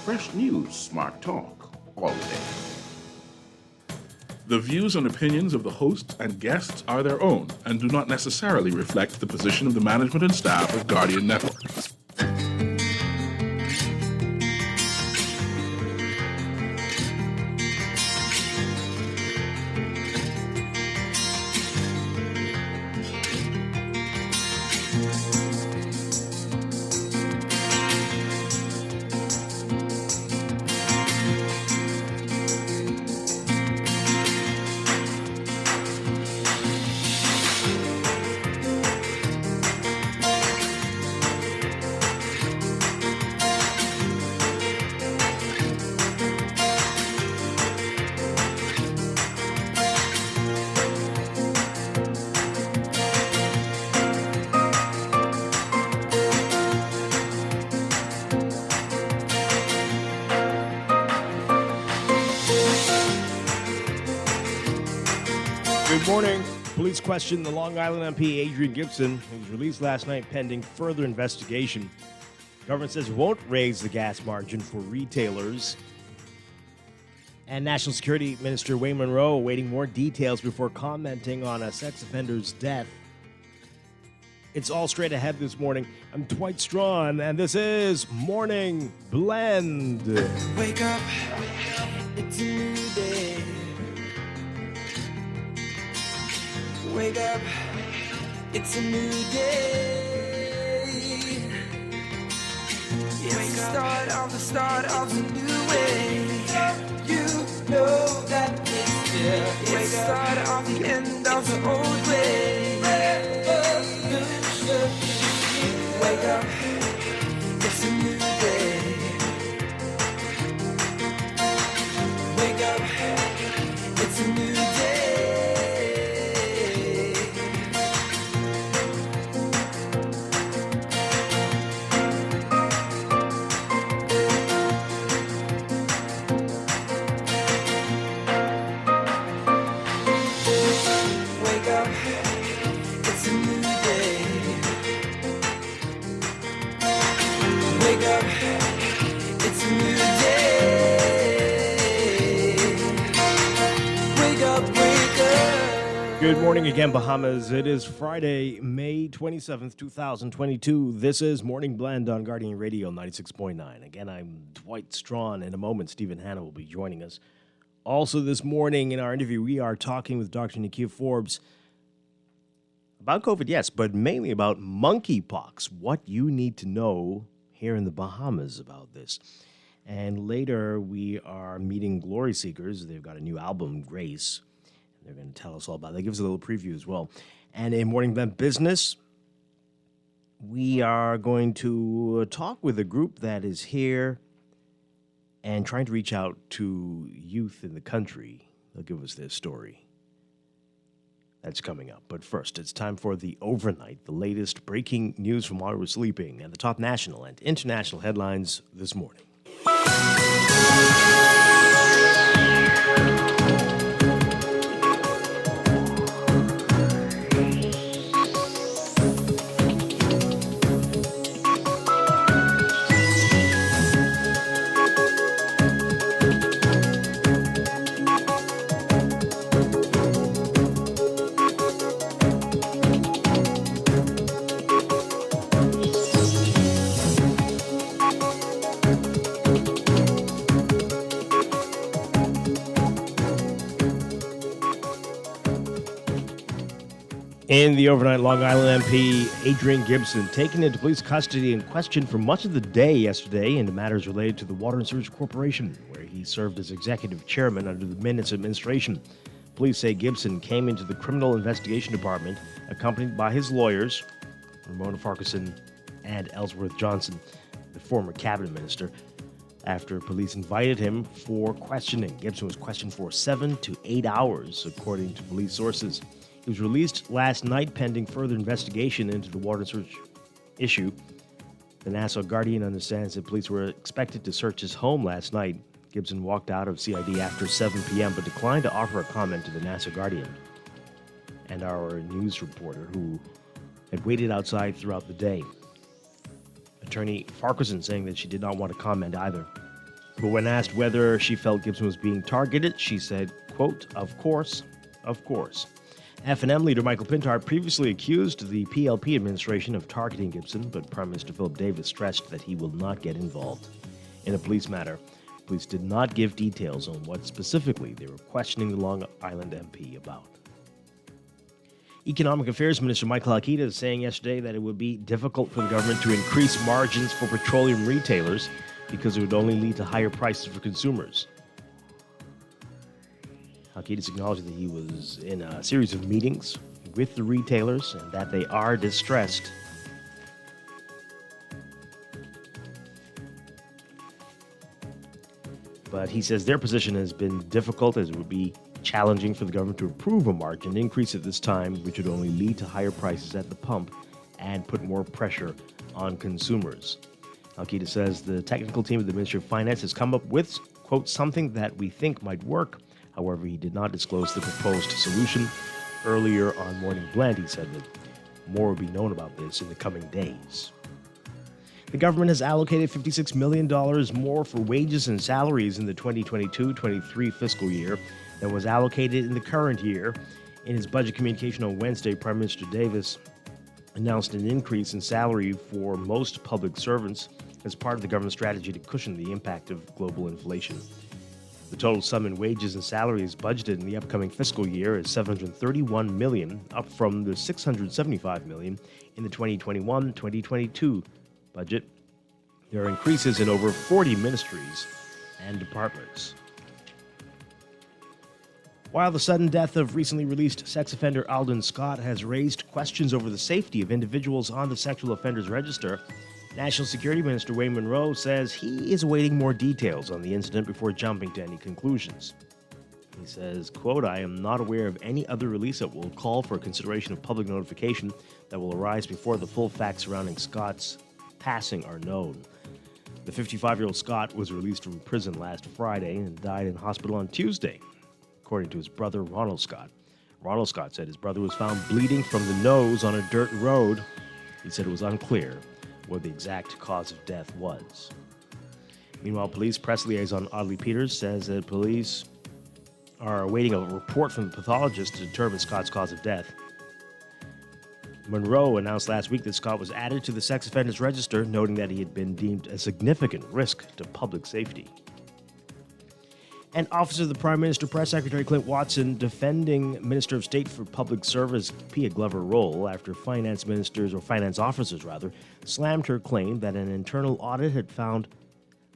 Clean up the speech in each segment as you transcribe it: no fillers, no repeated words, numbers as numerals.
fresh news, smart talk, all day. The views and opinions of the hosts and guests are their own and do not necessarily reflect the position of the management and staff of Guardian Network. Good morning. Police questioned the Long Island MP Adrian Gibson, who was released last night pending further investigation. Government says it won't raise the gas margin for retailers. And National Security Minister Wayne Monroe awaiting more details before commenting on a sex offender's death. It's all straight ahead this morning. I'm Dwight Strachan, and this is Morning Blend. Wake up, it's a new day. Wake up, it's a new day. It's the start of a new way. You know that it's here. It's the start of the end of the old way. Revolution. Wake up, it's a new day. Wake up, it's a new day. Good morning again, Bahamas. It is Friday, May 27th, 2022. This is Morning Blend on Guardian Radio 96.9. Again, I'm Dwight Strachan. In a moment, Stephen Hanna will be joining us. Also this morning in our interview, we are talking with Dr. Nikia Forbes about COVID, yes, but mainly about monkeypox, what you need to know here in the Bahamas about this. And later, we are meeting Glory Seekers. They've got a new album, Grace. They're going to tell us all about it. They give us a little preview as well. And in Morning Blend Business, we are going to talk with a group that is here and trying to reach out to youth in the country. They'll give us their story. That's coming up. But first, it's time for the Overnight, the latest breaking news from while we're sleeping, and the top national and international headlines this morning. In the overnight, Long Island MP Adrian Gibson taken into police custody and questioned for much of the day yesterday into matters related to the Water and Sewage Corporation, where he served as executive chairman under the Minutes administration. Police say Gibson came into the Criminal Investigation Department accompanied by his lawyers, Ramona Farquharson and Ellsworth Johnson, the former cabinet minister, after police invited him for questioning. Gibson was questioned for 7 to 8 hours, according to police sources. He was released last night pending further investigation into the water and sewage issue. The Nassau Guardian understands that police were expected to search his home last night. Gibson walked out of CID after 7 p.m. but declined to offer a comment to the Nassau Guardian and our news reporter, who had waited outside throughout the day. Attorney Farquharson saying that she did not want to comment either. But when asked whether she felt Gibson was being targeted, she said, quote, of course. F&M leader Michael Pintard previously accused the PLP administration of targeting Gibson, but Prime Minister Philip Davis stressed that he will not get involved. In a police matter, police did not give details on what specifically they were questioning the Long Island MP about. Economic Affairs Minister Michael Hakita is saying yesterday that it would be difficult for the government to increase margins for petroleum retailers because it would only lead to higher prices for consumers. Halkitis acknowledged that he was in a series of meetings with the retailers and that they are distressed. But he says their position has been difficult, as it would be challenging for the government to approve a margin increase at this time, which would only lead to higher prices at the pump and put more pressure on consumers. Halkitis says the technical team of the Ministry of Finance has come up with, quote, something that we think might work. However, he did not disclose the proposed solution. Earlier on Morning Blend, he said that more will be known about this in the coming days. The government has allocated $56 million more for wages and salaries in the 2022-23 fiscal year than was allocated in the current year. In his budget communication on Wednesday, Prime Minister Davis announced an increase in salary for most public servants as part of the government's strategy to cushion the impact of global inflation. The total sum in wages and salaries budgeted in the upcoming fiscal year is $731 million, up from the $675 million in the 2021-2022 budget. There are increases in over 40 ministries and departments. While the sudden death of recently released sex offender Alden Scott has raised questions over the safety of individuals on the sexual offenders register, National Security Minister Wayne Munro says he is awaiting more details on the incident before jumping to any conclusions. He says, quote, I am not aware of any other release that will call for consideration of public notification that will arise before the full facts surrounding Scott's passing are known. The 55-year-old Scott was released from prison last Friday and died in hospital on Tuesday, according to his brother Ronald Scott. Ronald Scott said his brother was found bleeding from the nose on a dirt road. He said it was unclear what the exact cause of death was. Meanwhile, police press liaison Audley Peters says that police are awaiting a report from the pathologist to determine Scott's cause of death. Monroe announced last week that Scott was added to the sex offenders register, noting that he had been deemed a significant risk to public safety. And Office of the Prime Minister Press Secretary Clint Watson defending Minister of State for Public Service Pia Glover-Roll after finance officers slammed her claim that an internal audit had found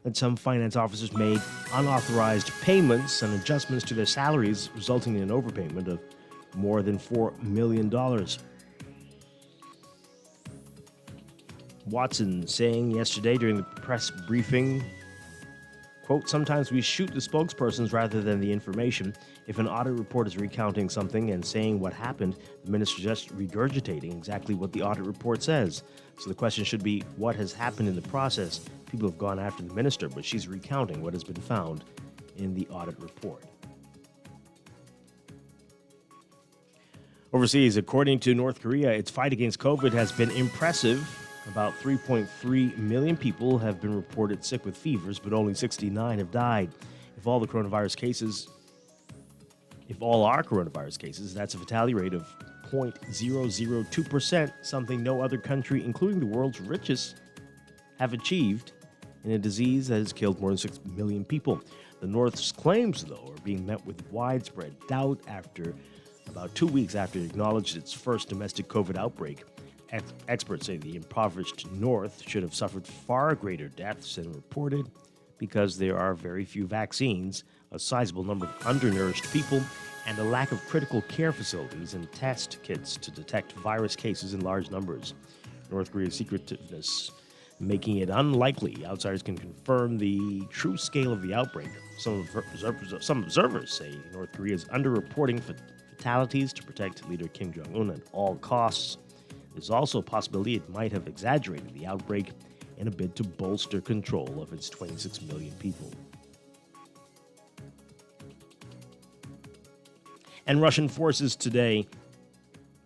that some finance officers made unauthorized payments and adjustments to their salaries, resulting in an overpayment of more than $4 million. Watson saying yesterday during the press briefing, quote, sometimes we shoot the spokespersons rather than the information. If an audit report is recounting something and saying what happened, the minister's just regurgitating exactly what the audit report says. So the question should be, what has happened in the process? People have gone after the minister, but she's recounting what has been found in the audit report. Overseas, according to North Korea, its fight against COVID has been impressive. About 3.3 million people have been reported sick with fevers, but only 69 have died. If all are coronavirus cases, that's a fatality rate of 0.002%, something no other country, including the world's richest, have achieved in a disease that has killed more than 6 million people. The North's claims, though, are being met with widespread doubt after about 2 weeks after it acknowledged its first domestic COVID outbreak. Experts say the impoverished North should have suffered far greater deaths than reported because there are very few vaccines, a sizable number of undernourished people, and a lack of critical care facilities and test kits to detect virus cases in large numbers. North Korea's secretiveness making it unlikely outsiders can confirm the true scale of the outbreak. Some observers say North Korea is underreporting fatalities to protect leader Kim Jong-un at all costs. There's also a possibility it might have exaggerated the outbreak in a bid to bolster control of its 26 million people. And Russian forces today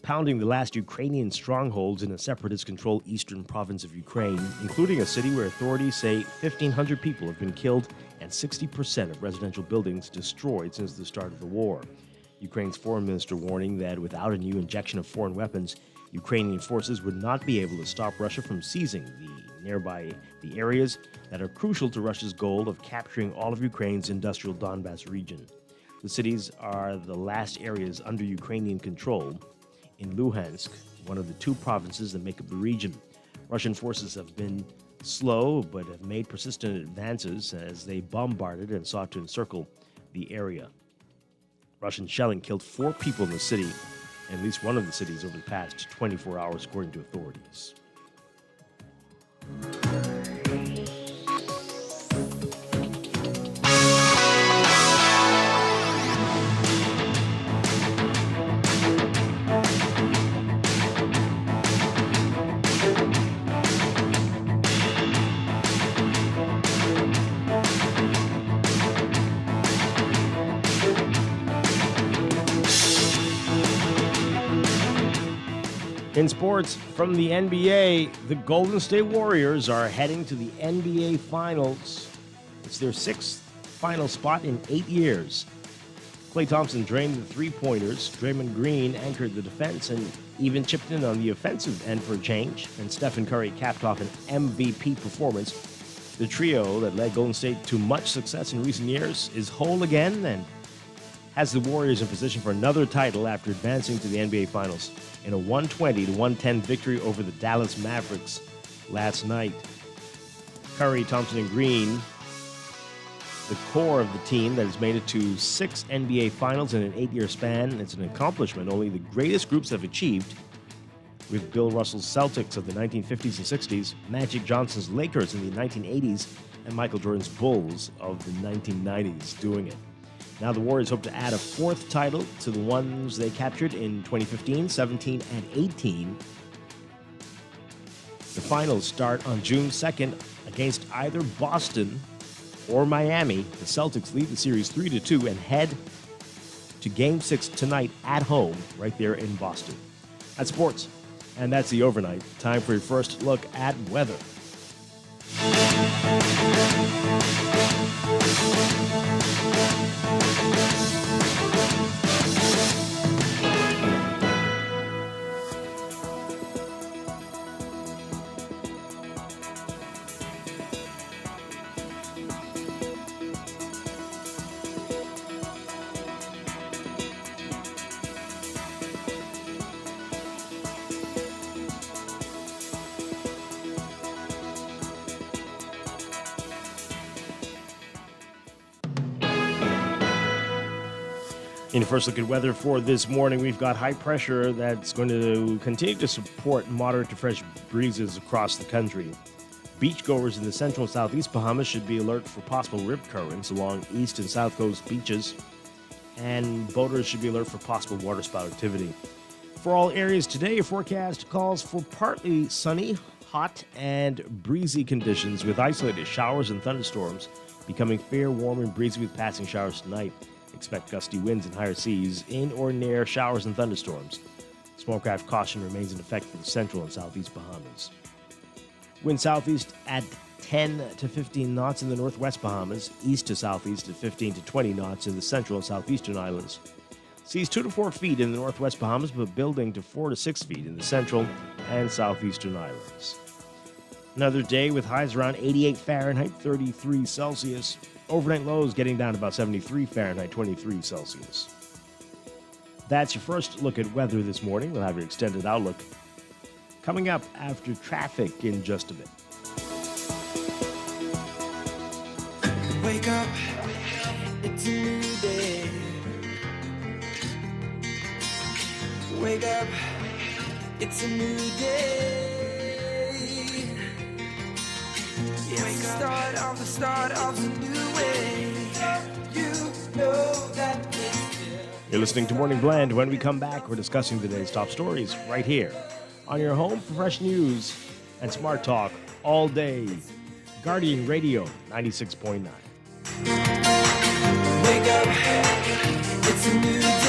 pounding the last Ukrainian strongholds in a separatist-controlled eastern province of Ukraine, including a city where authorities say 1,500 people have been killed and 60% of residential buildings destroyed since the start of the war. Ukraine's foreign minister warning that without a new injection of foreign weapons, Ukrainian forces would not be able to stop Russia from seizing the areas that are crucial to Russia's goal of capturing all of Ukraine's industrial Donbas region. The cities are the last areas under Ukrainian control in Luhansk, one of the two provinces that make up the region. Russian forces have been slow but have made persistent advances as they bombarded and sought to encircle the area. Russian shelling killed 4 people in the city, at least one of the cities, over the past 24 hours, according to authorities. In sports, from the NBA, the Golden State Warriors are heading to the NBA Finals. It's their 6th final spot in 8 years. Klay Thompson drained the three-pointers, Draymond Green anchored the defense and even chipped in on the offensive end for a change, and Stephen Curry capped off an MVP performance. The trio that led Golden State to much success in recent years is whole again and has the Warriors in position for another title after advancing to the NBA Finals in a 120-110 victory over the Dallas Mavericks last night. Curry, Thompson, and Green, the core of the team that has made it to 6 NBA Finals in an 8-year span. It's an accomplishment only the greatest groups have achieved, with Bill Russell's Celtics of the 1950s and 60s, Magic Johnson's Lakers in the 1980s, and Michael Jordan's Bulls of the 1990s doing it. Now the Warriors hope to add a 4th title to the ones they captured in 2015, 17, and 18. The finals start on June 2nd against either Boston or Miami. The Celtics lead the series 3-2 and head to Game 6 tonight at home right there in Boston. That's sports, and that's the overnight. Time for your first look at weather. In the first look at weather for this morning, we've got high pressure that's going to continue to support moderate to fresh breezes across the country. Beachgoers in the central and southeast Bahamas should be alert for possible rip currents along east and south coast beaches, and boaters should be alert for possible waterspout activity. For all areas today, a forecast calls for partly sunny, hot, and breezy conditions with isolated showers and thunderstorms, becoming fair, warm, and breezy with passing showers tonight. Expect gusty winds and higher seas in or near showers and thunderstorms. Smallcraft caution remains in effect for the central and southeast Bahamas. Wind southeast at 10 to 15 knots in the northwest Bahamas, east to southeast at 15 to 20 knots in the central and southeastern islands. Seas 2 to 4 feet in the northwest Bahamas, but building to 4 to 6 feet in the central and southeastern islands. Another day with highs around 88 Fahrenheit, 33 Celsius. Overnight lows getting down to about 73 Fahrenheit, 23 Celsius. That's your first look at weather this morning. We'll have your extended outlook coming up after traffic in just a bit. Wake up, it's a new day. Wake up, it's a new day. It's the start of a new way. You know that You're listening to Morning Blend. When we come back, we're discussing today's top stories right here on your home for fresh news and smart talk all day. Guardian Radio 96.9. Wake up, it's a new day.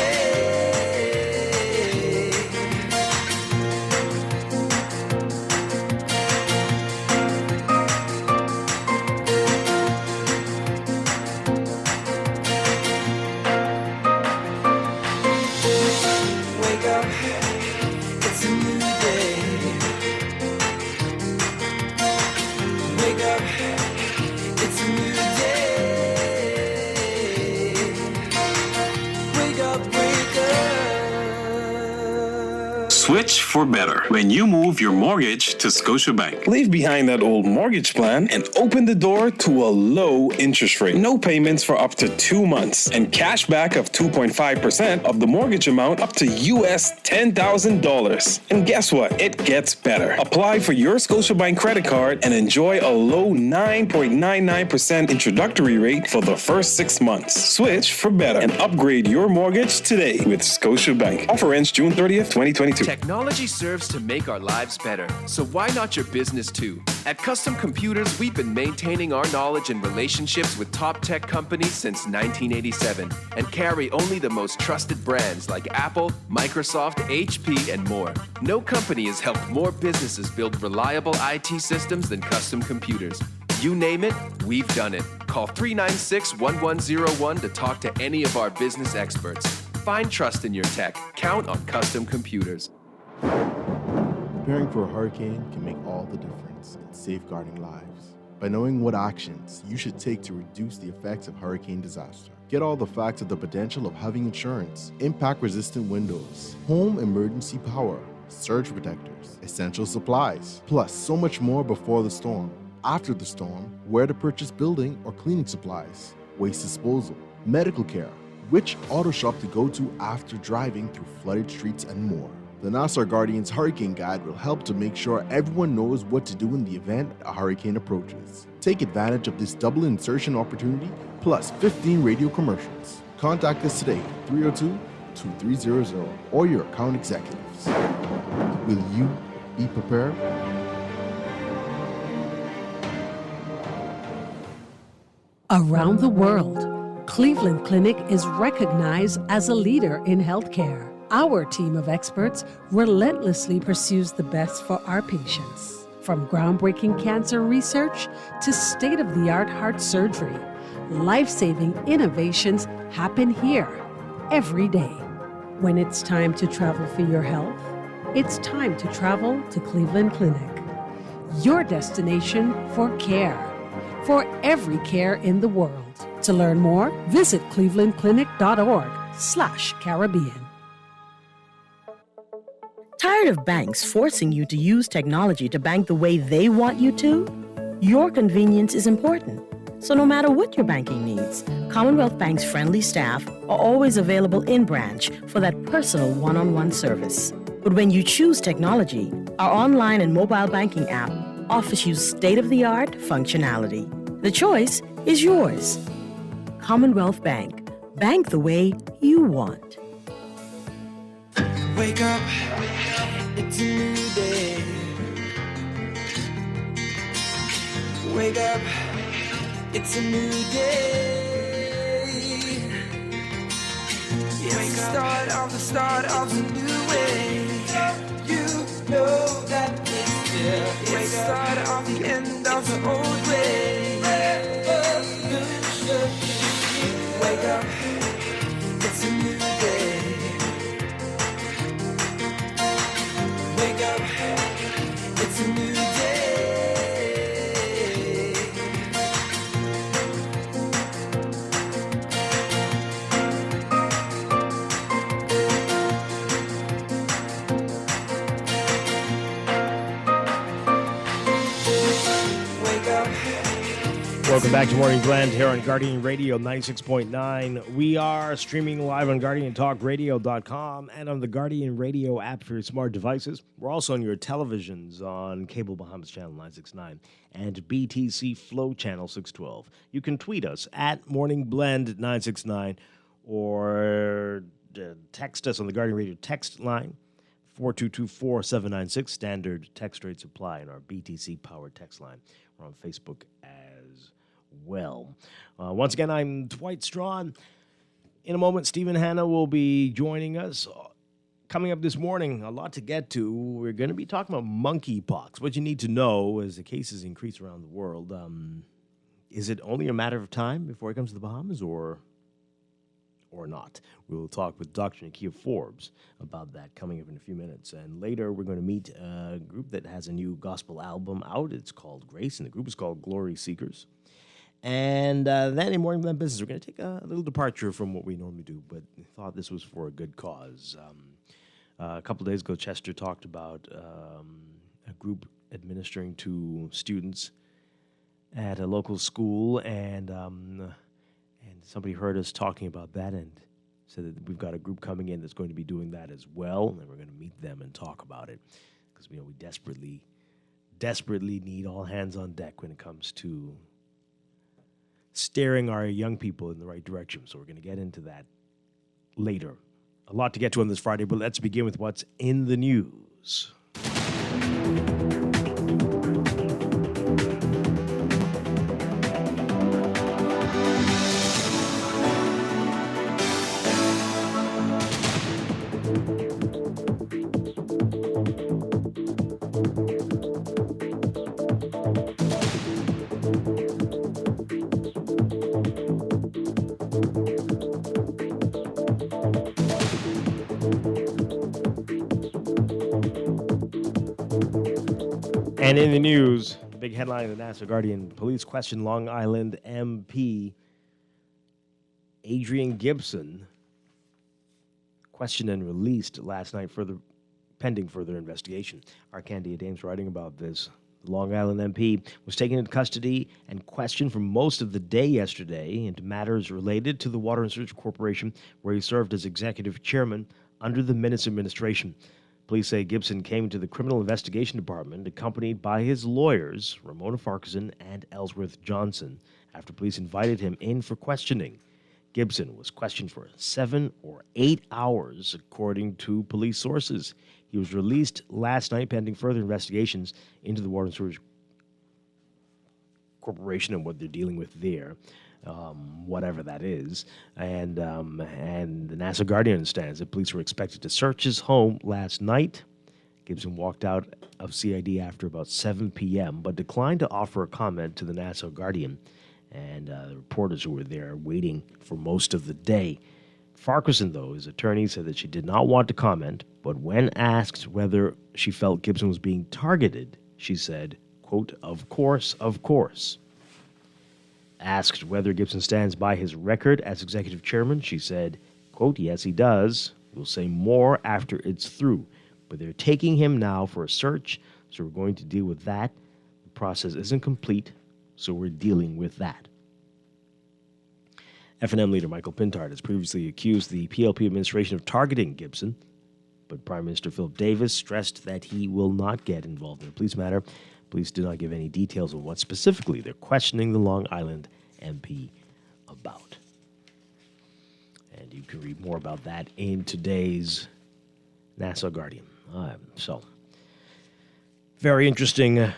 Switch for better when you move your mortgage to Scotiabank. Leave behind that old mortgage plan and open the door to a low interest rate. No payments for up to 2 months and cash back of 2.5% of the mortgage amount up to US $10,000. And guess what? It gets better. Apply for your Scotiabank credit card and enjoy a low 9.99% introductory rate for the first 6 months. Switch for better and upgrade your mortgage today with Scotiabank. Offer ends June 30th, 2022. Technology serves to make our lives better, so why not your business too? At Custom Computers, we've been maintaining our knowledge and relationships with top tech companies since 1987 and carry only the most trusted brands like Apple, Microsoft, HP, and more. No company has helped more businesses build reliable IT systems than Custom Computers. You name it, we've done it. Call 396-1101 to talk to any of our business experts. Find trust in your tech. Count on Custom Computers. Preparing for a hurricane can make all the difference in safeguarding lives. By knowing what actions you should take to reduce the effects of hurricane disaster. Get all the facts of the potential of having insurance, impact-resistant windows, home emergency power, surge protectors, essential supplies, plus so much more before the storm. After the storm, where to purchase building or cleaning supplies, waste disposal, medical care, which auto shop to go to after driving through flooded streets, and more. The Nassau Guardian's Hurricane Guide will help to make sure everyone knows what to do in the event a hurricane approaches. Take advantage of this double insertion opportunity plus 15 radio commercials. Contact us today at 302-2300 or your account executives. Will you be prepared? Around the world, Cleveland Clinic is recognized as a leader in healthcare. Our team of experts relentlessly pursues the best for our patients. From groundbreaking cancer research to state-of-the-art heart surgery, life-saving innovations happen here every day. When it's time to travel for your health, it's time to travel to Cleveland Clinic. Your destination for care, for every care in the world. To learn more, visit clevelandclinic.org/Caribbean. Tired of banks forcing you to use technology to bank the way they want you to? Your convenience is important. So no matter what your banking needs, Commonwealth Bank's friendly staff are always available in branch for that personal one-on-one service. But when you choose technology, our online and mobile banking app offers you state-of-the-art functionality. The choice is yours. Commonwealth Bank. Bank the way you want. Wake up, it's a new day. Wake up, it's a new day. It's the start of a new way. You know that it's the start of the end of the old way. Wake up, it's a new day. Wake up, it's a new day. Wake up. Welcome back to Morning Blend here on Guardian Radio 96.9. We are streaming live on GuardianTalkRadio.com and on the Guardian Radio app for your smart devices. We're also on your televisions on Cable Bahamas Channel 969 and BTC Flow Channel 612. You can tweet us at MorningBlend969 or text us on the Guardian Radio text line 422-4796, standard text rate supply, and our BTC powered text line. We're on Facebook as well. Once again, I'm Dwight Strachan. In a moment, Stephen Hanna will be joining us. Coming up this morning, a lot to get to. We're going to be talking about monkeypox. What you need to know as the cases increase around the world. Is it only a matter of time before it comes to the Bahamas, or not? We will talk with Dr. Nakia Forbes about that coming up in a few minutes. And later, we're going to meet a group that has a new gospel album out. It's called Grace, and the group is called Glory Seekers. And then in Morning Blend Business, we're going to take a little departure from what we normally do, but thought this was for a good cause. A couple of days ago, Chester talked about a group administering to students at a local school, and somebody heard us talking about that and said that we've got a group coming in that's going to be doing that as well, and we're going to meet them and talk about it because we desperately need all hands on deck when it comes to steering our young people in the right direction. So we're going to get into that later. A lot to get to on this Friday, but let's begin with what's in the news. And in the news, the big headline in the Nassau Guardian, police question Long Island MP Adrian Gibson, questioned and released last night pending further investigation. Our Candia Dames writing about this. The Long Island MP was taken into custody and questioned for most of the day yesterday into matters related to the Water and Sewage Corporation, where he served as executive chairman under the Minnis administration. Police say Gibson came to the Criminal Investigation Department accompanied by his lawyers, Ramona Farquharson and Ellsworth Johnson, after police invited him in for questioning. Gibson was questioned for 7 or 8 hours, according to police sources. He was released last night pending further investigations into the Water and Sewage Corporation and what they're dealing with there. Whatever that is. And the Nassau Guardian understands that police were expected to search his home last night. Gibson walked out of CID after about 7 p.m., but declined to offer a comment to the Nassau Guardian and the reporters who were there waiting for most of the day. Farquharson, though, his attorney, said that she did not want to comment, but when asked whether she felt Gibson was being targeted, she said, quote, "Of course, of course." Asked whether Gibson stands by his record as executive chairman, she said, quote, "Yes, he does. We'll say more after it's through. But they're taking him now for a search, so we're going to deal with that. The process isn't complete, so we're dealing with that." F&M leader Michael Pintard has previously accused the PLP administration of targeting Gibson, but Prime Minister Philip Davis stressed that he will not get involved in a police matter. Police did not give any details on what specifically they're questioning the Long Island MP about. And you can read more about that in today's Nassau Guardian. So, very interesting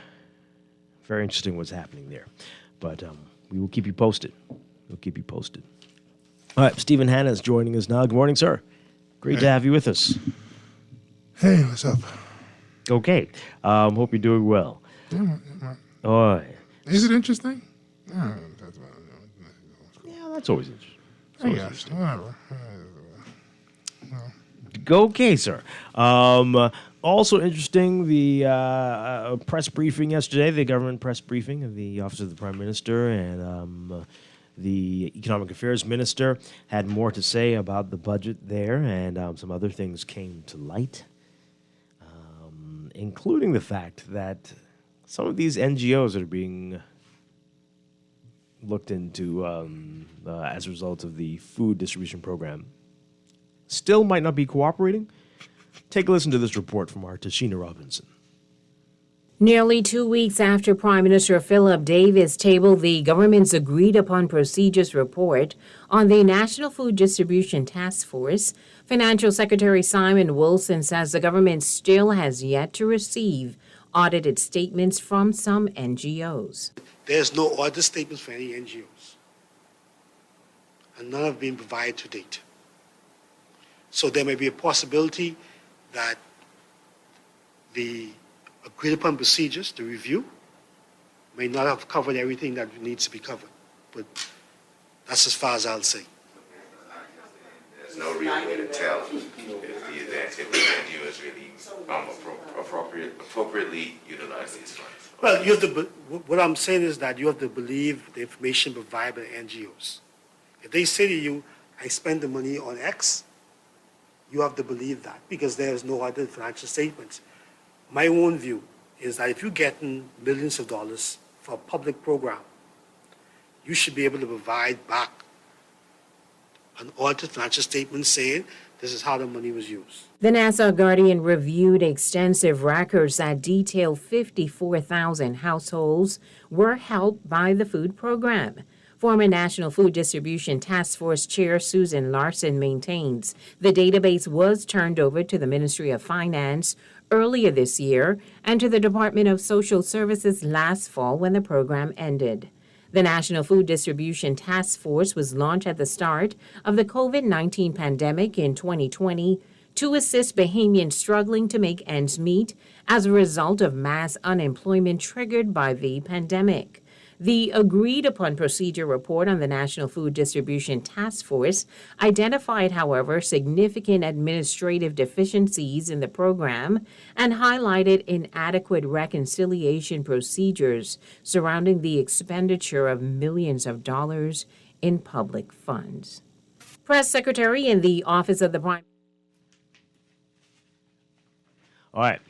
what's happening there. But we will keep you posted. We'll keep you posted. All right, Stephen Hanna is joining us now. Good morning, sir. Great to have you with us. Hey, what's up? Okay. Hope you're doing well. Oh, yeah. Is it interesting? Yeah, that's always interesting. I guess. Whatever. Okay, sir. Also interesting, the press briefing yesterday, the government press briefing of the Office of the Prime Minister and the Economic Affairs Minister had more to say about the budget there, and some other things came to light, including the fact that some of these NGOs that are being looked into as a result of the food distribution program still might not be cooperating. Take a listen to this report from our Tashina Robinson. Nearly 2 weeks after Prime Minister Philip Davis tabled the government's agreed-upon procedures report on the National Food Distribution Task Force, Financial Secretary Simon Wilson says the government still has yet to receive audited statements from some NGOs. There's no audit statements for any NGOs, and none have been provided to date. So there may be a possibility that the agreed-upon procedures, the review, may not have covered everything that needs to be covered. But that's as far as I'll say. There's no real way to tell if the NGO is really appropriately utilize these funds. Well, you have to. What I'm saying is that you have to believe the information provided by the NGOs. If they say to you, "I spend the money on X," You have to believe that because there is no other financial statements. My own view is that if you're getting millions of dollars for a public program, you should be able to provide back an audited financial statement saying this is how the money was used. The Nassau Guardian reviewed extensive records that detail 54,000 households were helped by the food program. Former National Food Distribution Task Force Chair Susan Larson maintains the database was turned over to the Ministry of Finance earlier this year and to the Department of Social Services last fall when the program ended. The National Food Distribution Task Force was launched at the start of the COVID-19 pandemic in 2020 to assist Bahamians struggling to make ends meet as a result of mass unemployment triggered by the pandemic. The agreed-upon procedure report on the National Food Distribution Task Force identified, however, significant administrative deficiencies in the program and highlighted inadequate reconciliation procedures surrounding the expenditure of millions of dollars in public funds. Press Secretary in the Office of the Prime... All right.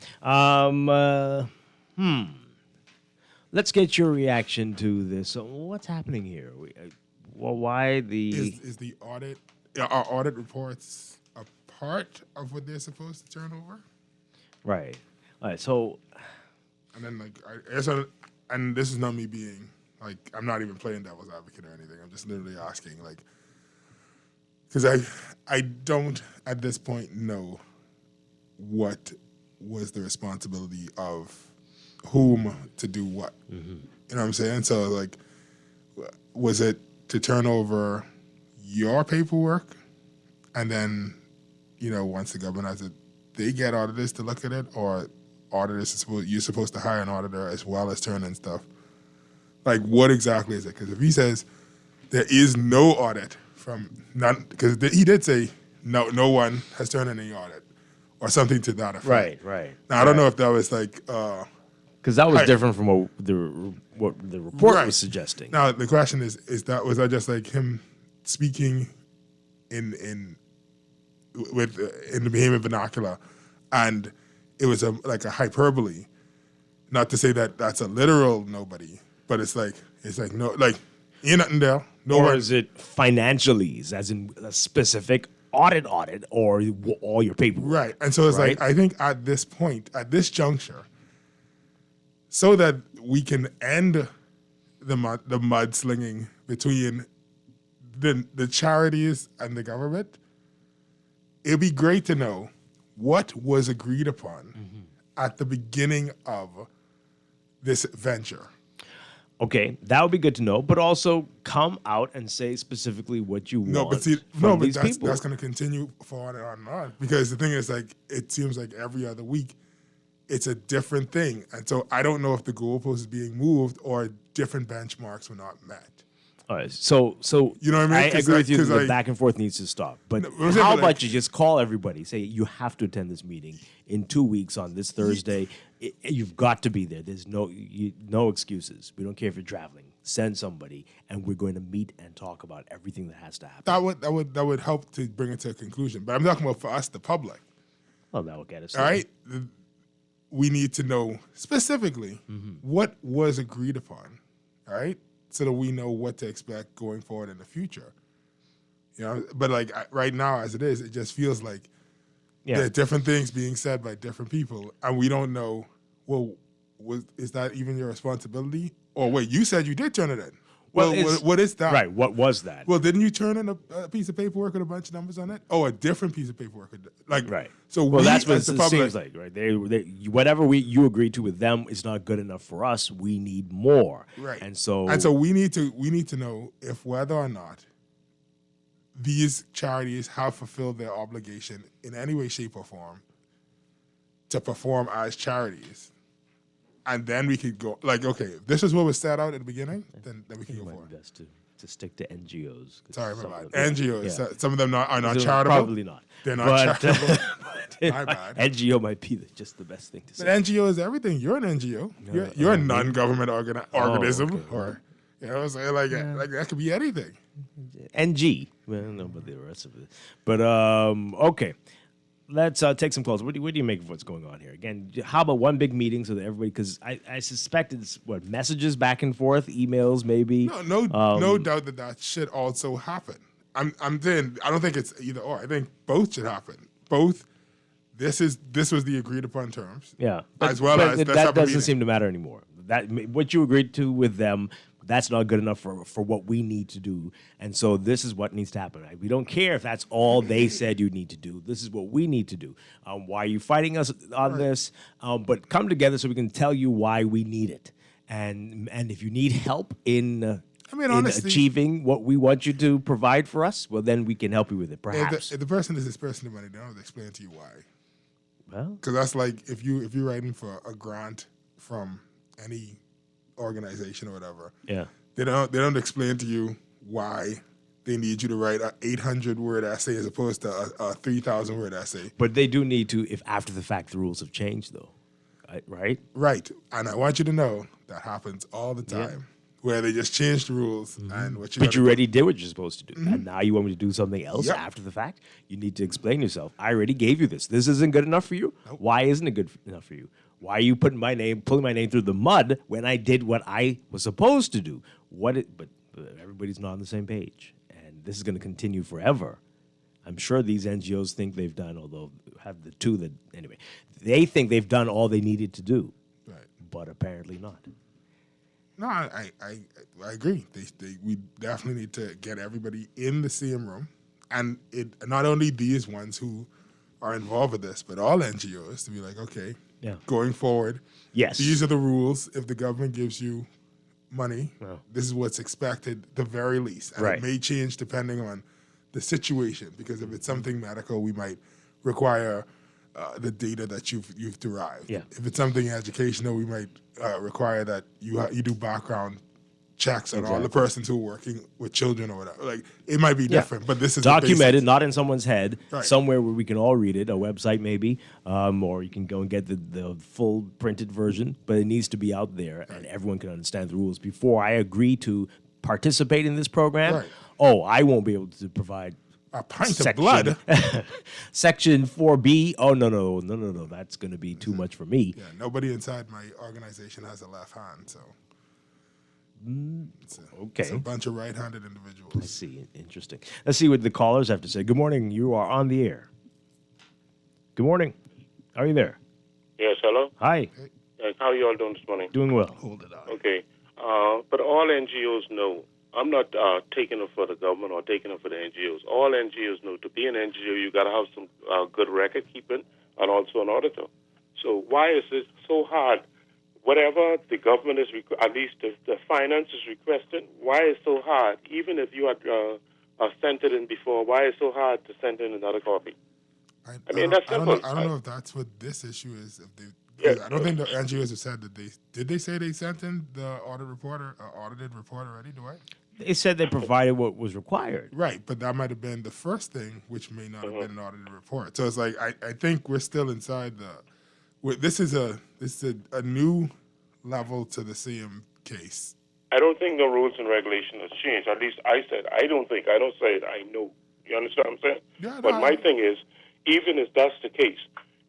Let's get your reaction to this. So what's happening here? Why the... Is the audit, are audit reports a part of what they're supposed to turn over? Right. All right, so... And then, and this is not me being, I'm not even playing devil's advocate or anything. I'm just literally asking, because I don't, at this point, know what was the responsibility of whom to do what. Mm-hmm. You know what I'm saying? So, was it to turn over your paperwork and then, once the government has it, they get auditors to look at it, or auditors, you're supposed to hire an auditor as well as turn in stuff? What exactly is it? Because if he says there is no audit from none, because he did say no one has turned in any audit or something to that effect. Right. Now, I don't know if that was because that was different from what the report was suggesting. Now the question was that just him speaking in the Bahamian vernacular, and it was a hyperbole, not to say that that's a literal nobody, but it's no, ain't nothing there. No or one. Is it financially, as in a specific audit, or all your paperwork? Right, and so it's I think at this point, at this juncture, so that we can end the mudslinging between the charities and the government, it'd be great to know what was agreed upon at the beginning of this venture. Okay, that would be good to know, but also come out and say specifically what you want from these people. That's going to continue for on and on and on, because the thing is, it seems like every other week, it's a different thing. And so I don't know if the goalpost is being moved or different benchmarks were not met. All right, so you know what I mean? I agree with you that the back and forth needs to stop. But how about you just call everybody, say you have to attend this meeting in 2 weeks on this Thursday. You've got to be there. There's no excuses. We don't care if you're traveling. Send somebody, and we're going to meet and talk about everything that has to happen. That would help to bring it to a conclusion. But I'm talking about for us, the public. Well, that will get us. All right. We need to know specifically what was agreed upon, all right, so that we know what to expect going forward in the future. But right now, as it is, it just feels like there are different things being said by different people, and we don't know, is that even your responsibility? Or wait, you said you did turn it in. Well, what is that? Right, what was that? Well, didn't you turn in a piece of paperwork with a bunch of numbers on it? Oh, a different piece of paperwork. Right. So that's what it seems like, right? Whatever you agreed to with them is not good enough for us. We need more. Right. And so we need to know if whether or not these charities have fulfilled their obligation in any way, shape, or form to perform as charities. And then we could go, okay, if this is what was set out at the beginning, then we can go forward. Best to stick to NGOs. Sorry, my bad. NGOs. Some of them are not charitable. Probably not. They're not charitable. My bad. NGO might be just the best thing to say. But NGO is everything. You're an NGO. You're a non-government organism. Okay. Or, that could be anything. NG. Well, I don't know about the rest of it. But, okay. Let's take some calls. What do you make of what's going on here? Again, how about one big meeting so that everybody, because I suspect it's, messages back and forth, emails maybe? No doubt that should also happen. I'm saying I don't think it's either or. I think both should happen. Both. This was the agreed upon terms. Yeah, as well as that doesn't seem to matter anymore. That what you agreed to with them, that's not good enough for what we need to do. And so this is what needs to happen. Right? We don't care if that's all they said you need to do. This is what we need to do. Why are you fighting us on this? But come together so we can tell you why we need it. And if you need help in honestly, achieving what we want you to provide for us, well, then we can help you with it, perhaps. If the person is dispersing the money, they don't have to explain to you why. Well, because that's like if you're writing for a grant from any organization or whatever. Yeah, they don't explain to you why they need you to write an 800-word essay as opposed to a 3,000-word essay. But they do need to, if after the fact the rules have changed, though, right? Right, and I want you to know that happens all the time. Where they just change the rules and what you. But you already did what you're supposed to do, and now you want me to do something else after the fact. You need to explain yourself. I already gave you this. This isn't good enough for you. Nope. Why isn't it good enough for you? Why are you pulling my name through the mud when I did what I was supposed to do? But everybody's not on the same page, and this is going to continue forever. I'm sure these NGOs think they've done, although have the two that anyway, they think they've done all they needed to do, right? But apparently not. No, I agree. We definitely need to get everybody in the same room, and not only these ones who are involved with this, but all NGOs to be like, okay, going forward, yes, these are the rules. If the government gives you money, this is what's expected, the very least, and it may change depending on the situation. Because if it's something medical, we might require the data that you've derived. Yeah. If it's something educational, we might require that you do background checks on all the persons who are working with children or whatever. Like it might be different, but this is documented, not in someone's head, somewhere where we can all read it, a website maybe, or you can go and get the full printed version. But it needs to be out there, and everyone can understand the rules before I agree to participate in this program. Right. Oh, I won't be able to provide a pint of blood. Section 4B. Oh, no. That's going to be too much for me. Yeah, nobody inside my organization has a left hand, so. It's a bunch of right-handed individuals. I see. Interesting. Let's see what the callers have to say. Good morning. You are on the air. Good morning. Are you there? Yes, hello? Hi. Yes, how are you all doing this morning? Doing well. Hold it on. Okay. But all NGOs know, I'm not taking it for the government or taking it for the NGOs. All NGOs know to be an NGO, you got to have some good record keeping and also an auditor. So why is it so hard? Whatever the government is, at least the finance is requesting, why is it so hard? Even if you had sent it in before, why is it so hard to send in another copy? I mean, that's simple. I don't know if that's what this issue is. I don't think the NGOs have said that did they say they sent in the audited report already, Dwight? They said they provided what was required. Right, but that might have been the first thing, which may not have been an audited report. So it's like I think we're still inside this is a new level to the CM case. I don't think the rules and regulations has changed. At least I said I don't say it. I know. You understand what I'm saying? Yeah, but my thing is, even if that's the case,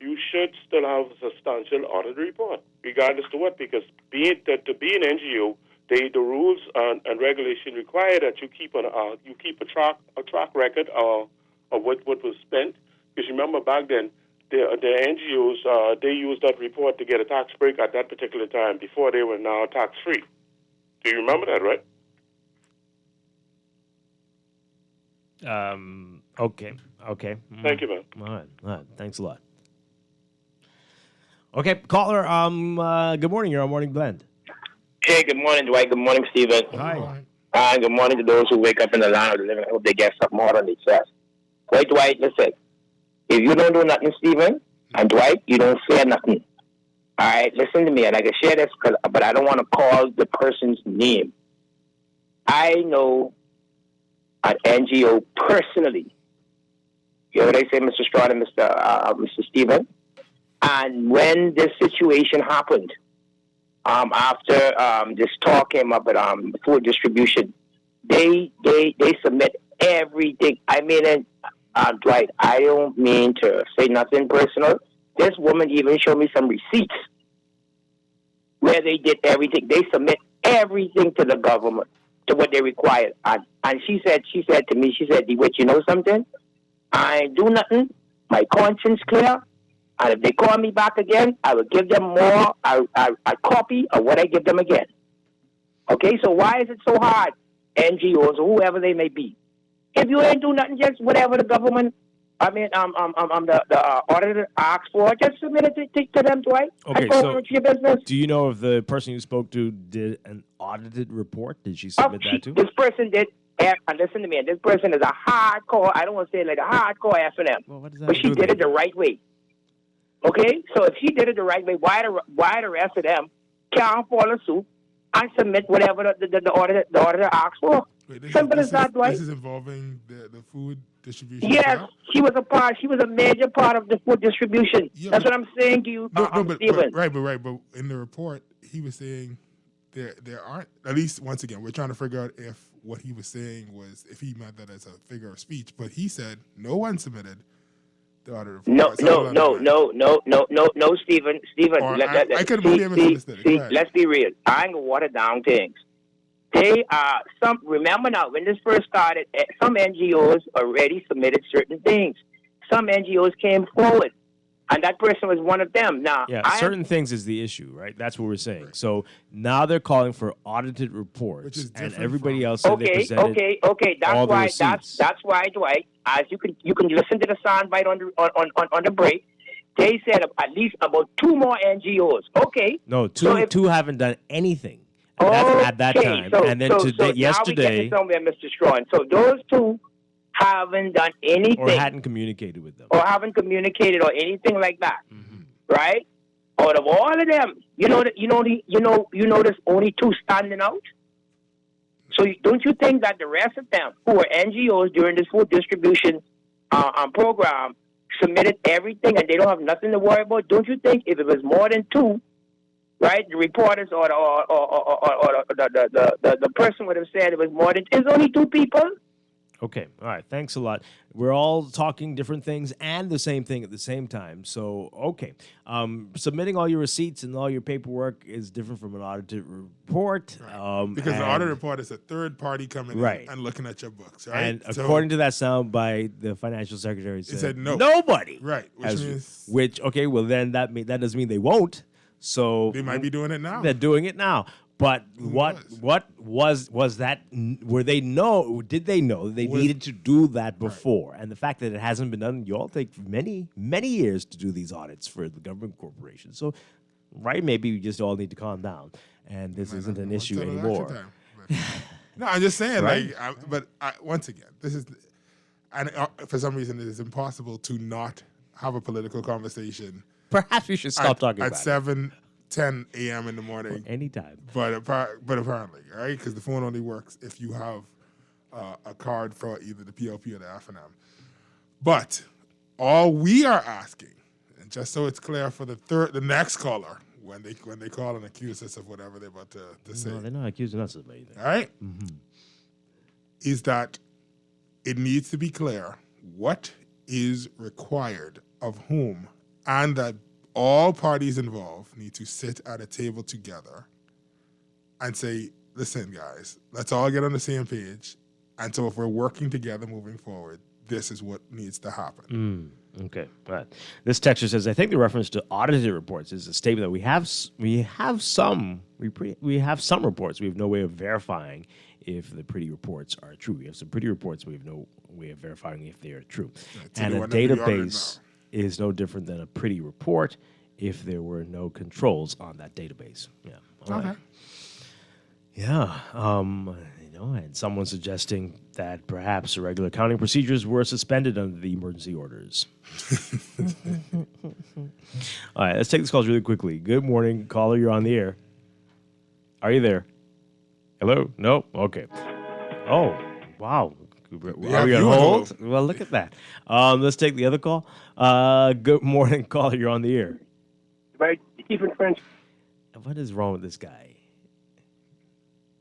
you should still have a substantial audit report, regardless to what. Because to be an NGO, the rules and regulation require that you keep a track record of what was spent. Because remember back then, the NGOs they used that report to get a tax break at that particular time before they were now tax free. Do you remember that, right? Okay. Thank you, man. All right. Thanks a lot. Okay, caller. Good morning. You're on Morning Blend. Hey, good morning, Dwight. Good morning, Stephen. Hi. And good morning to those who wake up in the land of the living. I hope they get something more on their chest. Wait, Dwight, listen. If you don't do nothing, Stephen, and Dwight, you don't say nothing. All right, listen to me, and I can share this, but I don't want to call the person's name. I know an NGO personally. You know what I say, Mr. Strachan and Mr. Stephen? And when this situation happened, after this talk came up at food distribution, they submit everything. I mean, Dwight, I don't mean to say nothing personal. This woman even showed me some receipts where they did everything. They submit everything to the government, to what they required. And she said to me, DeWitt, you know something? I ain't do nothing. My conscience clear. And if they call me back again, I will give them more, a copy of what I give them again. Okay, so why is it so hard, NGOs or whoever they may be? If you ain't do nothing, just whatever the government, the auditor asks for, just submit it to them, Dwight. Okay, and so your business. Do you know if the person you spoke to did an audited report? Did she submit that too? This person did. And listen to me. This person is a hardcore. I don't want to say like a hardcore F&M, but she did it the right way. Okay, so if she did it the right way, why the rest of them can't follow suit and submit whatever the auditor asks for? Wait, Simple as that, Dwight. This is involving the food distribution. Yes, staff? she was a major part of the food distribution. That's what I'm saying to you, Stephen. But in the report, he was saying there aren't, at least once again, we're trying to figure out if what he was saying was, if he meant that as a figure of speech, but he said no one submitted the audit report. No, Stephen. I could have misunderstood. Let's be real. I ain't gonna water down things. They remember now, when this first started, some NGOs already submitted certain things. Some NGOs came forward, and that person was one of them. Now, certain things is the issue, right? That's what we're saying. Right. So now they're calling for audited reports, and everybody else said they presented all the receipts. That's why, Dwight. As you can listen to the soundbite on the break. They said at least about 2 more NGOs. Okay. No, two haven't done anything. At that time. And then yesterday. Now we get to somewhere, Mr. Strachan. So those 2 haven't done anything. Or hadn't communicated with them. Or haven't communicated or anything like that. Mm-hmm. Right? Out of all of them, you know there's only 2 standing out? So don't you think that the rest of them who were NGOs during this food distribution program submitted everything and they don't have nothing to worry about? Don't you think if it was more than 2, right, the reporters or the person would have said it was more than, it's only 2 people? Okay, all right, thanks a lot. We're all talking different things and the same thing at the same time. So, okay, submitting all your receipts and all your paperwork is different from an audited report. Right. Because the audit report is a third party coming in and looking at your books, right? And according to that sound by the financial secretary said no. Nobody. Right, then that doesn't mean they won't. So they might be doing it now. They're doing it now. But what was that? Did they know they needed to do that before? Right. And the fact that it hasn't been done, you all take many years to do these audits for the government corporation. So, right, maybe we just all need to calm down, and this isn't an issue anymore. No, I'm just saying, right? Once again, this is, and for some reason, it is impossible to not have a political conversation. Perhaps we should stop talking about it. 10 a.m. in the morning. Or anytime. But apparently, right? Because the phone only works if you have a card for either the PLP or the F&M. But all we are asking, and just so it's clear for the next caller, when they call and accuse us of whatever they're about to say. No, they're not accusing us of anything. All right? Mm-hmm. Is that it needs to be clear what is required of whom, and that all parties involved need to sit at a table together and say, listen, guys, let's all get on the same page. And so if we're working together moving forward, this is what needs to happen. Okay. All right. This texture says, I think the reference to audited reports is a statement that we have some reports. We have no way of verifying if the pretty reports are true. We have some pretty reports. We have no way of verifying if they are true. And a database is no different than a pretty report if there were no controls on that database. Yeah. All right. Yeah. And someone suggesting that perhaps irregular accounting procedures were suspended under the emergency orders. All right, let's take this call really quickly. Good morning, caller. You're on the air. Are you there? Hello? No? Okay. Oh, wow. Are we on hold? Well, look at that. Let's take the other call. Good morning, caller. You're on the air. Right, keeping friends. What is wrong with this guy?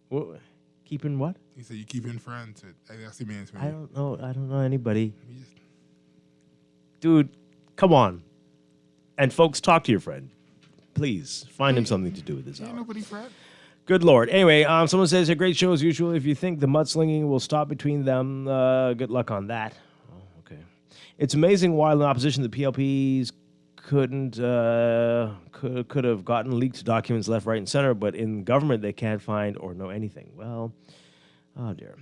What? Keeping what? He said you keeping friends. I don't know anybody. dude, come on. And folks, talk to your friend. Please, find him something to do with this hour. Nobody, Fred. Good Lord. Anyway, someone says, a great show as usual. If you think the mudslinging will stop between them, good luck on that. Oh, okay. It's amazing while in opposition, the PLPs could have gotten leaked documents left, right, and center, but in government, they can't find or know anything. Well, oh, dear.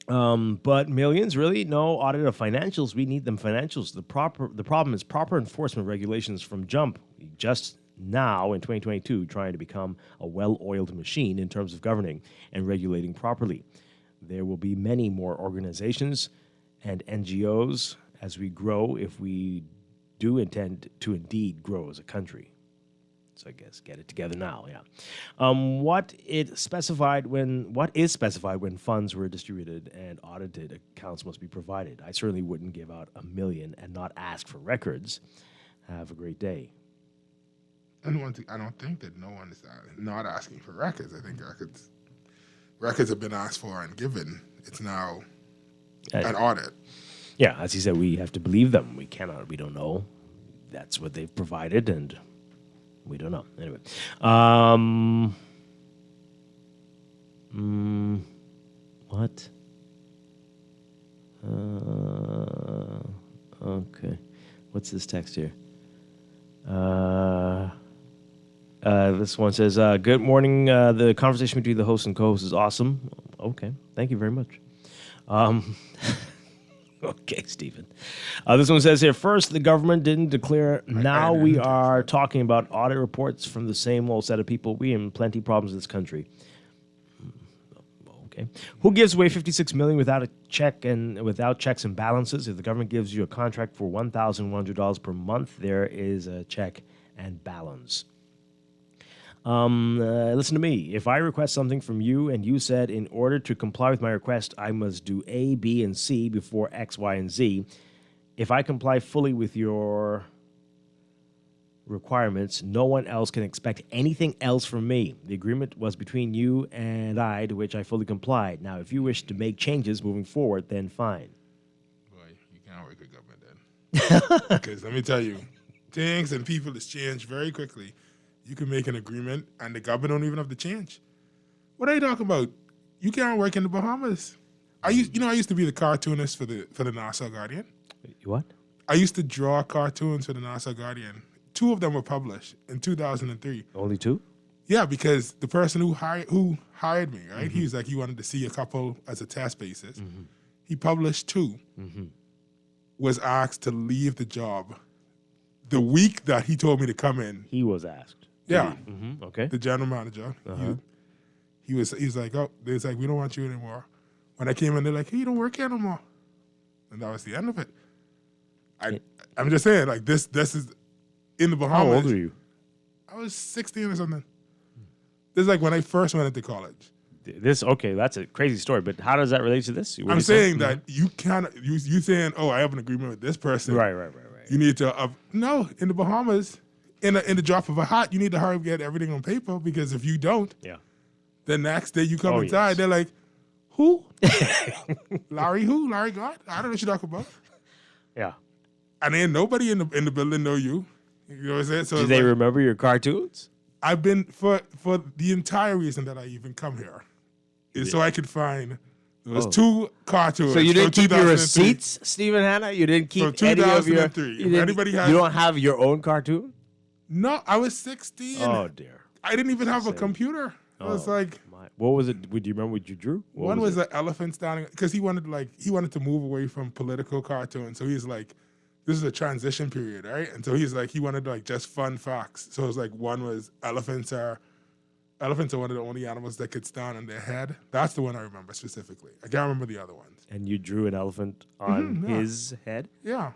But millions, really? No audit of financials. We need them financials. The problem is proper enforcement regulations from jump. Just now in 2022 trying to become a well-oiled machine in terms of governing and regulating properly. There will be many more organizations and NGOs as we grow if we do intend to indeed grow as a country. So I guess get it together now, yeah. What is specified when funds were distributed and audited accounts must be provided? I certainly wouldn't give out $1 million and not ask for records. Have a great day. And I don't think that no one is not asking for records. I think records have been asked for and given. It's now an audit. Yeah, as he said, we have to believe them. We don't know. That's what they've provided, and we don't know. Anyway. What? Okay. What's this text here? This one says, good morning. The conversation between the host and co-host is awesome. Okay. Thank you very much. Okay, Stephen. This one says here, first, the government didn't declare. Now we are talking about audit reports from the same old set of people. We have plenty of problems in this country. Okay. Who gives away $56 million without a check and without checks and balances? If the government gives you a contract for $1,100 per month, there is a check and balance. Listen to me. If I request something from you and you said in order to comply with my request, I must do A, B, and C before X, Y, and Z. If I comply fully with your requirements, no one else can expect anything else from me. The agreement was between you and I, to which I fully complied. Now, if you wish to make changes moving forward, then fine. Boy, you can't work with government then. Because let me tell you, things and people has changed very quickly. You can make an agreement, and the government don't even have to change. What are you talking about? You can't work in the Bahamas. I used to be the cartoonist for the Nassau Guardian. What? I used to draw cartoons for the Nassau Guardian. 2 of them were published in 2003. Only 2? Yeah, because the person who hired me, right? He was like, he wanted to see a couple as a test basis. He published 2. Was asked to leave the job the week that he told me to come in. He was asked. Yeah. Okay. The general manager. He was like, oh, they was like, we don't want you anymore. When I came in, they're like, hey, you don't work here no more. And that was the end of it. I'm just saying, like, this is in the Bahamas. How old were you? I was 16 or something. This is like when I first went into college. That's a crazy story, but how does that relate to this? I'm saying that you can't, you saying, oh, I have an agreement with this person. Right. You need to, no, in the Bahamas, in the drop of a hat, you need to hurry up get everything on paper, because if you don't, the next day you come inside, they're like, who? Larry who? Larry God? I don't know what you're talking about. Yeah. And ain't nobody in the building know you. You know what I'm saying? So do they remember your cartoons? I've been, for the entire reason that I even come here, is so I could find those 2 cartoons. So you didn't keep your receipts, Stephen Hanna? You didn't keep any of your... You don't have your own cartoon? No, I was 16. Oh, dear. I didn't even have a computer. I was like... What was it? Do you remember what you drew? One was the elephant standing... Because he wanted to move away from political cartoons. So he's like, this is a transition period, right? And so he's like, he wanted like just fun facts. So it was like, one was elephants are one of the only animals that could stand on their head. That's the one I remember specifically. I can't remember the other ones. And you drew an elephant on his head? Yeah.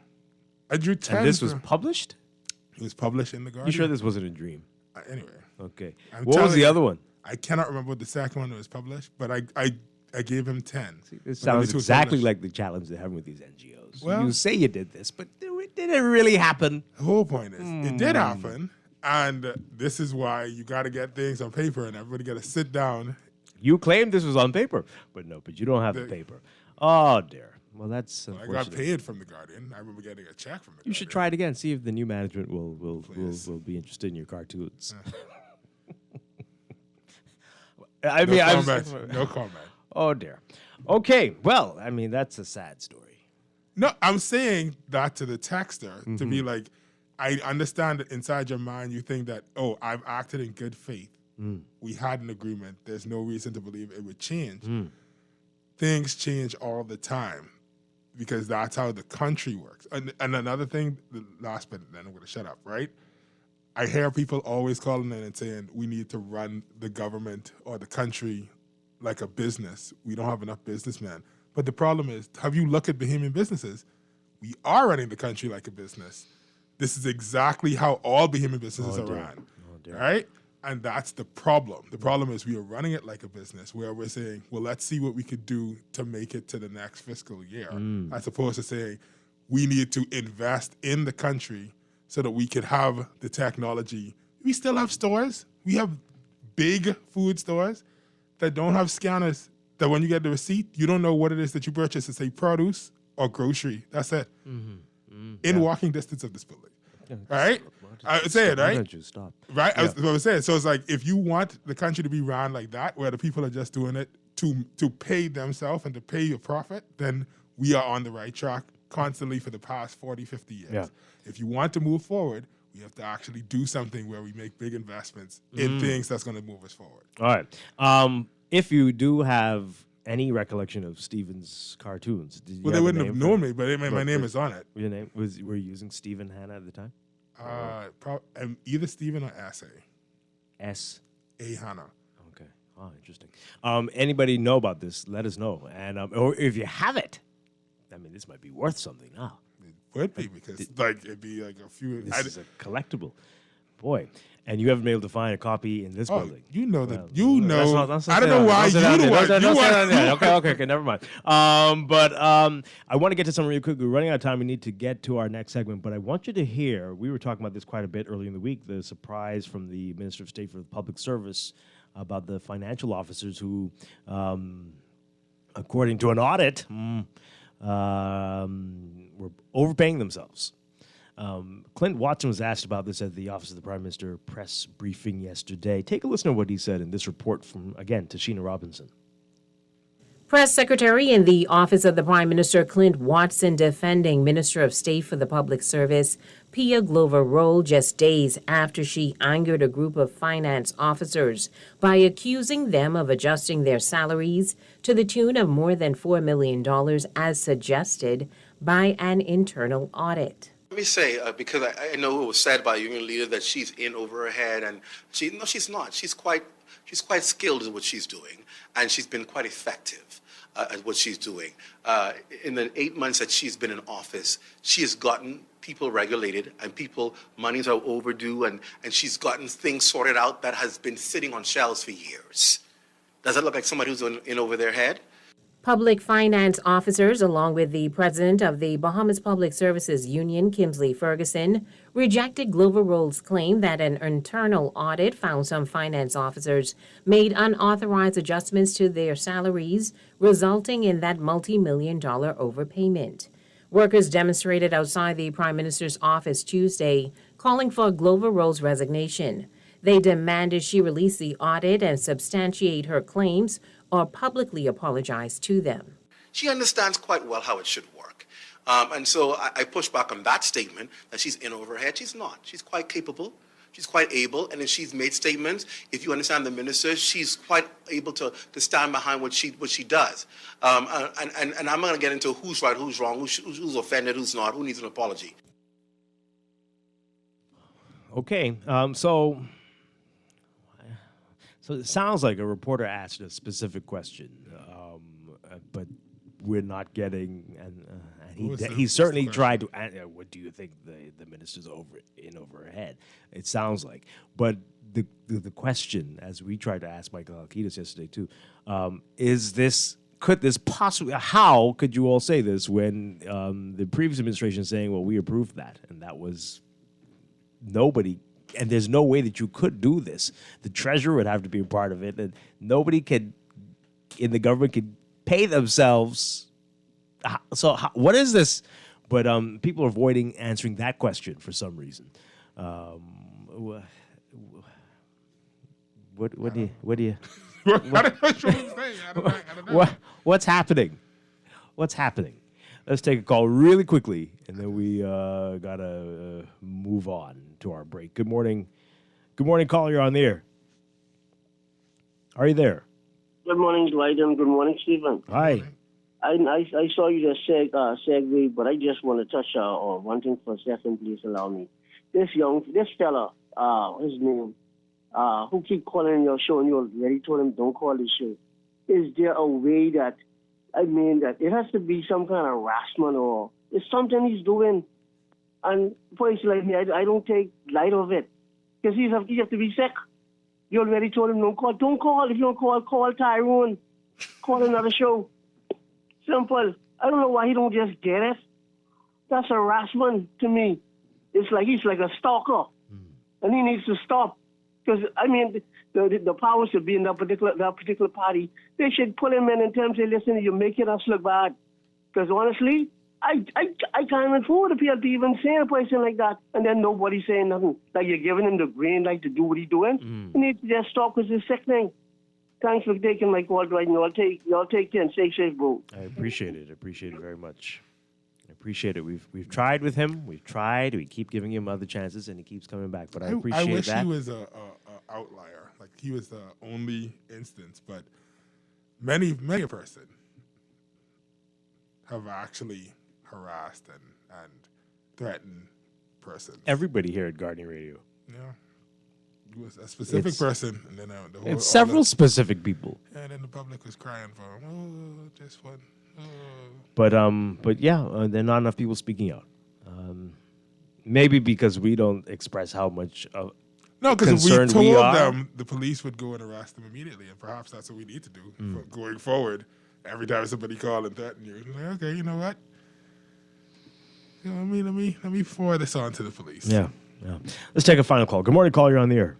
I drew 10. And this was published? It was published in the Guardian. You sure this wasn't a dream? Anyway. Okay. What was the other one? I cannot remember what the second one was published, but I gave him 10. See, this sounds exactly like the challenge they're having with these NGOs. Well, you say you did this, but did it really happen? The whole point is, it did happen, and this is why you got to get things on paper, and everybody got to sit down. You claimed this was on paper, but you don't have the paper. Oh, dear. Well, that's Well, I unfortunate. got paid from the Guardian. I remember getting a check from it. You should try it again. See if the new management will be interested in your cartoons. I mean, no comment. Oh dear. Okay. Well, I mean, that's a sad story. No, I'm saying that to the texter to Mm-hmm. be like, I understand that inside your mind you think that, oh, I've acted in good faith. Mm. We had an agreement. There's no reason to believe it would change. Mm. Things change all the time because that's how the country works. And another thing, the last bit, then I'm going to shut up, right? I hear people always calling in and saying we need to run the government or the country like a business. We don't have enough businessmen. But the problem is, have you looked at Bahamian businesses? We are running the country like a business. This is exactly how all Bahamian businesses are run, right? And that's the problem. The problem is we are running it like a business where we're saying, well, let's see what we could do to make it to the next fiscal year, as opposed to saying we need to invest in the country so that we could have the technology. We still have stores. We have big food stores that don't have scanners, that when you get the receipt, you don't know what it is that you purchase. It's say produce or grocery. That's it. In walking distance of this building. Right? I would say it, right? Why don't you stop? Right? I was saying. So it's like, if you want the country to be run like that, where the people are just doing it to pay themselves and to pay your profit, then we are on the right track constantly for the past 40, 50 years. Yeah. If you want to move forward, we have to actually do something where we make big investments in things that's going to move us forward. All right. If you do have any recollection of Stephen's cartoons, did you Well, they have a wouldn't name have for known it? me, but my name is on it. Your name were you using Stephen Hanna at the time? Either Stephen or Assay. S. A. Hanna. Okay. Oh, interesting. Anybody know about this? Let us know. And or if you have it, I mean, this might be worth something now. It would be because it'd be like a few. This is a collectible, boy. And you haven't been able to find a copy in this building. You know that. Well, you know. that's I don't know why you the one. Okay, never mind. But I want to get to something really quick. We're running out of time. We need to get to our next segment. But I want you to hear, we were talking about this quite a bit earlier in the week, the surprise from the Minister of State for Public Service about the financial officers who, according to an audit, were overpaying themselves. Clint Watson was asked about this at the Office of the Prime Minister press briefing yesterday. Take a listen to what he said in this report from, again, Tashina Robinson. Press Secretary in the Office of the Prime Minister Clint Watson defending Minister of State for the Public Service Pia Glover-Roll just days after she angered a group of finance officers by accusing them of adjusting their salaries to the tune of more than $4 million as suggested by an internal audit. Let me say, because I know it was said by a union leader that she's in over her head, and she's not. She's quite skilled at what she's doing, and she's been quite effective at what she's doing. In the 8 months that she's been in office, she has gotten people regulated, and monies are overdue, and she's gotten things sorted out that has been sitting on shelves for years. Does that look like somebody who's in over their head? Public finance officers, along with the president of the Bahamas Public Services Union, Kimsley Ferguson, rejected Glover-Roll's claim that an internal audit found some finance officers made unauthorized adjustments to their salaries, resulting in that multi-million-dollar overpayment. Workers demonstrated outside the Prime Minister's office Tuesday, calling for Glover-Roll's resignation. They demanded she release the audit and substantiate her claims or publicly apologize to them. She understands quite well how it should work. And so I push back on that statement that she's in over her head. She's not. She's quite capable. She's quite able. And if she's made statements, if you understand the minister, she's quite able to stand behind what she does. And I'm not going to get into who's right, who's wrong, who's offended, who's not, who needs an apology. Okay, so it sounds like a reporter asked a specific question, but we're not getting. And he certainly tried to. What do you think the minister's in over her head? It sounds like, but the question, as we tried to ask Michael Alkidas yesterday too, is this? Could this possibly? How could you all say this when the previous administration is saying, "Well, we approved that," and that was nobody. And there's no way that you could do this. The treasurer would have to be a part of it. And nobody in the government could pay themselves what is this? But people are avoiding answering that question for some reason. What do you what's happening? What's happening? Let's take a call really quickly, and then we gotta move on to our break. Good morning. Good morning, caller. You're on the air. Are you there? Good morning, Dwight, and good morning, Stephen. Hi. I saw you just segue, but I just want to touch on one thing for a second, please allow me. This fella, his name, who keep calling your show, and you already told him don't call the show. Is there a way that that it has to be some kind of harassment or it's something he's doing? And for instance, like me, I don't take light of it because he has to be sick. You already told him don't call. Don't call. If you don't call Tyrone. Call another show. Simple. I don't know why he don't just get it. That's harassment to me. It's like he's like a stalker, and he needs to stop. Because the powers to be in that particular party, they should pull him in and tell him, say, listen, you're making us look bad. Because honestly, I can't afford to even say a person like that, and then nobody's saying nothing. Like you're giving him the green light to do what he's doing. He needs to just stop because it's sickening. Thanks for taking my call, Dwight. Y'all take care and stay safe, bro. I appreciate it. I appreciate it very much. I appreciate it. We've tried with him. We've tried. We keep giving him other chances, and he keeps coming back. But I appreciate that. I wish he was a outlier. Like he was the only instance, but many a person have actually harassed and threatened persons. Everybody here at Guardian Radio. Yeah. It was a specific person, and then the whole, it's several specific people. And then the public was crying for him. Oh, just one. Oh. But yeah, there are not enough people speaking out. Maybe because we don't express how much no, because if we concerned told are. them, the police would go and arrest them immediately, and perhaps that's what we need to do for going forward. Every time somebody call and threaten you, like, okay, you know what? You know, let me forward this on to the police. Yeah. Let's take a final call. Good morning, caller. You're on the air.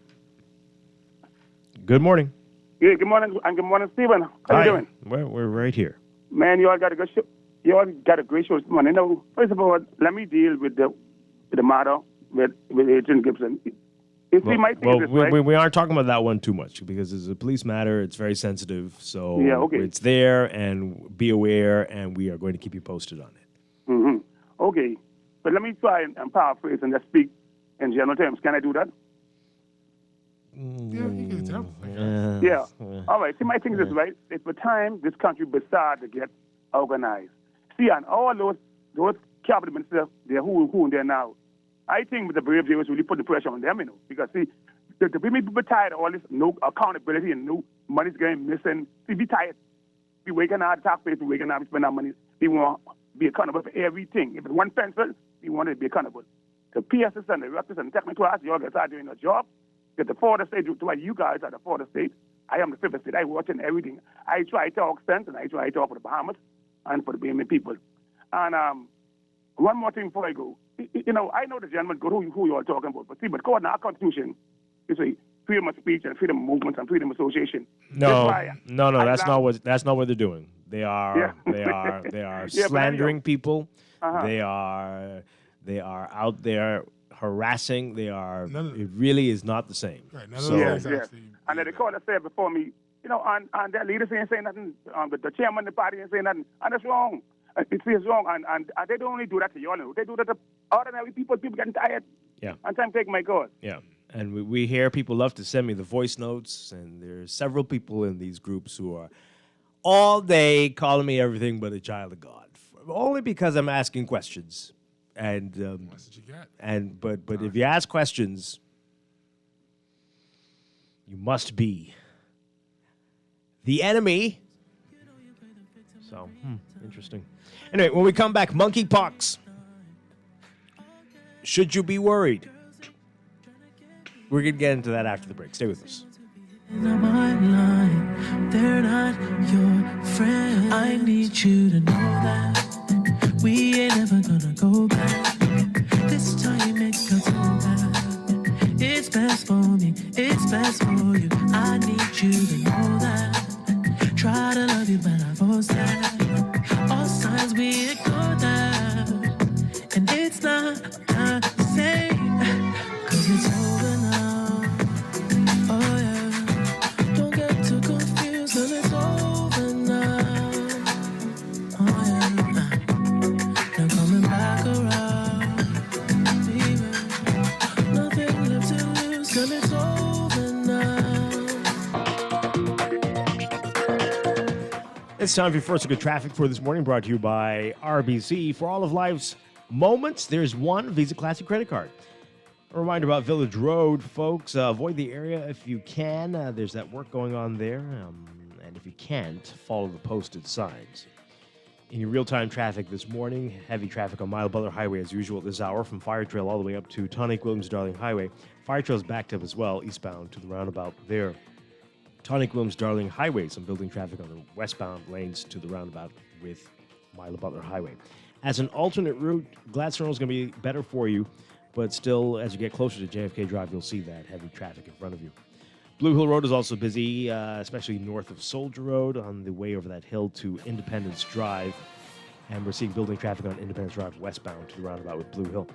Good morning. Yeah, good morning, and good morning, Stephen. How you doing? We're right here. Man, you all got a good show. You all got a great show this morning. Now, first of all, let me deal with the matter with Agent Gibson. You see, my thing is this, right? We aren't talking about that one too much because it's a police matter. It's very sensitive. So yeah, okay. It's there, and be aware, and we are going to keep you posted on it. Mm-hmm. Okay. But let me try and paraphrase and just speak in general terms. Can I do that? Yeah, you can tell. Yeah. All right. See, my thing is this, right? It's the time this country beside to get organized. See, and all those cabinet ministers, they're who in there now. I think with the Brave Jays really put the pressure on them, because see, the people tired of all this no accountability and no money's getting missing. See, be tired. Be waking out taxpayers, be waking out, spend our money. We want to be accountable for everything. If it's one pencil, we want to be accountable. The PSS and the rectors and the technical class, you all guys are doing a job. That the fourth state, you guys are the fourth state. I am the fifth state. I watching everything. I try to talk sense and I try to talk for the Bahamas and for the Bahamian people. And one more thing before I go. I know the gentleman who you are talking about, but see, but according to our Constitution, it's a freedom of speech and freedom of movement and freedom of association. No, that's not what they're doing. They are slandering people. Uh-huh. They are out there harassing. It really is not the same. Right. Yes. And the caller said before me, and their leaders ain't saying nothing. The chairman of the party ain't saying nothing, and that's wrong. It feels wrong, and they don't only do that to y'all. They do that to ordinary people. People getting tired. Yeah. And time taking my call. Yeah. And we hear people love to send me the voice notes, and there's several people in these groups who are all day calling me everything but a child of God, only because I'm asking questions. And that's what you got. But if you ask questions, you must be the enemy. So interesting. Anyway, when we come back, monkeypox. Should you be worried? We're going to get into that after the break. Stay with us. They're not your friend. I need you to know that we ain't never gonna go back. This time it goes so bad. It's best for me, it's best for you. I need you to know that. Try to love you, but I force that. All signs we it go down. And it's not the same, 'cause it's over now. Oh yeah, don't get too confused, 'cause it's over now. Oh yeah, now coming back around, baby. Nothing left to lose, 'cause it's over now. It's time for your first look at traffic for this morning, brought to you by RBC. For all of life's moments, there's one Visa Classic credit card. A reminder about Village Road, folks. Avoid the area if you can. There's that work going on there. And if you can't, follow the posted signs. In your real-time traffic this morning, heavy traffic on Mile Butler Highway as usual at this hour from Fire Trail all the way up to Tonic Williams Darling Highway. Fire Trail's backed up as well, eastbound to the roundabout there. Tonic Williams Darling Highway, some building traffic on the westbound lanes to the roundabout with Mile Butler Highway. As an alternate route, Gladstone Road is going to be better for you, but still, as you get closer to JFK Drive, you'll see that heavy traffic in front of you. Blue Hill Road is also busy, especially north of Soldier Road on the way over that hill to Independence Drive. And we're seeing building traffic on Independence Drive westbound to the roundabout with Blue Hill.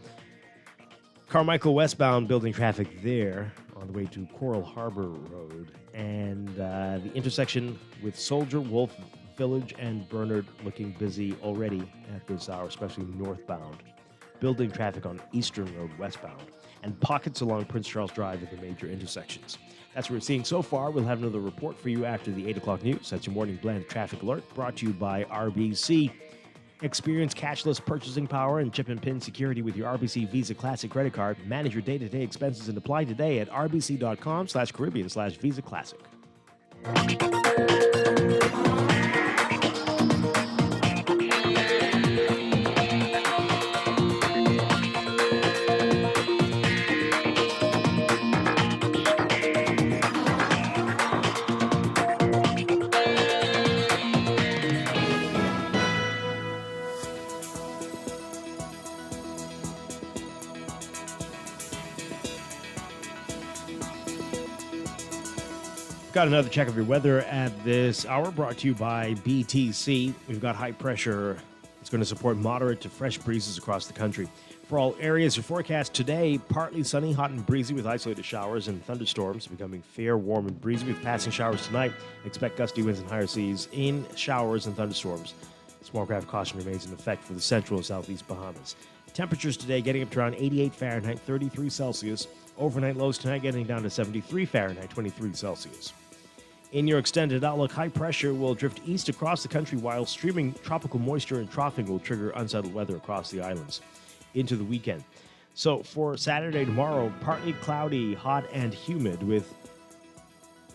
Carmichael westbound building traffic there on the way to Coral Harbor Road. And the intersection with Soldier, Wolf Village, and Bernard looking busy already at this hour, especially northbound. Building traffic on Eastern Road westbound. And pockets along Prince Charles Drive at the major intersections. That's what we're seeing so far. We'll have another report for you after the 8 o'clock news. That's your morning blend traffic alert brought to you by RBC. Experience cashless purchasing power and chip and pin security with your RBC Visa Classic credit card. Manage your day-to-day expenses and apply today at rbc.com/Caribbean/Visa Classic. Got another check of your weather at this hour, brought to you by BTC. We've got high pressure. It's going to support moderate to fresh breezes across the country. For all areas, your forecast today, partly sunny, hot and breezy with isolated showers and thunderstorms, becoming fair, warm and breezy with passing showers tonight. Expect gusty winds and higher seas in showers and thunderstorms. Small craft caution remains in effect for the central and southeast Bahamas. Temperatures today getting up to around 88 Fahrenheit, 33 Celsius. Overnight lows tonight getting down to 73 Fahrenheit, 23 Celsius. In your extended outlook, high pressure will drift east across the country while streaming tropical moisture and troughing will trigger unsettled weather across the islands into the weekend. So for Saturday, tomorrow, partly cloudy, hot and humid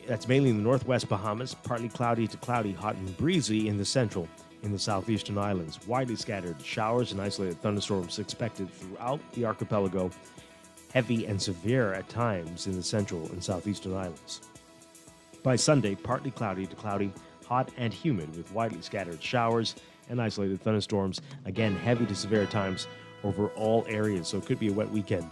that's mainly in the northwest Bahamas, partly cloudy to cloudy, hot and breezy in the central, in the southeastern islands. Widely scattered showers and isolated thunderstorms expected throughout the archipelago, heavy and severe at times in the central and southeastern islands. By Sunday, partly cloudy to cloudy, hot and humid with widely scattered showers and isolated thunderstorms. Again, heavy to severe at times over all areas, so it could be a wet weekend.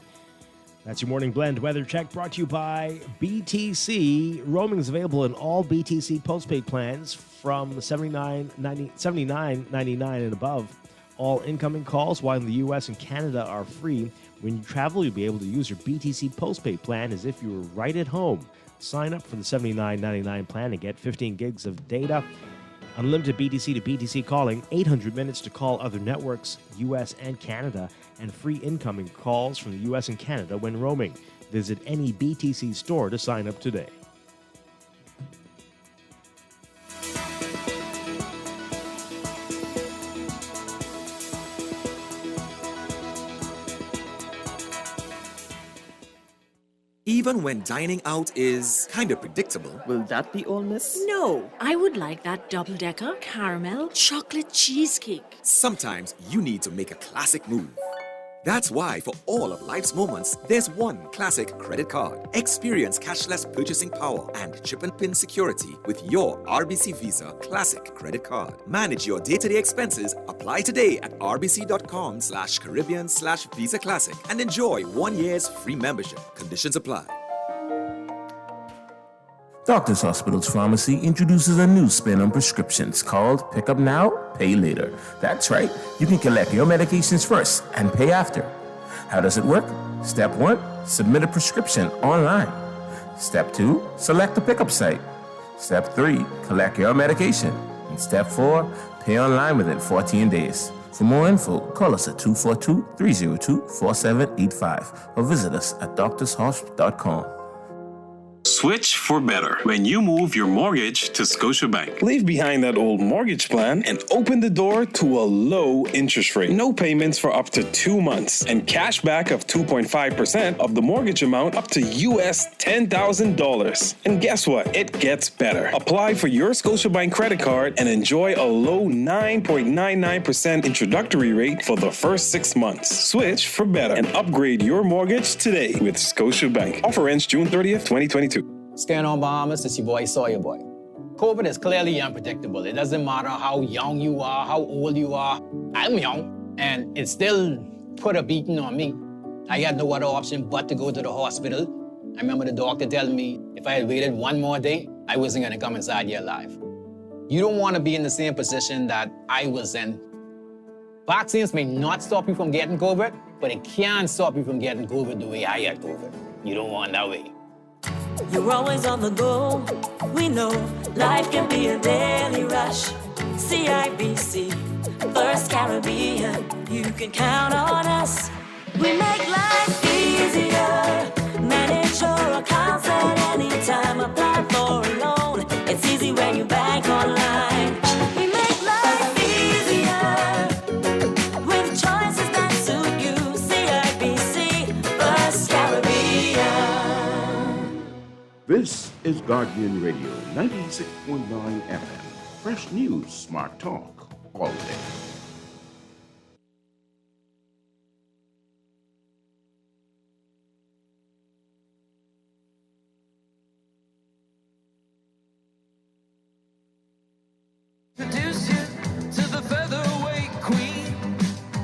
That's your morning blend weather check brought to you by BTC. Roaming is available in all BTC postpaid plans from $79.99 and above. All incoming calls while in the U.S. and Canada are free. When you travel, you'll be able to use your BTC postpaid plan as if you were right at home. Sign up for the $79.99 plan and get 15 gigs of data, unlimited BTC to BTC calling, 800 minutes to call other networks, U.S. and Canada, and free incoming calls from the U.S. and Canada when roaming. Visit any BTC store to sign up today. Even when dining out is kind of predictable. Will that be all, miss? No, I would like that double-decker caramel chocolate cheesecake. Sometimes you need to make a classic move. That's why for all of life's moments, there's one classic credit card. Experience cashless purchasing power and chip and pin security with your RBC Visa Classic credit card. Manage your day-to-day expenses. Apply today at rbc.com/Caribbean/Visa Classic and enjoy 1 year's free membership. Conditions apply. Doctors Hospital's pharmacy introduces a new spin on prescriptions called Pick Up Now, Pay Later. That's right, you can collect your medications first and pay after. How does it work? Step 1, submit a prescription online. Step 2, select the pickup site. Step 3, collect your medication. And Step 4, pay online within 14 days. For more info, call us at 242-302-4785 or visit us at doctorshosp.com. Switch for better when you move your mortgage to Scotiabank. Leave behind that old mortgage plan and open the door to a low interest rate. No payments for up to 2 months and cash back of 2.5% of the mortgage amount up to US $10,000. And guess what? It gets better. Apply for your Scotiabank credit card and enjoy a low 9.99% introductory rate for the first 6 months. Switch for better and upgrade your mortgage today with Scotiabank. Offer ends June 30th, 2022. What's going on, Bahamas? It's your boy, Sawyer Boy. COVID is clearly unpredictable. It doesn't matter how young you are, how old you are. I'm young, and it still put a beating on me. I had no other option but to go to the hospital. I remember the doctor telling me if I had waited one more day, I wasn't gonna come inside here alive. You don't wanna be in the same position that I was in. Vaccines may not stop you from getting COVID, but it can stop you from getting COVID the way I had COVID. You don't want that way. You're always on the go. We know life can be a daily rush. CIBC, First Caribbean, you can count on us. We make life easier. Manage your accounts at any time. Apply for a loan. It's easy when you bank online. We make life easier with choices that suit you. CIBC, First Caribbean. This is Guardian Radio 96.9 FM. Fresh news, smart talk, all day. Introduce you to the featherweight queen.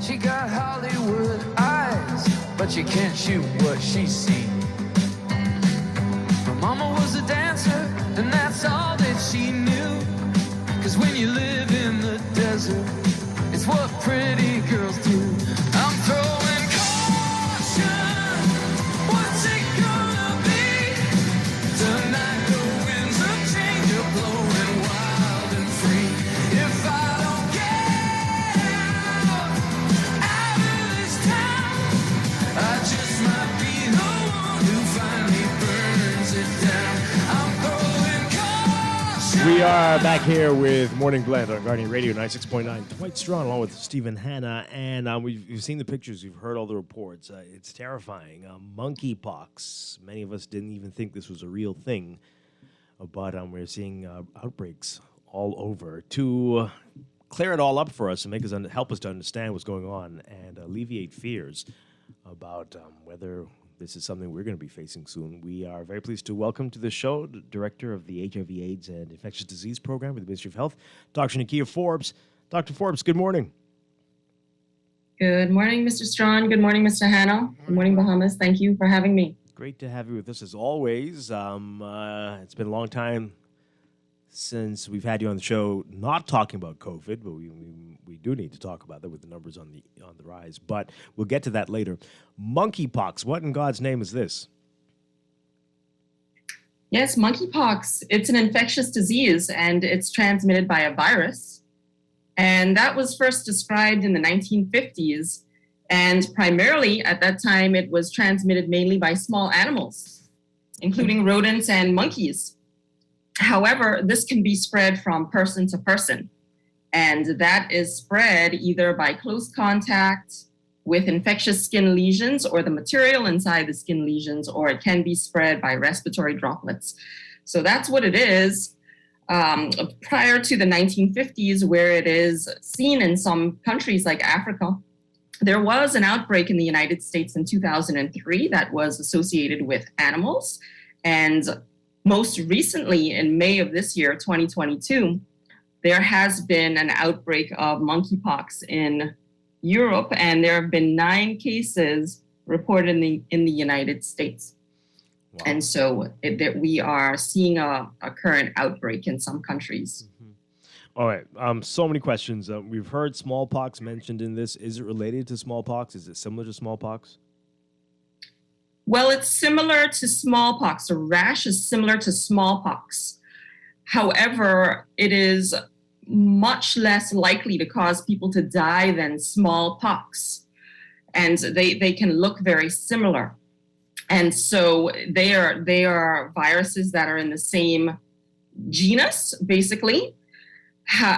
She got Hollywood eyes, but you can't shoot what she sees. Her mama was a dancer, and that's all that she knew. 'Cause when you live in the desert, it's what pretty girls do. I'm throwing caution. What's it gonna be? Tonight the winds of change are blowing wild and free. If I don't get out of this town, I just might be the one who finally burns it down. I'm throwing caution. We are back here with Morning Blend on Guardian Radio 96.9. Dwight Strachan along with Stephen Hanna. And we've seen the pictures. We've heard all the reports. It's terrifying. Monkeypox. Many of us didn't even think this was a real thing. But we're seeing outbreaks all over. To clear it all up for us and make us help us to understand what's going on and alleviate fears about whether this is something we're going to be facing soon. We are very pleased to welcome to the show the Director of the HIV/AIDS and Infectious Disease Program with the Ministry of Health, Dr. Nakia Forbes. Dr. Forbes, good morning. Good morning, Mr. Strachan. Good morning, Mr. Hanna. Good morning, Bahamas. Thank you for having me. Great to have you with us as always. It's been a long time since we've had you on the show not talking about COVID, but we do need to talk about that with the numbers on the rise. But we'll get to that later. Monkeypox, what in God's name is this? Yes, monkeypox. It's an infectious disease, and it's transmitted by a virus. And that was first described in the 1950s. And primarily at that time, it was transmitted mainly by small animals, including rodents and monkeys. However, this can be spread from person to person. And that is spread either by close contact with infectious skin lesions or the material inside the skin lesions, or it can be spread by respiratory droplets. So that's what it is. Prior to the 1950s, where it is seen in some countries like Africa, there was an outbreak in the United States in 2003 that was associated with animals. And most recently, in May of this year, 2022, there has been an outbreak of monkeypox in Europe, and there have been 9 cases reported in the United States. And so that we are seeing a current outbreak in some countries. All right. So many questions. We've heard smallpox mentioned in this. Is it related to smallpox? Is it similar to smallpox? Well, it's similar to smallpox. A rash is similar to smallpox. However, it is much less likely to cause people to die than smallpox. And they can look very similar. And so they are viruses that are in the same genus, basically.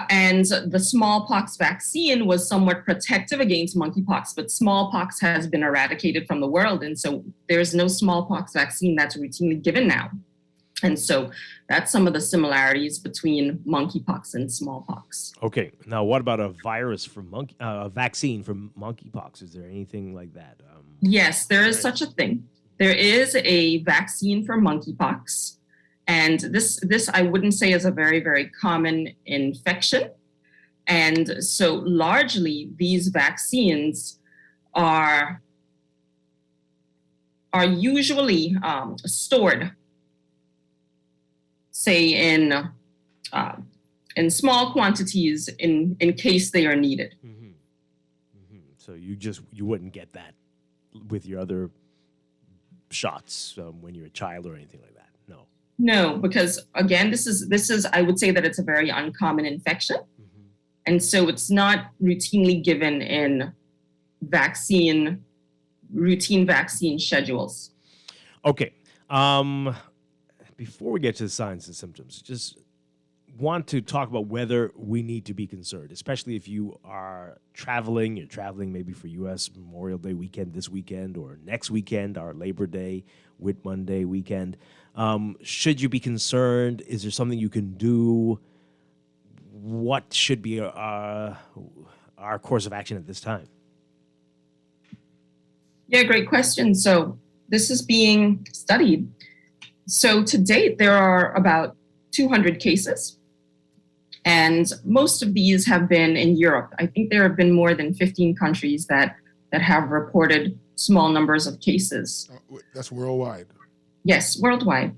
And the smallpox vaccine was somewhat protective against monkeypox, but smallpox has been eradicated from the world. And so there's no smallpox vaccine that's routinely given now. And so that's some of the similarities between monkeypox and smallpox. Okay. Now, what about a vaccine for monkeypox? Is there anything like that? Yes, there is such a thing. There is a vaccine for monkeypox. And this I wouldn't say is a very, very common infection. And so largely these vaccines are usually stored, say in small quantities in case they are needed. So you wouldn't get that with your other shots when you're a child or anything like that. No. No, because again, this is I would say that it's a very uncommon infection. And so it's not routinely given in routine vaccine schedules. Okay. Before we get to the signs and symptoms, just want to talk about whether we need to be concerned, especially if you are traveling. You're traveling maybe for U.S. Memorial Day weekend this weekend or next weekend, our Labor Day, Whit Monday weekend. Should you be concerned? Is there something you can do? What should be our course of action at this time? Yeah, great question. So this is being studied. So to date, there are about 200 cases. And most of these have been in Europe. I think there have been more than 15 countries that have reported small numbers of cases. That's worldwide. Yes, worldwide.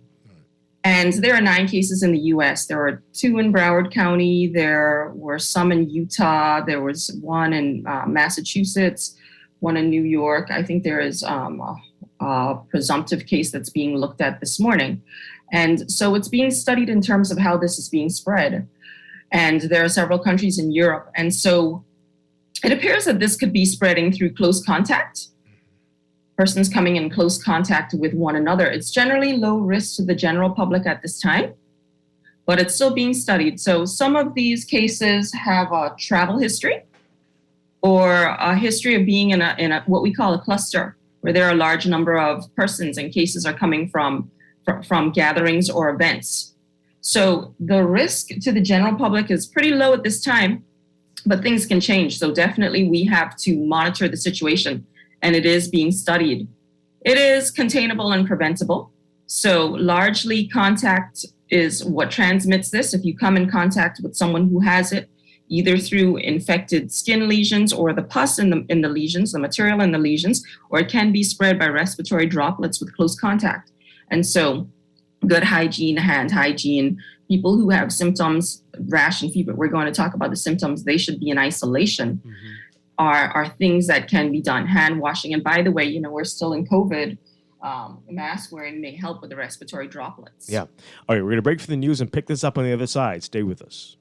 And there are 9 cases in the U.S. There were 2 in Broward County. There were some in Utah. There was 1 in Massachusetts, 1 in New York. I think there is a presumptive case that's being looked at this morning. And so it's being studied in terms of how this is being spread. And there are several countries in Europe. And so it appears that this could be spreading through close contact, persons coming in close contact with one another. It's generally low risk to the general public at this time, but it's still being studied. So some of these cases have a travel history or a history of being in a what we call a cluster, where there are a large number of persons and cases are coming from gatherings or events. So the risk to the general public is pretty low at this time, but things can change. So definitely we have to monitor the situation, and it is being studied. It is containable and preventable. So largely contact is what transmits this. If you come in contact with someone who has it, either through infected skin lesions or the pus in the lesions, the material in the lesions, or it can be spread by respiratory droplets with close contact. And so good hygiene, hand hygiene, people who have symptoms, rash and fever, we're going to talk about the symptoms, they should be in isolation, are things that can be done. Hand washing, and by the way, we're still in COVID, mask wearing may help with the respiratory droplets. Yeah. All right, we're going to break for the news and pick this up on the other side. Stay with us.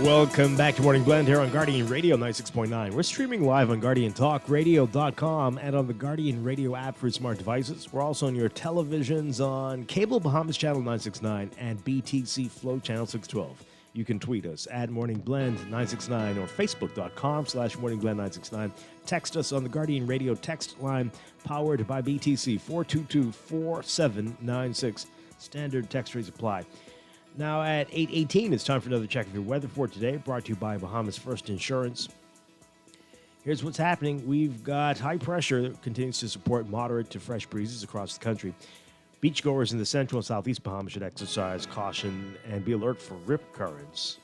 Welcome back to Morning Blend here on Guardian Radio 96.9. We're streaming live on GuardianTalkRadio.com and on the Guardian Radio app for smart devices. We're also on your televisions on Cable Bahamas Channel 969 and BTC Flow Channel 612. You can tweet us at Morning Blend 969 or Facebook.com/Morning Blend 969. Text us on the Guardian Radio text line powered by BTC 422-4796. Standard text rates apply. Now at 8:18, it's time for another check of your weather for today, brought to you by Bahamas First Insurance. Here's what's happening. We've got high pressure that continues to support moderate to fresh breezes across the country. Beachgoers in the central and southeast Bahamas should exercise caution and be alert for rip currents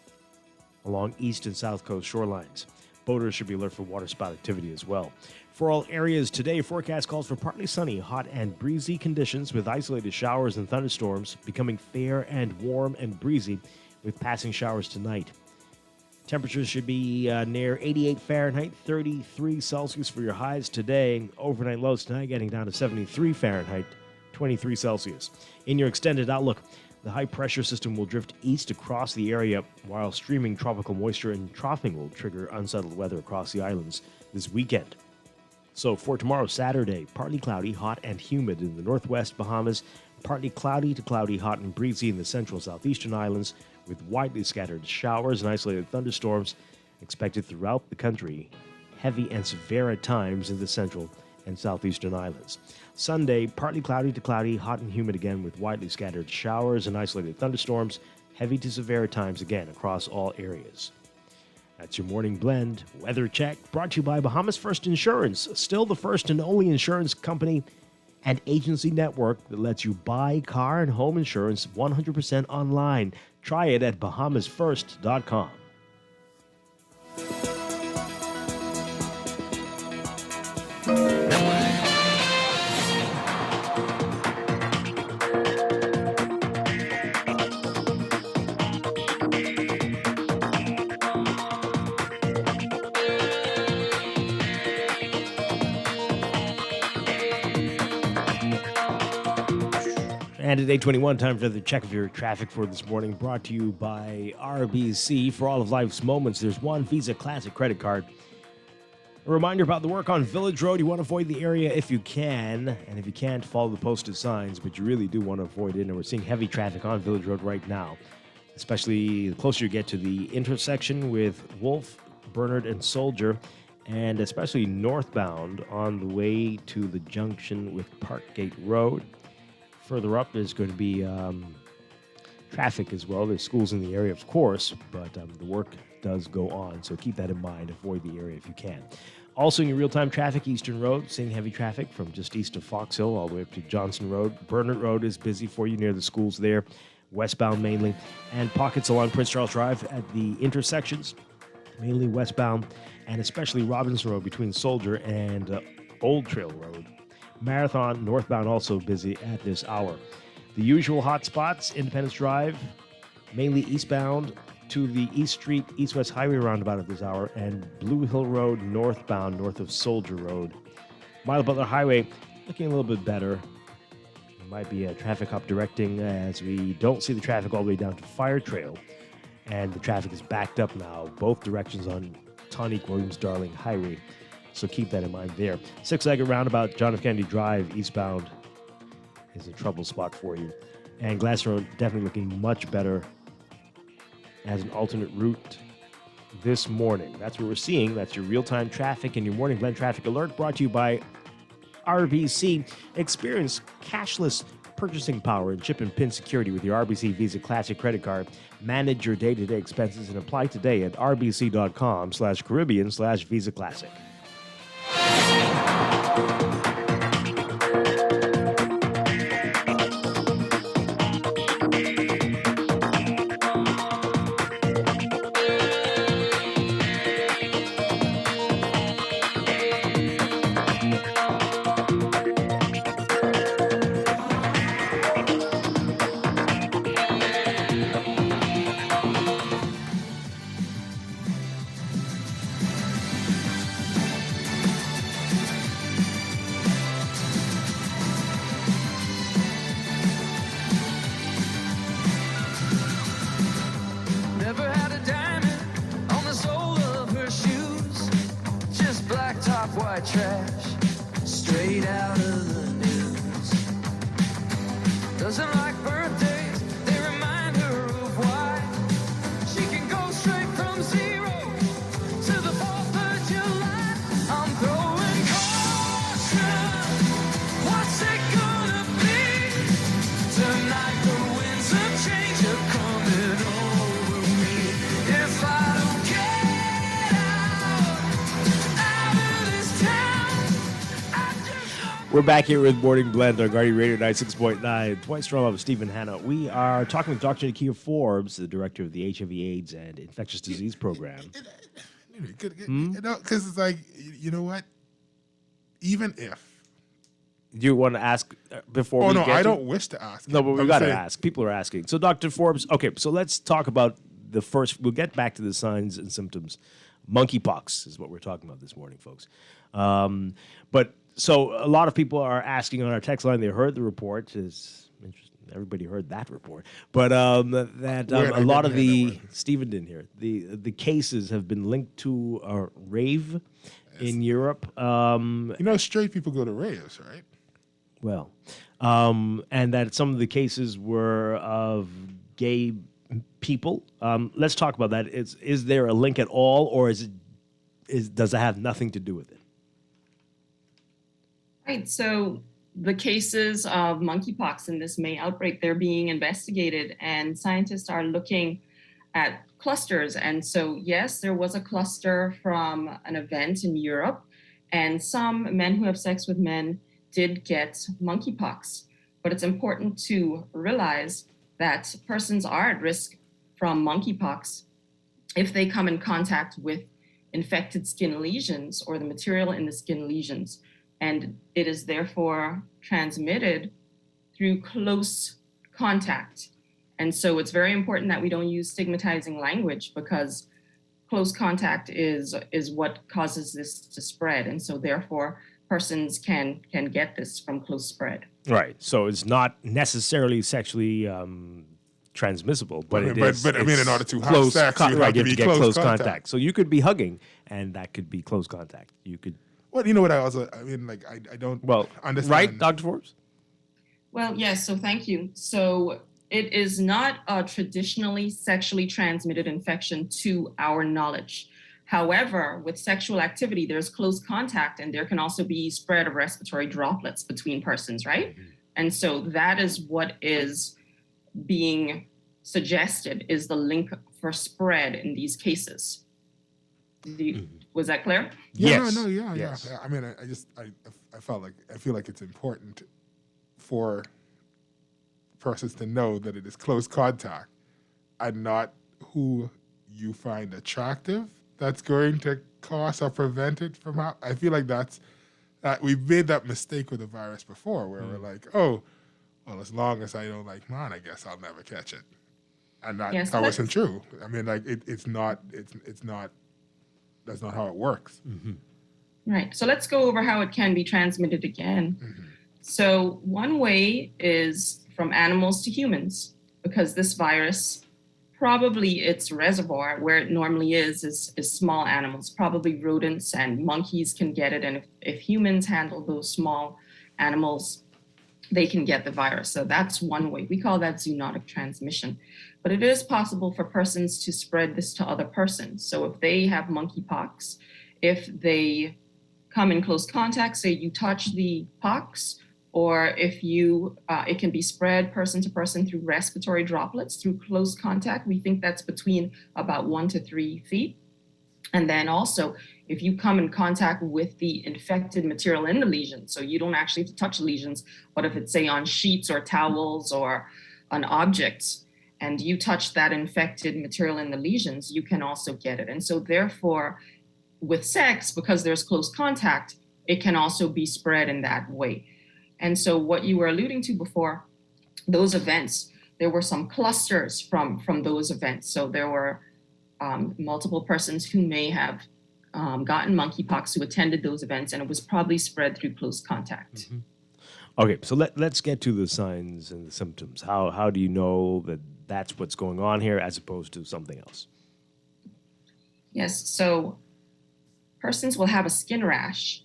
along east and south coast shorelines. Boaters should be alert for water spout activity as well. For all areas today, forecast calls for partly sunny, hot, and breezy conditions with isolated showers and thunderstorms, becoming fair and warm and breezy with passing showers tonight. Temperatures should be near 88 Fahrenheit, 33 Celsius for your highs today. Overnight lows tonight getting down to 73 Fahrenheit, 23 Celsius. In your extended outlook, the high-pressure system will drift east across the area, while streaming tropical moisture and troughing will trigger unsettled weather across the islands this weekend. So for tomorrow, Saturday, partly cloudy, hot, and humid in the northwest Bahamas, partly cloudy to cloudy, hot, and breezy in the central and southeastern islands, with widely scattered showers and isolated thunderstorms expected throughout the country, heavy and severe at times in the central and southeastern islands. Sunday, partly cloudy to cloudy, hot and humid again with widely scattered showers and isolated thunderstorms, heavy to severe at times again across all areas. That's your morning blend weather check, brought to you by Bahamas First Insurance, still the first and only insurance company and agency network that lets you buy car and home insurance 100% online. Try it at bahamasfirst.com. And at 8:21, time for the check of your traffic for this morning, brought to you by RBC. For all of life's moments, there's one Visa Classic credit card. A reminder about the work on Village Road. You want to avoid the area if you can, and if you can't, follow the posted signs, but you really do want to avoid it. And we're seeing heavy traffic on Village Road right now, especially the closer you get to the intersection with Wolf, Bernard, and Soldier, and especially northbound on the way to the junction with Parkgate Road. Further up, there's going to be traffic as well. There's schools in the area, of course, but the work does go on, so keep that in mind. Avoid the area if you can. Also, in your real-time traffic, Eastern Road, seeing heavy traffic from just east of Fox Hill all the way up to Johnson Road. Bernard Road is busy for you near the schools there, westbound mainly, and pockets along Prince Charles Drive at the intersections, mainly westbound, and especially Robinson Road between Soldier and Old Trail Road. Marathon northbound also busy at this hour. The usual hot spots, Independence Drive, mainly eastbound to the East Street, East-West Highway roundabout at this hour, and Blue Hill Road northbound north of Soldier Road. Mile Butler Highway looking a little bit better. There might be a traffic up directing as we don't see the traffic all the way down to Fire Trail, and the traffic is backed up now, both directions on Tonique Williams-Darling Highway. So keep that in mind there. Six-legged roundabout, John F. Kennedy Drive, eastbound, is a trouble spot for you. And Glass Road definitely looking much better as an alternate route this morning. That's what we're seeing. That's your real-time traffic and your morning blend traffic alert, brought to you by RBC. Experience cashless purchasing power and chip and pin security with your RBC Visa Classic credit card. Manage your day-to-day expenses and apply today at rbc.com/Caribbean/Visa Classic. Trash straight out of the news. Doesn't like birthdays, they remind her of why she can go straight from 0 to the 4th of July. I'm throwing caution. What's it gonna be tonight? We're back here with Morning Blend on Guardian Radio 96.9. Dwight Strong of Stephen Hanna. We are talking with Dr. Nakia Forbes, the director of the HIV/AIDS and Infectious Disease Program. Because it's like, you know what? Even if. Do you want to ask before we no, get I to- don't wish to ask. No, but we've I'm got to saying- ask. People are asking. So, Dr. Forbes, okay, so let's talk about the first. We'll get back to the signs and symptoms. Monkeypox is what we're talking about this morning, folks. But so a lot of people are asking on our text line. They heard the report. It's interesting. Everybody heard that report, but a lot of the Stephen didn't hear it. The cases have been linked to a rave in Europe. Straight people go to raves, right? Well, and that some of the cases were of gay people. Let's talk about that. Is there a link at all, or does it have nothing to do with it? Right. So the cases of monkeypox in this May outbreak, they're being investigated, and scientists are looking at clusters. And so, yes, there was a cluster from an event in Europe, and some men who have sex with men did get monkeypox. But it's important to realize that persons are at risk from monkeypox if they come in contact with infected skin lesions or the material in the skin lesions. And it is therefore transmitted through close contact. And so it's very important that we don't use stigmatizing language, because close contact is what causes this to spread. And so therefore persons can get this from close spread. Right. So it's not necessarily sexually transmissible, but it is. But I mean, in order to have close sex, you have right, to you have be to get close close contact. contact. So you could be hugging, and that could be close contact. You could. Well, you know what I don't understand. Right, Dr. Forbes? Well, yes, so thank you. So it is not a traditionally sexually transmitted infection to our knowledge. However, with sexual activity, there's close contact, and there can also be spread of respiratory droplets between persons, right? Mm-hmm. And so that is what is being suggested, is the link for spread in these cases. Was that clear? Yeah, Yes. yeah. I mean, I feel like it's important for persons to know that it is close contact and not who you find attractive that's going to cause or prevent it from happening. I feel like that we've made that mistake with the virus before, where we're like, oh, well, as long as I don't like mine, I guess I'll never catch it, and that wasn't true. I mean, like it's not. That's not how it works. Mm-hmm. Right. So let's go over how it can be transmitted again. Mm-hmm. So one way is from animals to humans, because this virus, probably its reservoir, where it normally is small animals, probably rodents and monkeys can get it. And if humans handle those small animals, they can get the virus. So that's one way. We call that zoonotic transmission. But it is possible for persons to spread this to other persons. So if they have monkeypox, if they come in close contact, say you touch the pox, or if you, it can be spread person to person through respiratory droplets through close contact. We think that's between about 1 to 3 feet. And then also, if you come in contact with the infected material in the lesion, so you don't actually have to touch lesions, but if it's say on sheets or towels or on objects, and you touch that infected material in the lesions, you can also get it. And so therefore, with sex, because there's close contact, it can also be spread in that way. And so what you were alluding to before, those events, there were some clusters from those events. So there were multiple persons who may have gotten monkeypox who attended those events, and it was probably spread through close contact. Mm-hmm. Okay, so let's get to the signs and the symptoms. How do you know that that's what's going on here as opposed to something else? Yes, so persons will have a skin rash,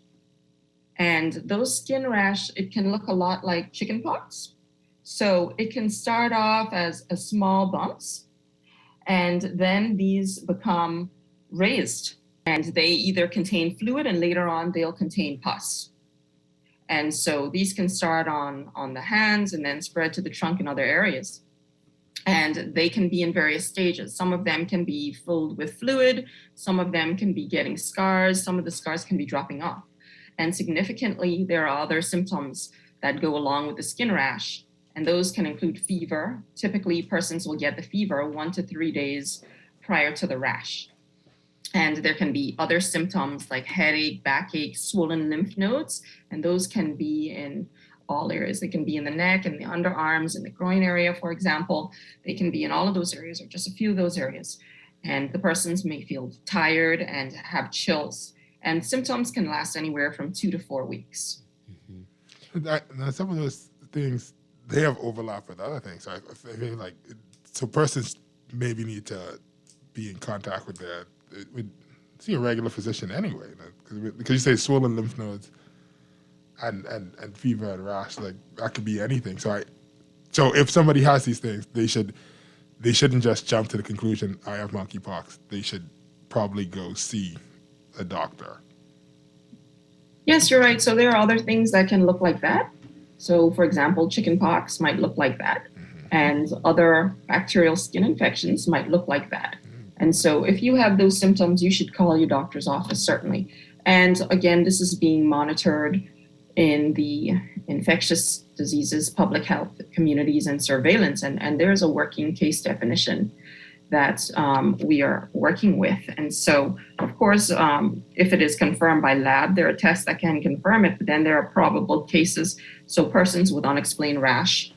and those skin rash, it can look a lot like chickenpox. So it can start off as a small bumps, and then these become raised, and they either contain fluid, and later on they'll contain pus. And so these can start on the hands and then spread to the trunk and other areas. And they can be in various stages. Some of them can be filled with fluid. Some of them can be getting scars. Some of the scars can be dropping off. And significantly, there are other symptoms that go along with the skin rash. And those can include fever. Typically, persons will get the fever 1 to 3 days prior to the rash. And there can be other symptoms like headache, backache, swollen lymph nodes, and those can be in all areas. They can be in the neck and the underarms and the groin area, for example. They can be in all of those areas or just a few of those areas. And the persons may feel tired and have chills. And symptoms can last anywhere from 2 to 4 weeks. Now, some of those things, they have overlap with other things. So I feel like, so persons maybe need to be in contact with see a regular physician anyway. Because you say swollen lymph nodes and fever and rash, like that could be anything. So if somebody has these things, they shouldn't just jump to the conclusion, I have monkeypox. They should probably go see a doctor. Yes, you're right. So there are other things that can look like that. So, for example, chickenpox might look like that, and other bacterial skin infections might look like that. And so if you have those symptoms, you should call your doctor's office, certainly. And again, this is being monitored in the infectious diseases, public health, communities, and surveillance. And there's a working case definition that we are working with. And so, of course, if it is confirmed by lab, there are tests that can confirm it, but then there are probable cases. So persons with unexplained rash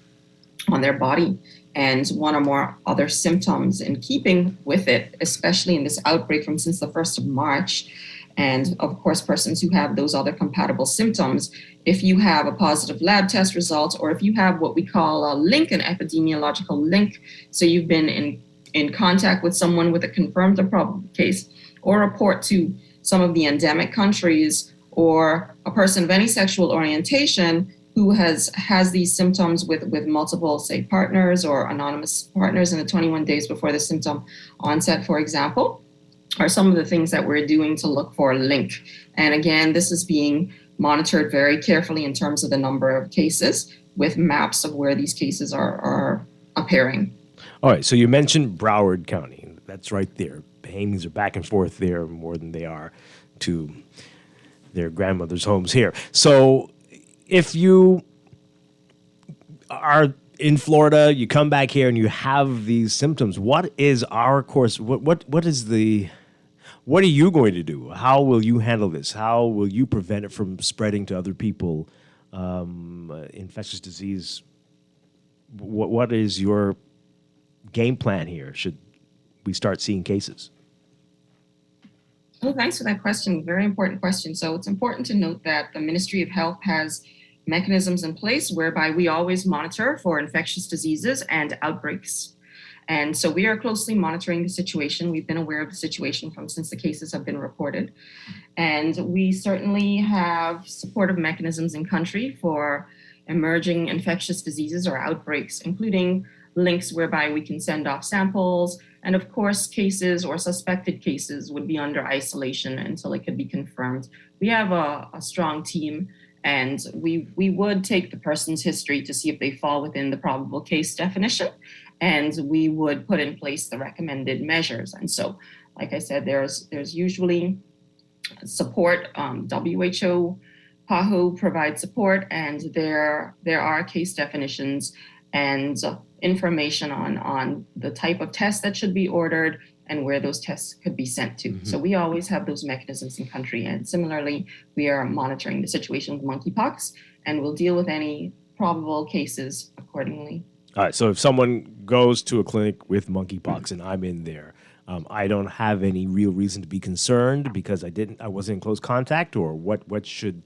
on their body and one or more other symptoms in keeping with it, especially in this outbreak from since the 1st of March. And of course, persons who have those other compatible symptoms, if you have a positive lab test result, or if you have what we call a link, an epidemiological link, so you've been in contact with someone with a confirmed or probable case, or report to some of the endemic countries, or a person of any sexual orientation who has these symptoms with multiple, say, partners or anonymous partners in the 21 days before the symptom onset, for example, are some of the things that we're doing to look for a link. And again, this is being monitored very carefully in terms of the number of cases with maps of where these cases are appearing. All right, so you mentioned Broward County. That's right there. Paintings are back and forth there more than they are to their grandmother's homes here. So if you are in Florida, you come back here and you have these symptoms, what is our course? What are you going to do? How will you handle this? How will you prevent it from spreading to other people? Infectious disease. What is your game plan here? Should we start seeing cases? Well, thanks for that question. Very important question. So it's important to note that the Ministry of Health has mechanisms in place whereby we always monitor for infectious diseases and outbreaks. And so we are closely monitoring the situation. We've been aware of the situation since the cases have been reported. And we certainly have supportive mechanisms in country for emerging infectious diseases or outbreaks, including links whereby we can send off samples. And of course, cases or suspected cases would be under isolation until it could be confirmed. We have a strong team, and we would take the person's history to see if they fall within the probable case definition, and we would put in place the recommended measures. And so, like I said, there's usually support. WHO, PAHO provides support, and there are case definitions and information on the type of test that should be ordered and where those tests could be sent to. Mm-hmm. So we always have those mechanisms in country. And similarly, we are monitoring the situation with monkeypox, and we'll deal with any probable cases accordingly. All right. So if someone goes to a clinic with monkeypox and I'm in there, I don't have any real reason to be concerned because I wasn't in close contact, or what should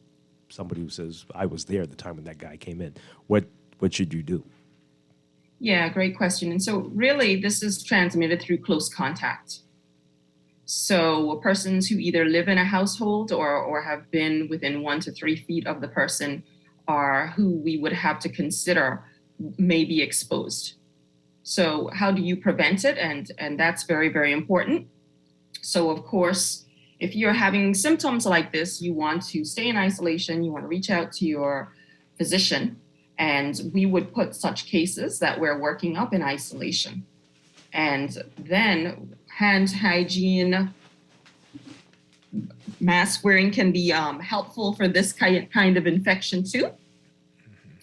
somebody who says I was there at the time when that guy came in, what should you do? Yeah, great question. And so really this is transmitted through close contact. So persons who either live in a household or have been within 1 to 3 feet of the person are who we would have to consider may be exposed. So how do you prevent it? And that's very, very important. So of course, if you're having symptoms like this, you want to stay in isolation, you want to reach out to your physician. And we would put such cases that we're working up in isolation. And then hand hygiene, mask wearing can be helpful for this kind of infection too,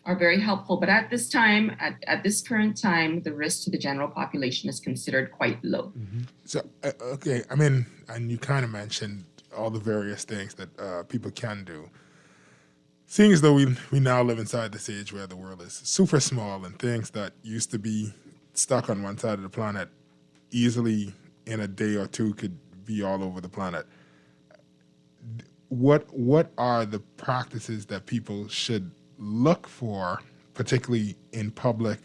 are very helpful. But at this time, at this current time, the risk to the general population is considered quite low. So, okay, I mean, and you kind of mentioned all the various things that people can do. Seeing as though we now live inside this age where the world is super small and things that used to be stuck on one side of the planet easily in a day or two could be all over the planet. What are the practices that people should look for, particularly in public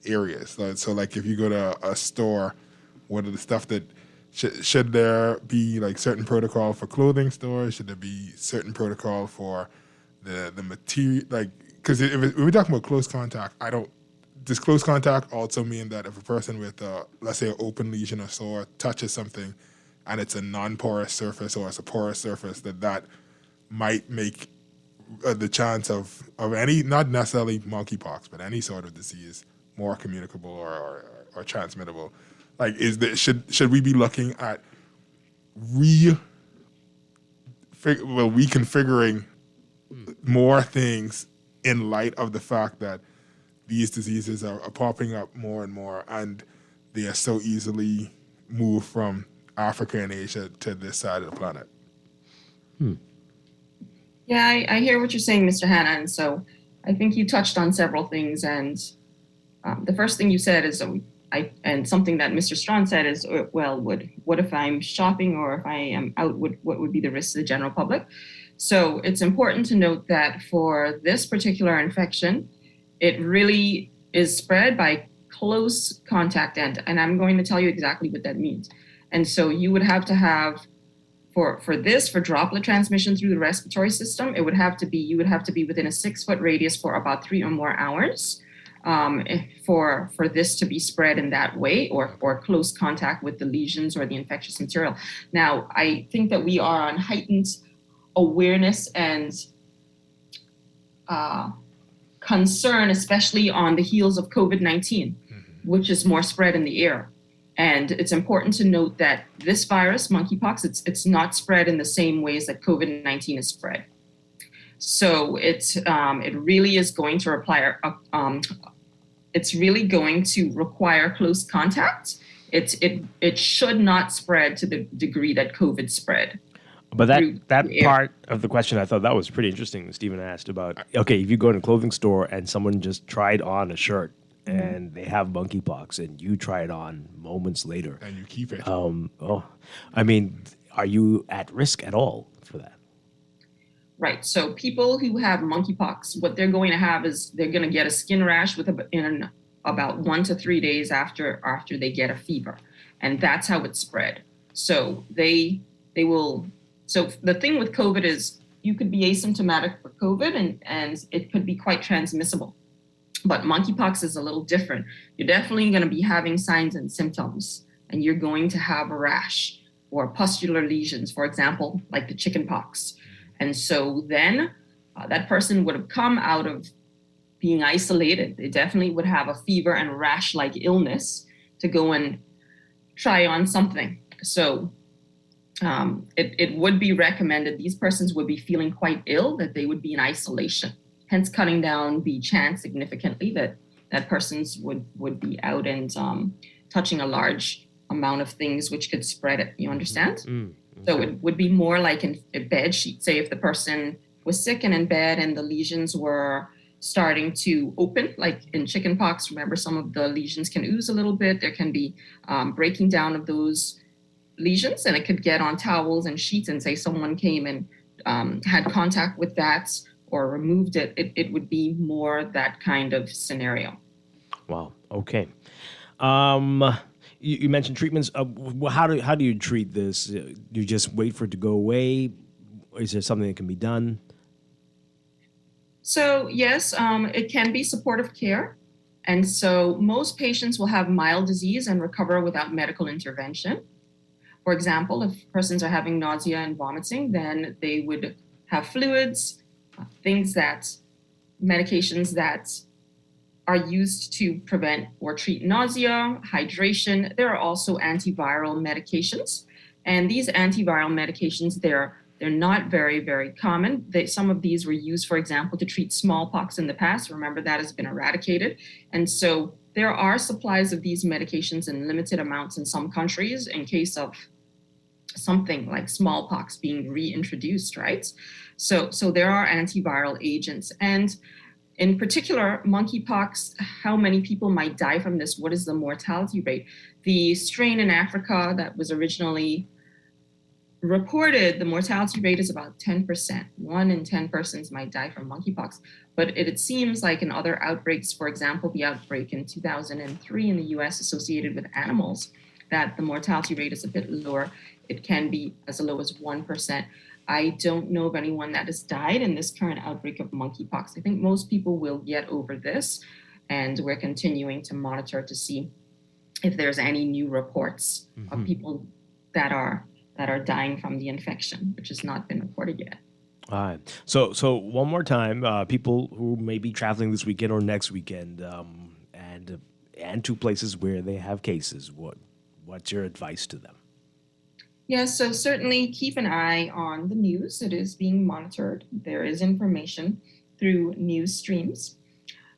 areas? So like if you go to a store, what are the stuff that should there be like certain protocol for clothing stores? Should there be certain protocol for the material? Like, because if we're talking about close contact, does close contact also mean that if a person with, let's say, an open lesion or sore touches something and it's a non-porous surface or it's a porous surface, that might make the chance of any, not necessarily monkeypox, but any sort of disease more communicable or transmittable? Like, should we be looking at reconfiguring more things in light of the fact that these diseases are popping up more and more, and they are so easily moved from Africa and Asia to this side of the planet? Yeah, I hear what you're saying, Mr. Hanna, and so I think you touched on several things. And the first thing you said is, and something that Mr. Strachan said is, well, what if I'm shopping or if I am out? What would be the risk to the general public? So it's important to note that for this particular infection, it really is spread by close contact, and I'm going to tell you exactly what that means. And so you would have to have, for droplet transmission through the respiratory system, you would have to be within a 6-foot radius for about 3 or more hours for this to be spread in that way, or close contact with the lesions or the infectious material. Now, I think that we are on heightened awareness and concern, especially on the heels of COVID-19, which is more spread in the air. And it's important to note that this virus, monkeypox, it's not spread in the same ways that COVID-19 is spread. So it really is going to require close contact. It should not spread to the degree that COVID spread. But that part of the question, I thought that was pretty interesting. Stephen asked about, okay, if you go in a clothing store and someone just tried on a shirt and they have monkeypox and you try it on moments later. And you keep it. I mean, are you at risk at all for that? Right. So people who have monkeypox, what they're going to have is they're going to get a skin rash in about 1 to 3 days after they get a fever. And that's how it's spread. So they will... So the thing with COVID is you could be asymptomatic for COVID and it could be quite transmissible. But monkeypox is a little different. You're definitely going to be having signs and symptoms, and you're going to have a rash or pustular lesions, for example, like the chickenpox. And so then that person would have come out of being isolated. They definitely would have a fever and rash-like illness to go and try on something. So it would be recommended, these persons would be feeling quite ill, that they would be in isolation, hence cutting down the chance significantly that persons would be out and touching a large amount of things which could spread it. You understand? Okay. So it would be more like in a bed sheet. Say if the person was sick and in bed and the lesions were starting to open, like in chickenpox, remember some of the lesions can ooze a little bit. There can be breaking down of those lesions, and it could get on towels and sheets, and say someone came and had contact with that or removed it, it would be more that kind of scenario. Wow. Okay. You mentioned treatments. How do you treat this? Do you just wait for it to go away? Is there something that can be done? So yes, it can be supportive care. And so most patients will have mild disease and recover without medical intervention. For example, if persons are having nausea and vomiting, then they would have fluids, medications that are used to prevent or treat nausea, hydration. There are also antiviral medications. And these antiviral medications, they're They're not very, very common. Some of these were used, for example, to treat smallpox in the past. Remember, that has been eradicated. And so there are supplies of these medications in limited amounts in some countries in case of something like smallpox being reintroduced, right? So there are antiviral agents. And in particular, monkeypox, how many people might die from this? What is the mortality rate? The strain in Africa that was originally reported, the mortality rate is about 10%. 1 in 10 persons might die from monkeypox. But it seems like in other outbreaks, for example, the outbreak in 2003 in the US associated with animals, that the mortality rate is a bit lower. It can be as low as 1%. I don't know of anyone that has died in this current outbreak of monkeypox. I think most people will get over this, and we're continuing to monitor to see if there's any new reports of people that are dying from the infection, which has not been reported yet. All right. So one more time, people who may be traveling this weekend or next weekend, and to places where they have cases, what's your advice to them? Yes, so certainly keep an eye on the news. It is being monitored. There is information through news streams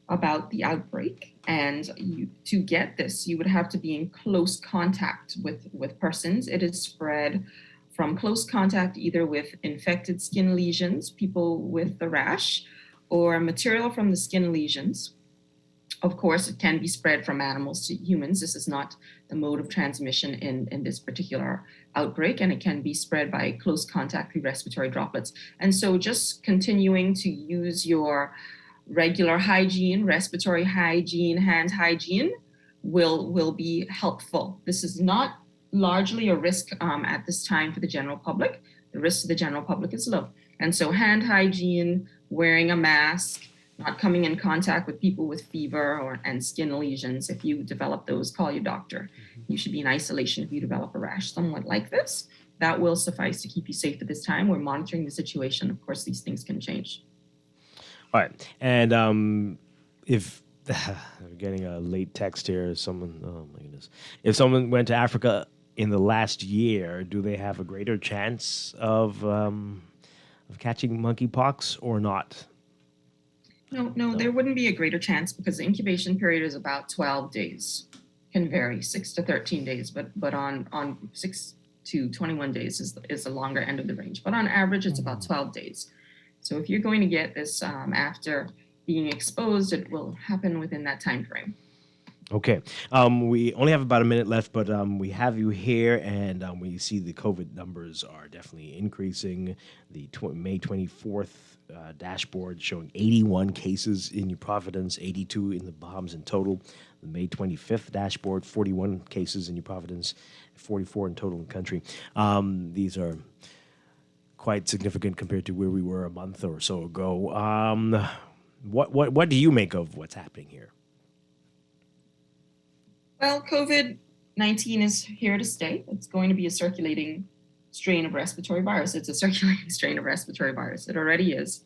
about the outbreak. And to get this, you would have to be in close contact with persons. It is spread from close contact either with infected skin lesions, people with the rash, or material from the skin lesions. Of course, it can be spread from animals to humans. This is not the mode of transmission in this particular outbreak, and it can be spread by close contact through respiratory droplets. And so just continuing to use your regular hygiene, respiratory hygiene, hand hygiene will be helpful. This is not largely a risk at this time for the general public. The risk to the general public is low. And so hand hygiene, wearing a mask, not coming in contact with people with fever and skin lesions. If you develop those, call your doctor. You should be in isolation if you develop a rash somewhat like this. That will suffice to keep you safe at this time. We're monitoring the situation. Of course, these things can change. All right. And if we're getting a late text here, oh my goodness. If someone went to Africa in the last year, do they have a greater chance of catching monkeypox or not? No, there wouldn't be a greater chance because the incubation period is about 12 days. Can vary, 6 to 13 days, but on 6 to 21 days is the longer end of the range. But on average, it's about 12 days. So if you're going to get this after being exposed, it will happen within that time frame. Okay. We only have about a minute left, but we have you here, and we see the COVID numbers are definitely increasing. The May 24th dashboard showing 81 cases in New Providence, 82 in the Bahamas in total. The May 25th dashboard, 41 cases in New Providence, 44 in total in the country. These are quite significant compared to where we were a month or so ago. What do you make of what's happening here? Well, COVID-19 is here to stay. It's going to be a circulating strain of respiratory virus. It's a circulating strain of respiratory virus. It already is.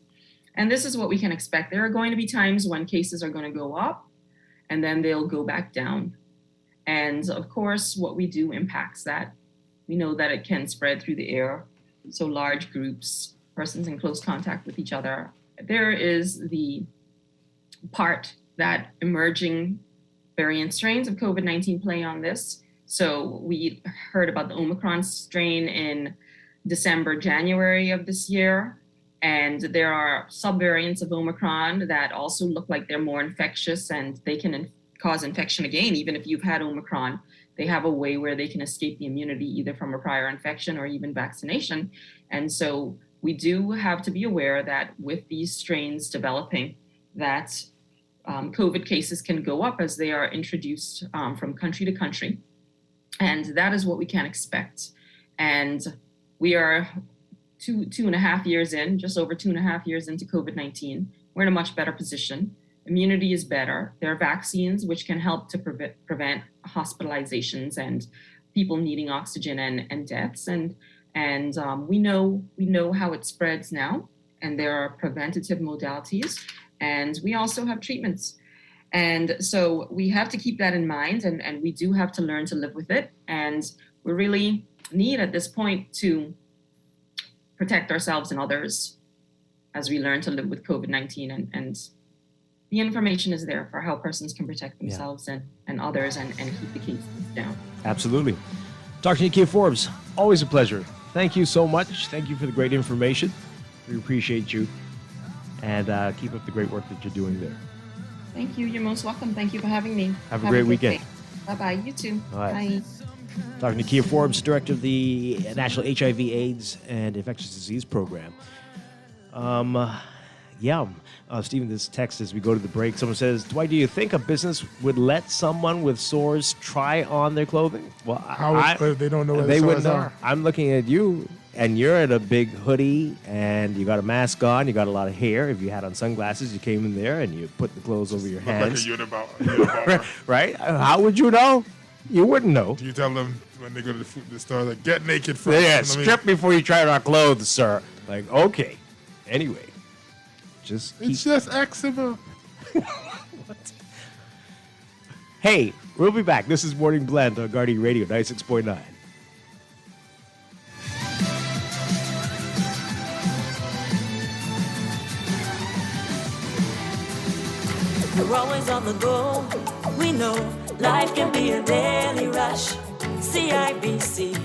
And this is what we can expect. There are going to be times when cases are going to go up and then they'll go back down. And of course, what we do impacts that. We know that it can spread through the air. So large groups, persons in close contact with each other. There is the part that emerging variant strains of COVID-19 play on this. So we heard about the Omicron strain in December, January of this year. And there are subvariants of Omicron that also look like they're more infectious and they can cause infection again. Even if you've had Omicron, they have a way where they can escape the immunity either from a prior infection or even vaccination. And so we do have to be aware that with these strains developing, that COVID cases can go up as they are introduced from country to country. And that is what we can expect. And we are two and a half years in, just over 2.5 years into COVID-19. We're in a much better position. Immunity is better. There are vaccines which can help to prevent hospitalizations and people needing oxygen and deaths. And we know how it spreads now, and there are preventative modalities, and we also have treatments. And so we have to keep that in mind, and we do have to learn to live with it. And we really need at this point to protect ourselves and others as we learn to live with COVID-19. And the information is there for how persons can protect themselves and others and keep the cases down. Absolutely. Dr. Nikia Forbes, always a pleasure. Thank you so much. Thank you for the great information. We appreciate you. And keep up the great work that you're doing there. Thank you. You're most welcome. Thank you for having me. Have a great weekend. Bye-bye. You too. All right. Bye. Dr. Nikia Forbes, Director of the National HIV, AIDS, and Infectious Disease Program. Stephen, this text as we go to the break, someone says, Dwight, do you think a business would let someone with sores try on their clothing? Well, if they don't know where they the wouldn't sores know. are? I'm looking at you, and you're in a big hoodie, and you got a mask on, you got a lot of hair. If you had on sunglasses, you came in there, and you put the clothes over your hands. Like a unibomber. Right? How would you know? You wouldn't know. Do you tell them when they go to the store, like, get naked first? Yeah, strip before you try on our clothes, sir. Like, okay. Anyway. It's just eczema. Hey, we'll be back. This is Morning Blend on Guardian Radio 96.9. You're always on the go. We know life can be a daily rush. CIBC,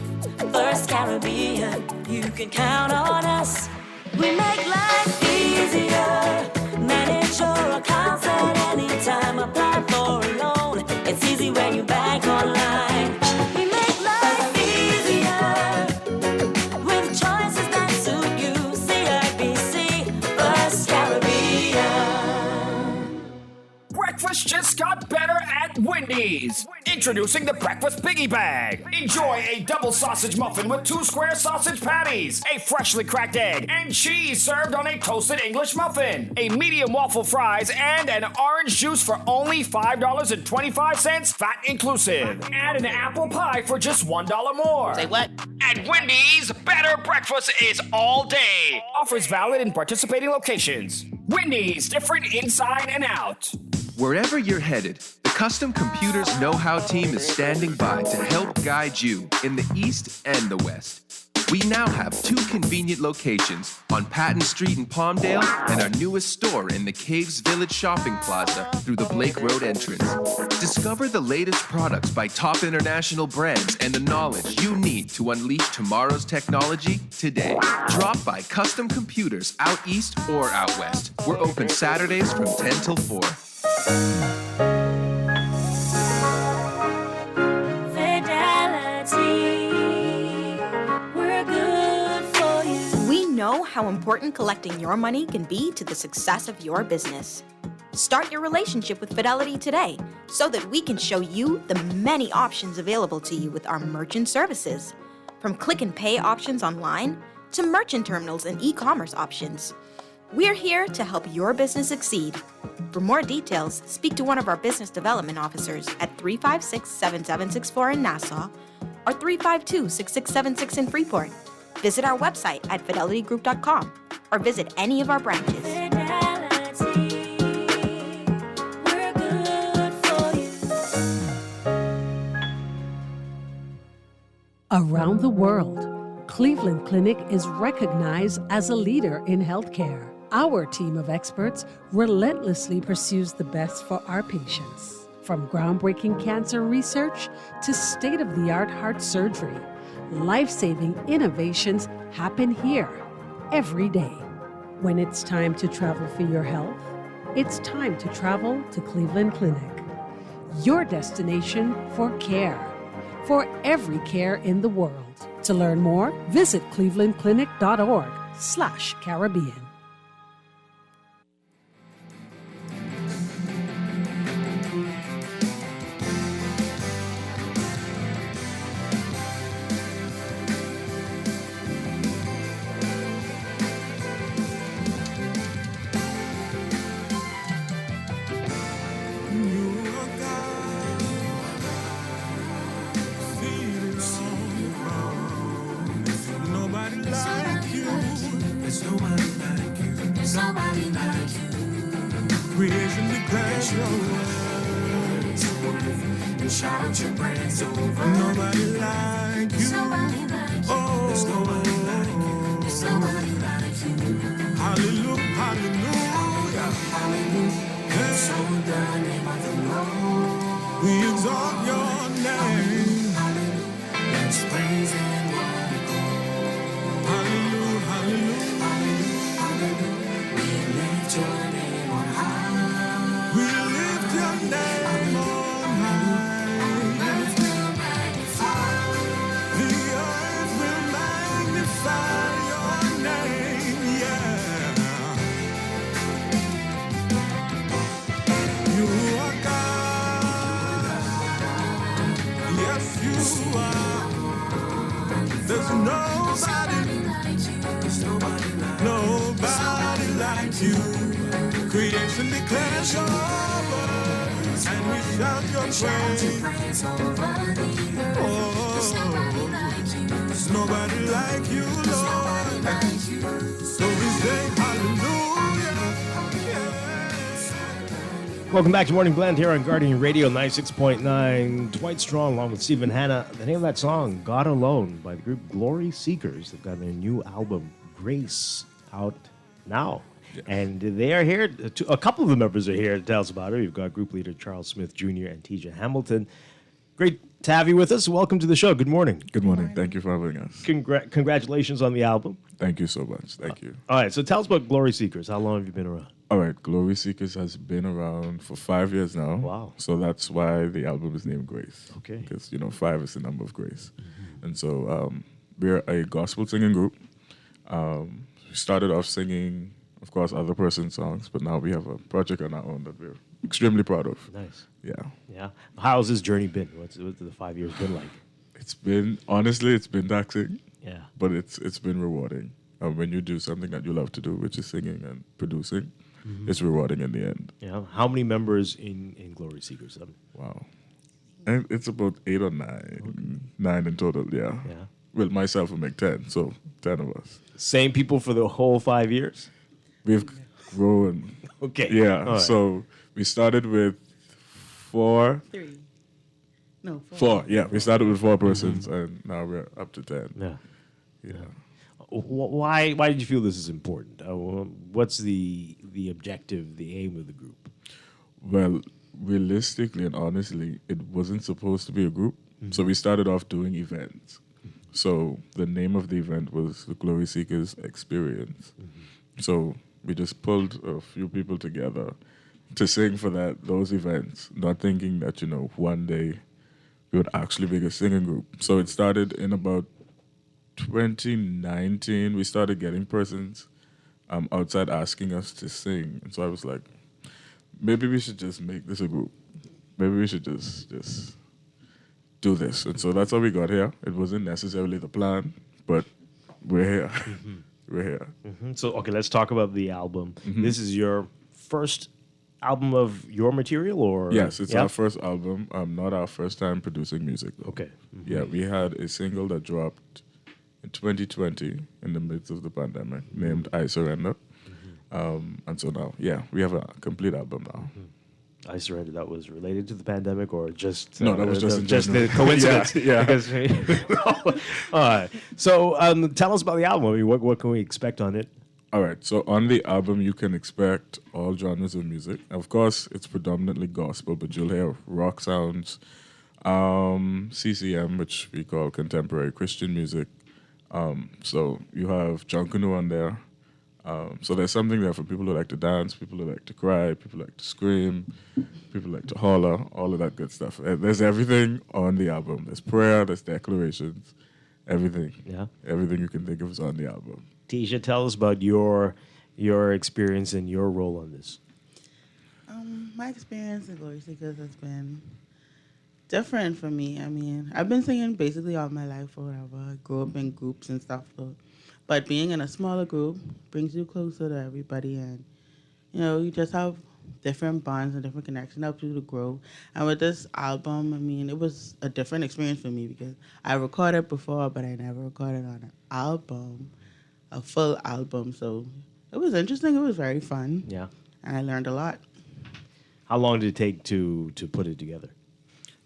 First Caribbean, you can count on us. We make life easier. Manage your accounts at any time. Apply for a loan. It's easy when you bank online. We make life easier with choices that suit you. CIBC, First Caribbean. Breakfast just got better at Wendy's. Introducing the Breakfast Biggie Bag. Enjoy a double sausage muffin with 2 square sausage patties, a freshly cracked egg, and cheese served on a toasted English muffin, a medium waffle fries, and an orange juice for only $5.25, VAT inclusive. Add an apple pie for just $1 more. Say what? At Wendy's, better breakfast is all day. Offers valid in participating locations. Wendy's, different inside and out. Wherever you're headed, the Custom Computers Know-How team is standing by to help guide you in the East and the West. We now have 2 convenient locations on Patton Street in Palmdale and our newest store in the Caves Village Shopping Plaza through the Blake Road entrance. Discover the latest products by top international brands and the knowledge you need to unleash tomorrow's technology today. Drop by Custom Computers out east or out west. We're open Saturdays from 10 till 4. We know how important collecting your money can be to the success of your business. Start your relationship with Fidelity today so that we can show you the many options available to you with our merchant services. From click and pay options online to merchant terminals and e-commerce options. We're here to help your business succeed. For more details, speak to one of our business development officers at 356-7764 in Nassau or 352-6676 in Freeport. Visit our website at fidelitygroup.com or visit any of our branches. Around the world, Cleveland Clinic is recognized as a leader in healthcare. Our team of experts relentlessly pursues the best for our patients. From groundbreaking cancer research to state-of-the-art heart surgery, life-saving innovations happen here every day. When it's time to travel for your health, it's time to travel to Cleveland Clinic. Your destination for care, for every care in the world. To learn more, visit clevelandclinic.org/Caribbean. Nobody like you. There's nobody like you. There's nobody like you. Creation declares your words and shout out your praise over. Nobody like you. There's nobody like you. There's nobody like you. There's Hallelujah, hallelujah. We exalt your name. Let's praise and hallelujah, hallelujah. We lift your name on high. We lift your name on high. The earth will magnify your name, yeah. You are God. Yes, you are. There's nobody like you. Creation declares your words, and we shout your praise. Oh, there's nobody like you, Lord. So we say hallelujah. Welcome back to Morning Blend here on Guardian Radio 96.9. Dwight Strong along with Stephen Hanna. The name of that song, God Alone, by the group Glory Seekers. They've got their new album, Grace, out now. Yeah. And they are here. A couple of the members are here to tell us about it. We've got group leader Charles Smith Jr. and Tisha Hamilton. Great to have you with us. Welcome to the show. Good morning. Good morning. Thank you for having us. Congratulations on the album. Thank you so much. Thank you. All right, so tell us about Glory Seekers. How long have you been around? All right, Glory Seekers has been around for 5 years now. Wow. So that's why the album is named Grace. Okay. Because, 5 is the number of grace. Mm-hmm. And so we're a gospel singing group. We started off singing, of course, other person's songs, but now we have a project on our own that we're extremely proud of. Nice. Yeah. Yeah. How's this journey been? What's the 5 years been like? It's been taxing. Yeah. But it's been rewarding. When you do something that you love to do, which is singing and producing, it's rewarding in the end. Yeah. How many members in Glory Seekers? Wow. And it's about 8 or 9. Okay. 9 in total, yeah. Yeah. Well, myself will make 10, so 10 of us. Same people for the whole 5 years? We've grown. Okay. Yeah. Right. So we started with 4. 3. No, 4. 4. Yeah. We started with 4 persons, and now we're up to 10. Yeah. Yeah. Why did you feel this is important? What's the objective, the aim of the group? Well, realistically and honestly, it wasn't supposed to be a group. Mm-hmm. So we started off doing events. Mm-hmm. So the name of the event was the Glory Seekers Experience. Mm-hmm. So we just pulled a few people together to sing for those events, not thinking that, one day we would actually be a singing group. So it started in about 2019, we started getting persons outside asking us to sing. And so I was like, maybe we should just make this a group. Maybe we should just do this. And so that's how we got here. It wasn't necessarily the plan, but we're here. Mm-hmm. We're here. Mm-hmm. So, okay, let's talk about the album. Mm-hmm. This is your first album of your material, or? Yes, it's our first album, not our first time producing music, though. Okay. Mm-hmm. Yeah, we had a single that dropped in 2020 in the midst of the pandemic named I Surrender. Mm-hmm. And so now, we have a complete album now. Mm-hmm. I Surrender, that was related to the pandemic or just... No, that was just the coincidence. Yeah. Because, all right. So tell us about the album. I mean, what can we expect on it? All right. So on the album, you can expect all genres of music. Of course, it's predominantly gospel, but you'll hear rock sounds, CCM, which we call contemporary Christian music. So you have John Canoe on there. So there's something there for people who like to dance, people who like to cry, people who like to scream, people who like to holler, all of that good stuff. There's everything on the album. There's prayer, there's declarations, everything. Yeah. Everything you can think of is on the album. Tisha, tell us about your experience and your role on this. My experience in Glory Seekers has been different for me. I mean, I've been singing basically all my life or whatever. I grew up in groups and stuff. But being in a smaller group brings you closer to everybody. And, you just have different bonds and different connections, helps you to grow. And with this album, I mean, it was a different experience for me because I recorded before, but I never recorded on an album, a full album. So it was interesting. It was very fun. Yeah. And I learned a lot. How long did it take to put it together?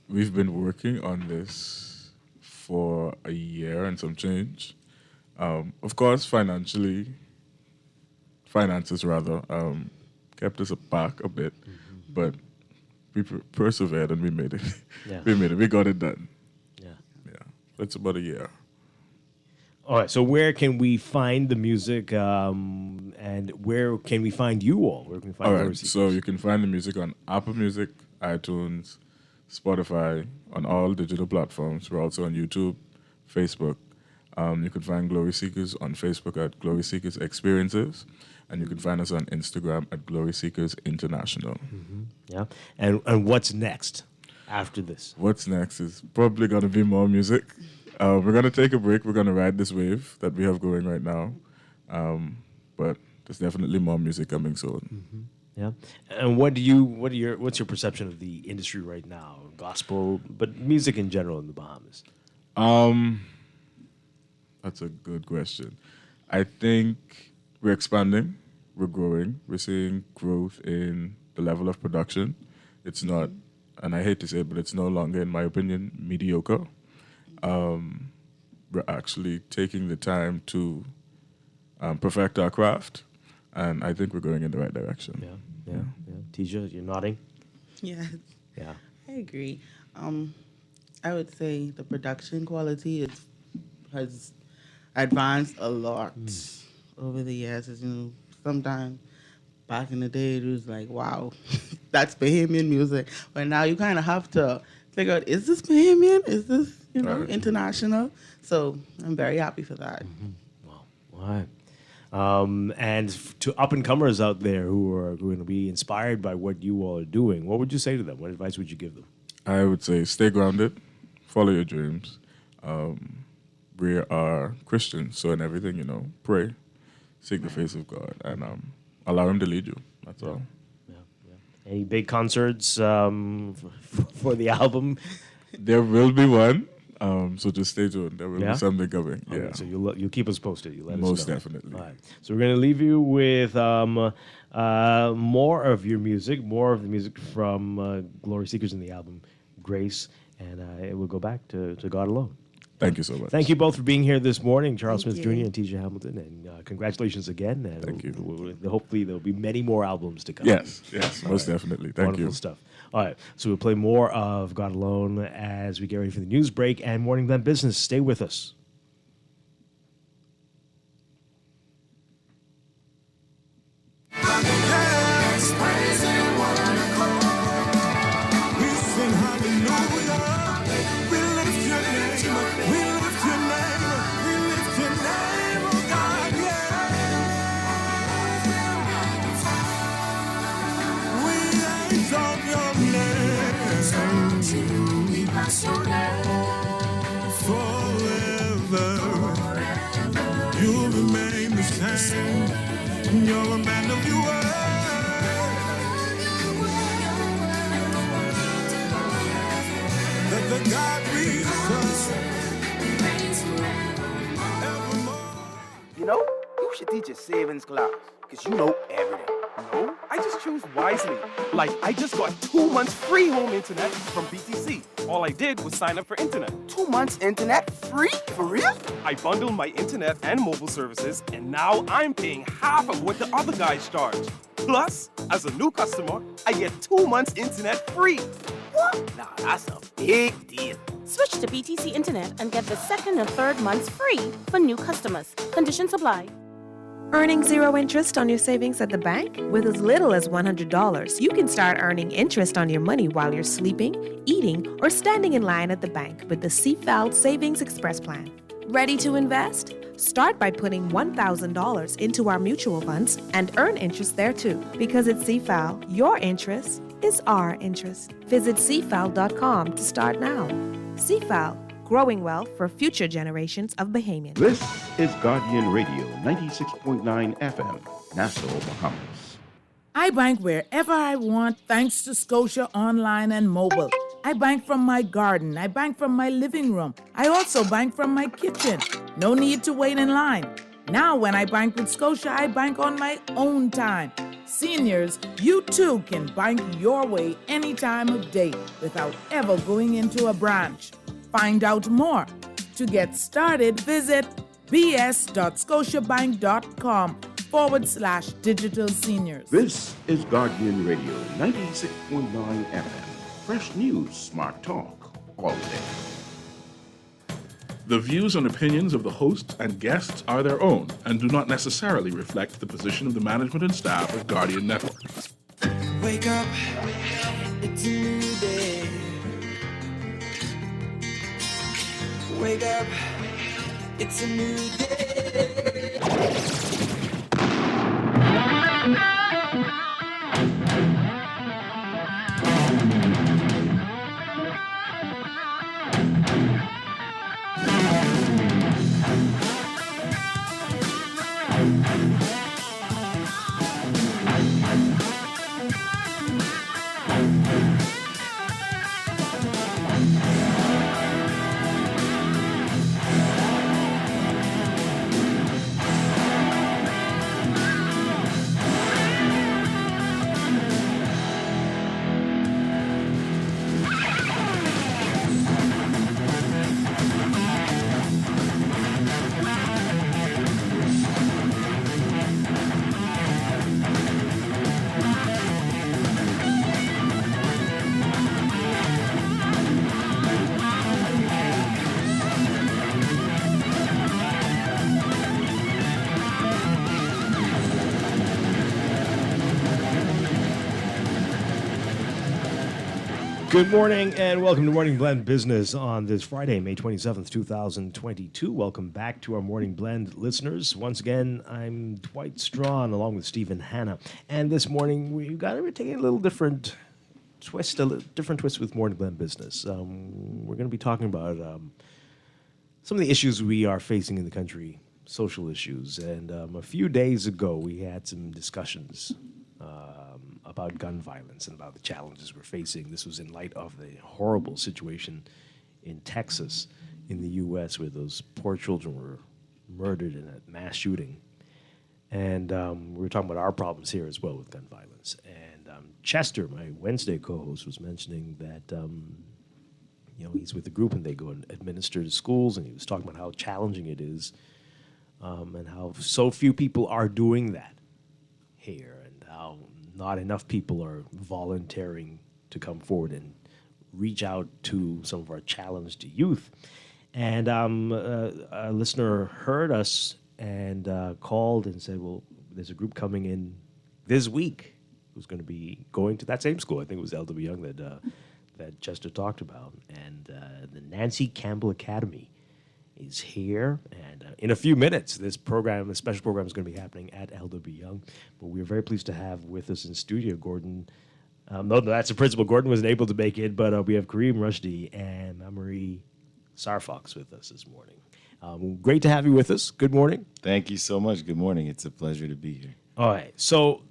We've been working on this for a year and some change. Of course, finances rather, kept us back a bit, but we persevered and we made it. Yeah. We made it. We got it done. Yeah. It's about a year. All right. So where can we find the music, and where can we find you all? Where can we find All Glory right, Seekers? so you can find the music on Apple Music, iTunes, Spotify, on all digital platforms. We're also on YouTube, Facebook. You can find Glory Seekers on Facebook at Glory Seekers Experiences, and you can find us on Instagram at Glory Seekers International. Yeah. And what's next after this? What's next is probably going to be more music. We're going to take a break. We're going to ride this wave that we have going right now. But there's definitely more music coming soon. Yeah. And what's your perception of the industry right now? Gospel, but music in general in the Bahamas. That's a good question. I think we're expanding, we're growing, we're seeing growth in the level of production. It's not, and I hate to say it, but it's no longer, in my opinion, mediocre. We're actually taking the time to perfect our craft, and I think we're going in the right direction. Yeah. Tisha, you're nodding? Yes. Yeah. I agree. I would say the production quality has advanced a lot over the years. As you know, sometimes back in the day, it was like, wow, that's Bahamian music. But now you kind of have to figure out, is this Bahamian? Is this, international? So I'm very happy for that. All right. And to up-and-comers out there who are going to be inspired by what you all are doing, what would you say to them? What advice would you give them? I would say stay grounded, follow your dreams. We are Christians, so in everything, pray, seek the face of God, and allow Him to lead you. That's all. Any big concerts for the album? There will be one, so just stay tuned. There will Yeah? be something coming. Okay, Yeah. so you'll keep us posted. You let us know. Most definitely. All right. So we're going to leave you with more of your music, more of the music from Glory Seekers in the album Grace, and we'll go back to God Alone. Thank you so much. Thank you both for being here this morning, Charles Thank Smith you. Jr. and Tisha Hamilton, and congratulations again. And Thank you. Hopefully there'll be many more albums to come. Yes, All most definitely. Thank Wonderful you. stuff. All right, so we'll play more of God Alone as we get ready for the news break and Morning Blend Business. Stay with us. You'll remain the same. You're a man of your word. That the God we serve evermore. You should teach a savings class, because you know everything. No, I just choose wisely. Like, I just got 2 months free home internet from BTC. All I did was sign up for internet. 2 months internet free? For real? I bundled my internet and mobile services, and now I'm paying half of what the other guys charge. Plus, as a new customer, I get 2 months internet free. What? Nah, that's a big deal. Switch to BTC Internet and get the second and third months free for new customers. Conditions apply. Earning zero interest on your savings at the bank? With as little as $100, you can start earning interest on your money while you're sleeping, eating, or standing in line at the bank with the CFAL Savings Express Plan. Ready to invest? Start by putting $1,000 into our mutual funds and earn interest there too. Because at CFAL, your interest is our interest. Visit CFAL.com to start now. CFAL, growing wealth for future generations of Bahamians. This is Guardian Radio 96.9 FM, Nassau, Bahamas. I bank wherever I want thanks to Scotia Online and Mobile. I bank from my garden. I bank from my living room. I also bank from my kitchen. No need to wait in line. Now when I bank with Scotia, I bank on my own time. Seniors, you too can bank your way any time of day without ever going into a branch. Find out more. To get started, visit bs.scotiabank.com/digital seniors. This is Guardian Radio 96.9 FM. Fresh news, smart talk, all day. The views and opinions of the hosts and guests are their own and do not necessarily reflect the position of the management and staff of Guardian Network. Wake up, it's a new day. Wake up, it's a new day. Good morning and welcome to Morning Blend Business on this Friday, May 27th, 2022. Welcome back to our Morning Blend listeners. Once again, I'm Dwight Strachan along with Stephen Hanna. And this morning, we're taking a little different twist, with Morning Blend Business. We're going to be talking about some of the issues we are facing in the country, social issues. And a few days ago, we had some discussions about gun violence and about the challenges we're facing. This was in light of the horrible situation in Texas, in the U.S., where those poor children were murdered in a mass shooting. And we were talking about our problems here as well with gun violence. And Chester, my Wednesday co-host, was mentioning that he's with a group and they go and administer to schools, and he was talking about how challenging it is and how so few people are doing that here, and how not enough people are volunteering to come forward and reach out to some of our challenged youth. And a listener heard us and called and said, well, there's a group coming in this week who's going to be going to that same school. I think it was L.W. Young that Chester talked about. And the Nancy Campbell Academy is here, and in a few minutes, this special program is going to be happening at L.W. Young. But we're very pleased to have with us in studio Gordon. No, that's the principal. Gordon wasn't able to make it, but we have Kareem Rushdie and Marie Sarfox with us this morning. Great to have you with us. Good morning. Thank you so much. Good morning. It's a pleasure to be here. All right. So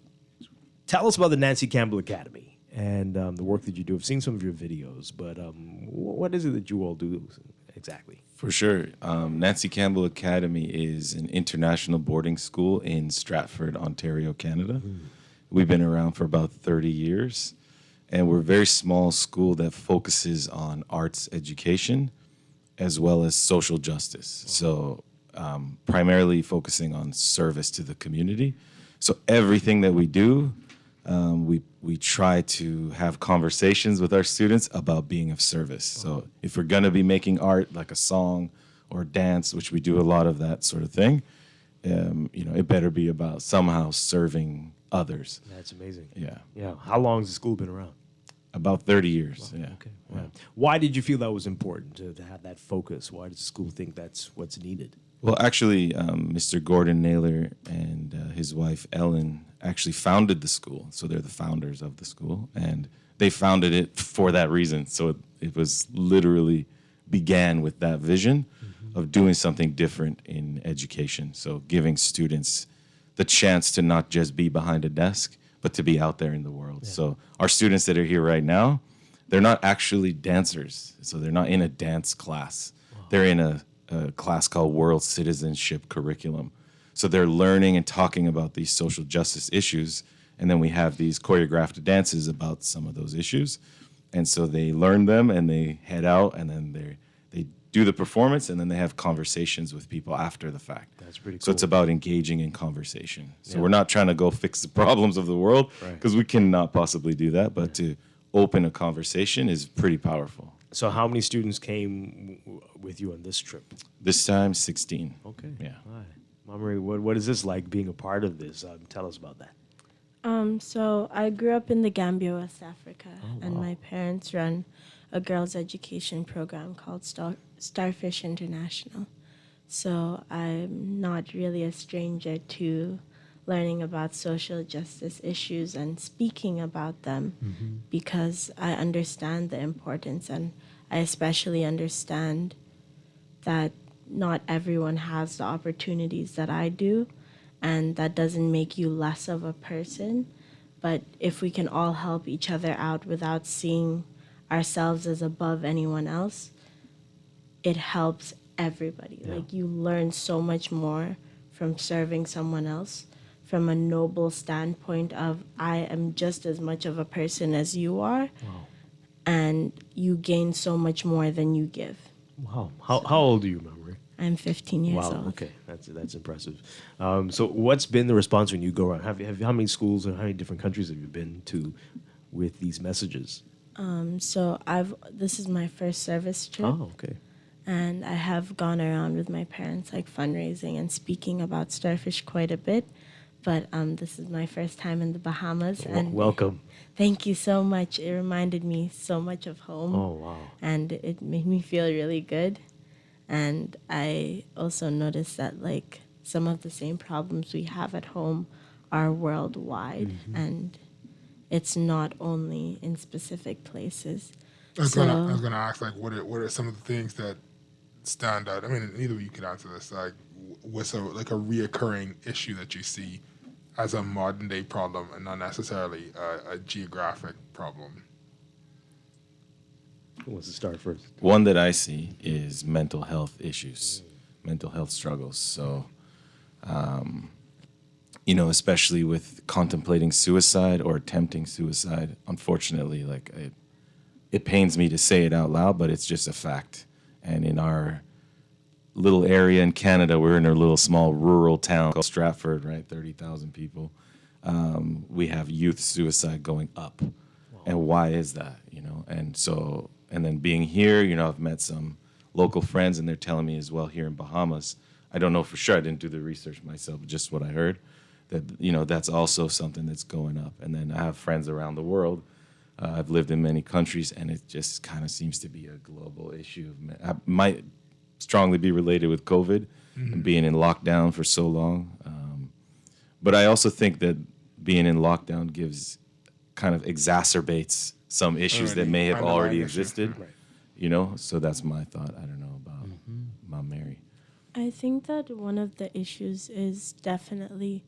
tell us about the Nancy Campbell Academy and the work that you do. I've seen some of your videos, but what is it that you all do exactly? For sure. Nancy Campbell Academy is an international boarding school in Stratford, Ontario, Canada. We've been around for about 30 years, and we're a very small school that focuses on arts education as well as social justice. So primarily focusing on service to the community. So everything that we do, we try to have conversations with our students about being of service. So if we're going to be making art like a song or dance, which we do a lot of that sort of thing, it better be about somehow serving others. That's amazing. Yeah. Yeah. How long has the school been around? About 30 years. Wow. Yeah. Okay. Wow. Yeah. Why did you feel that was important to have that focus? Why does the school think that's what's needed? Well, actually, Mr. Gordon Naylor and his wife, Ellen, actually founded the school. So they're the founders of the school. And they founded it for that reason. So it was literally began with that vision of doing something different in education. So giving students the chance to not just be behind a desk, but to be out there in the world. Yeah. So our students that are here right now, they're not actually dancers. So they're not in a dance class. Wow. They're in a class called World Citizenship Curriculum. So they're learning and talking about these social justice issues. And then we have these choreographed dances about some of those issues. And so they learn them and they head out, and then They do the performance and then they have conversations with people after the fact. That's pretty cool. So it's about engaging in conversation. So Yeah. we're not trying to go fix the problems of the world Right. because we cannot possibly do that. But to open a conversation is pretty powerful. So how many students came with you on this trip? This time, 16. Okay. Yeah. All right. Mama, what is this like being a part of this? Tell us about that. So I grew up in the Gambia, West Africa, and wow. my parents run a girls' education program called Starfish International. So I'm not really a stranger to learning about social justice issues and speaking about them because I understand the importance, and I especially understand that not everyone has the opportunities that I do, and that doesn't make you less of a person. But if we can all help each other out without seeing ourselves as above anyone else, it helps everybody. Like, you learn so much more from serving someone else from a noble standpoint of I am just as much of a person as you are, and you gain so much more than you give. Wow. How old are you, Memory? I'm 15 years Wow. old. Okay, that's impressive. So what's been the response when you go around? How many schools and how many different countries have you been to with these messages? So this is my first service trip. Oh, okay. And I have gone around with my parents, like fundraising and speaking about Starfish quite a bit. But this is my first time in the Bahamas. And Welcome. Thank you so much. It reminded me so much of home. Oh, wow. And it made me feel really good. And I also noticed that, like, some of the same problems we have at home are worldwide. And it's not only in specific places. I was gonna ask, like, what are some of the things that stand out? I mean, neither of you could answer this. Like, what's a reoccurring issue that you see as a modern day problem and not necessarily a geographic problem? Who wants to start first? One that I see is mental health issues, mental health struggles. So, especially with contemplating suicide or attempting suicide, unfortunately, like it pains me to say it out loud, but it's just a fact. And in our little area in Canada, we're in a little small rural town called Stratford, right? 30,000 people. We have youth suicide going up. Wow. And why is that? And then being here, I've met some local friends and they're telling me as well here in Bahamas. I don't know for sure. I didn't do the research myself, but just what I heard that, that's also something that's going up. And then I have friends around the world. I've lived in many countries and it just kind of seems to be a global issue. I might strongly be related with COVID and being in lockdown for so long. But I also think that being in lockdown kind of exacerbates some issues that may have already existed, So that's my thought. I don't know about Mom Mary. I think that one of the issues is definitely